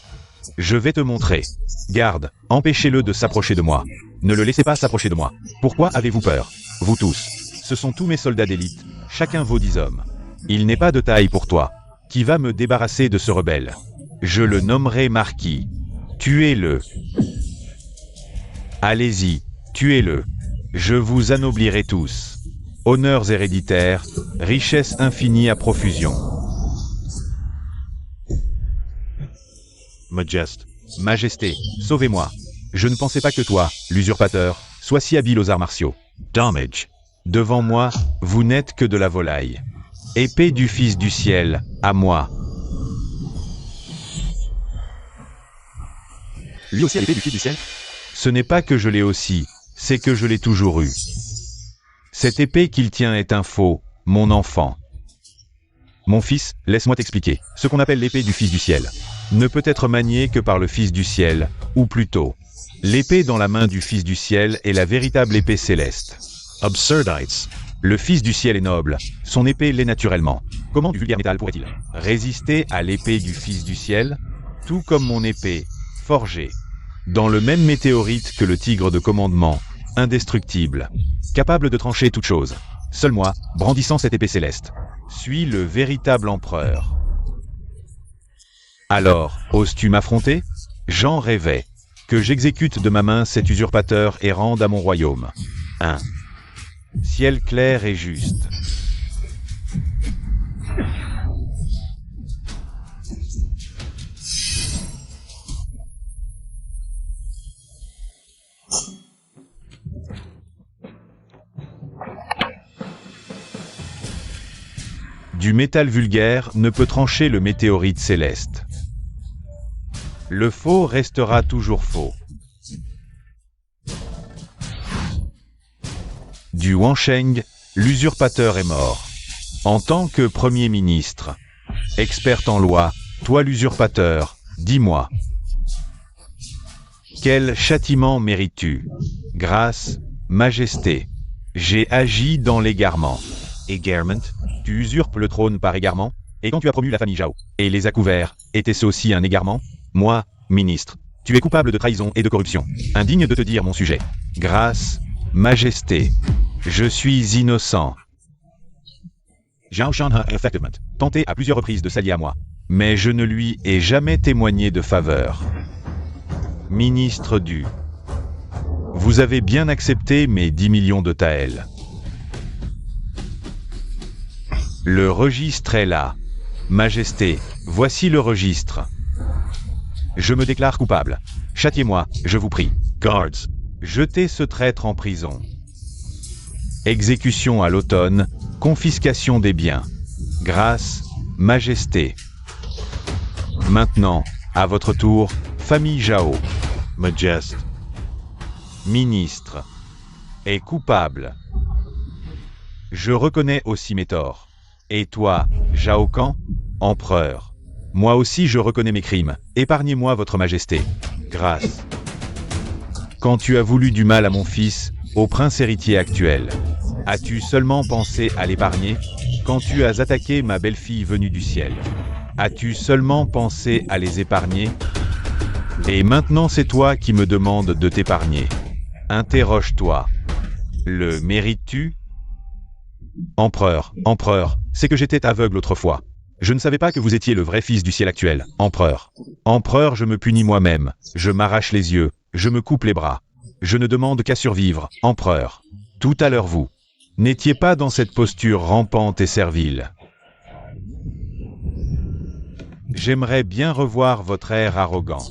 Speaker 1: je vais te montrer. Garde, empêchez-le de s'approcher de moi. Ne le laissez pas s'approcher de moi. Pourquoi avez-vous peur? Vous tous. Ce sont tous mes soldats d'élite, chacun vaut 10 hommes. Il n'est pas de taille pour toi. Qui va me débarrasser de ce rebelle? Je le nommerai marquis. Tuez-le. Allez-y, tuez-le. Je vous anoblirai tous. Honneurs héréditaires, richesse infinie à profusion. Majesté, sauvez-moi. Je ne pensais pas que toi, l'usurpateur, sois si habile aux arts martiaux.
Speaker 5: Damage.
Speaker 1: Devant moi, vous n'êtes que de la volaille. Épée du Fils du ciel, à moi.
Speaker 3: Lui aussi a l'épée du Fils du ciel?
Speaker 1: Ce n'est pas que je l'ai aussi, c'est que je l'ai toujours eu. Cette épée qu'il tient est un faux, mon enfant. Mon fils, laisse-moi t'expliquer. Ce qu'on appelle l'épée du Fils du ciel ne peut être maniée que par le Fils du ciel, ou plutôt, l'épée dans la main du Fils du ciel est la véritable épée céleste.
Speaker 5: Absurdites.
Speaker 1: Le Fils du ciel est noble, son épée l'est naturellement. Comment du vulgaire métal pourrait-il résister à l'épée du Fils du ciel? Tout comme mon épée, forgée dans le même météorite que le tigre de commandement, indestructible, capable de trancher toute chose. Seul moi, brandissant cette épée céleste, suis le véritable empereur. Alors, oses-tu m'affronter? J'en rêvais. Que j'exécute de ma main cet usurpateur et rende à mon royaume. 1. Ciel clair et juste. Du métal vulgaire ne peut trancher le météorite céleste. Le faux restera toujours faux. Du Wansheng, l'usurpateur est mort. En tant que Premier ministre, expert en loi, toi l'usurpateur, dis-moi. Quel châtiment mérites-tu? Grâce, majesté. J'ai agi dans l'égarement. Égarement? Tu usurpes le trône par égarement? Et quand tu as promu la famille Zhao, et les a couverts, était-ce aussi un égarement? Moi, ministre, tu es coupable de trahison et de corruption. Indigne de te dire mon sujet. Grâce, majesté. Je suis innocent.
Speaker 5: Zhao Shan ha effectivement.
Speaker 1: Tenté à plusieurs reprises de s'allier à moi. Mais je ne lui ai jamais témoigné de faveur. Ministre du... Vous avez bien accepté mes 10 millions de taels. Le registre est là. Majesté, voici le registre. Je me déclare coupable. Châtiez-moi, je vous prie.
Speaker 5: Guards.
Speaker 1: Jetez ce traître en prison. Exécution à l'automne, confiscation des biens. Grâce, majesté. Maintenant, à votre tour, famille Zhao,
Speaker 5: Majest.
Speaker 1: ministre, est coupable. Je reconnais aussi mes torts. Et toi, Zhao Kan, empereur, moi aussi je reconnais mes crimes. Épargnez-moi votre majesté. Grâce. Quand tu as voulu du mal à mon fils, au prince héritier actuel, as-tu seulement pensé à l'épargner? Quand tu as attaqué ma belle-fille venue du ciel, as-tu seulement pensé à les épargner? Et maintenant c'est toi qui me demandes de t'épargner. Interroge-toi. Le mérites-tu? Empereur, c'est que j'étais aveugle autrefois. Je ne savais pas que vous étiez le vrai fils du ciel actuel, empereur. Empereur, je me punis moi-même, je m'arrache les yeux, je me coupe les bras. Je ne demande qu'à survivre, empereur. Tout à l'heure vous n'étiez pas dans cette posture rampante et servile. J'aimerais bien revoir votre air arrogant.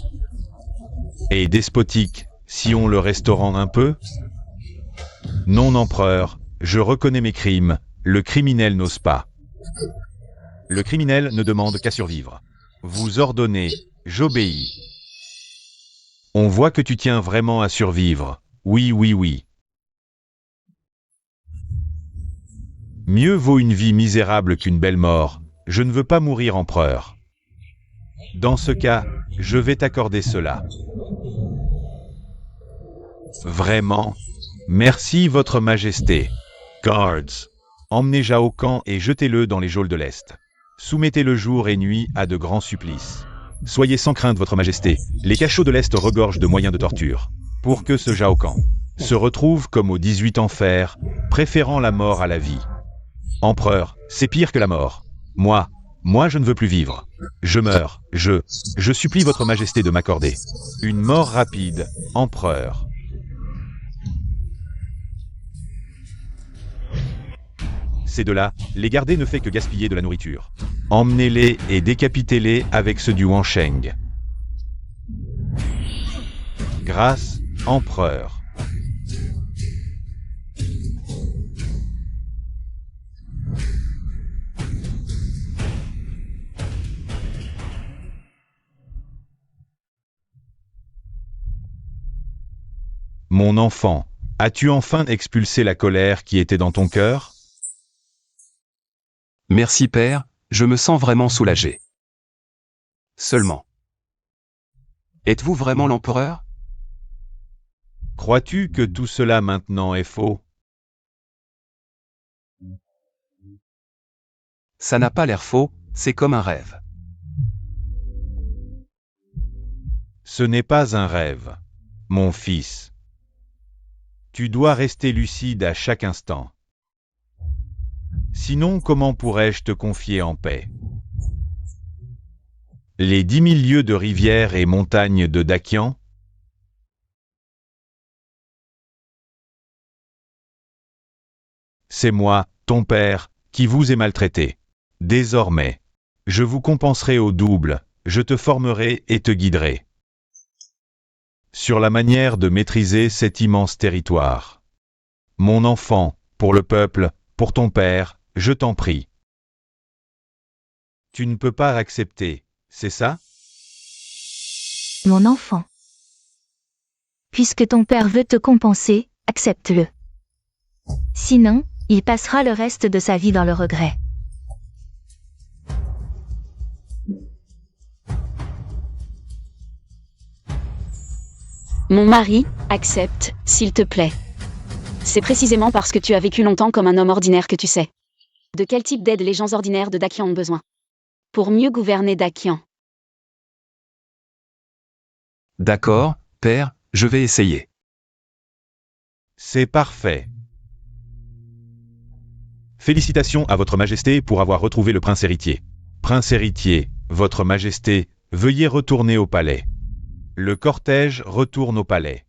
Speaker 1: Et despotique, si on le restaurant un peu? Non, empereur, je reconnais mes crimes, le criminel n'ose pas. Le criminel ne demande qu'à survivre. Vous ordonnez, j'obéis. On voit que tu tiens vraiment à survivre. Oui. Mieux vaut une vie misérable qu'une belle mort. Je ne veux pas mourir empereur. Dans ce cas, je vais t'accorder cela. Vraiment? Merci, votre majesté.
Speaker 5: Guards.
Speaker 1: Emmenez Zhao Kan et jetez-le dans les geôles de l'Est. Soumettez-le jour et nuit à de grands supplices. Soyez sans crainte, votre majesté. Les cachots de l'Est regorgent de moyens de torture. Pour que ce Zhao Kan se retrouve comme aux 18 enfers, préférant la mort à la vie. Empereur, c'est pire que la mort. Moi, je ne veux plus vivre. Je meurs, je supplie votre majesté de m'accorder une mort rapide, empereur. Ces deux-là, les garder ne fait que gaspiller de la nourriture. Emmenez-les et décapitez-les avec ceux du Wansheng. Grâce, empereur. Mon enfant, as-tu enfin expulsé la colère qui était dans ton cœur?
Speaker 3: Merci père, je me sens vraiment soulagé. Seulement. Êtes-vous vraiment l'empereur?
Speaker 1: Crois-tu que tout cela maintenant est faux?
Speaker 3: Ça n'a pas l'air faux, c'est comme un rêve.
Speaker 1: Ce n'est pas un rêve, mon fils. Tu dois rester lucide à chaque instant. Sinon, comment pourrais-je te confier en paix? Les 10 000 lieues de rivières et montagnes de Dakian? C'est moi, ton père, qui vous ai maltraité. Désormais, je vous compenserai au double, je te formerai et te guiderai sur la manière de maîtriser cet immense territoire. Mon enfant, pour le peuple, pour ton père, je t'en prie. Tu ne peux pas accepter, c'est ça?
Speaker 2: Mon enfant. Puisque ton père veut te compenser, accepte-le. Sinon, il passera le reste de sa vie dans le regret.
Speaker 4: Mon mari, accepte, s'il te plaît. C'est précisément parce que tu as vécu longtemps comme un homme ordinaire que tu sais. De quel type d'aide les gens ordinaires de Dakian ont besoin. Pour mieux gouverner Dakian.
Speaker 3: D'accord, père, je vais essayer.
Speaker 1: C'est parfait.
Speaker 5: Félicitations à votre majesté pour avoir retrouvé le prince héritier.
Speaker 1: Prince héritier, votre majesté, veuillez retourner au palais. Le cortège retourne au palais.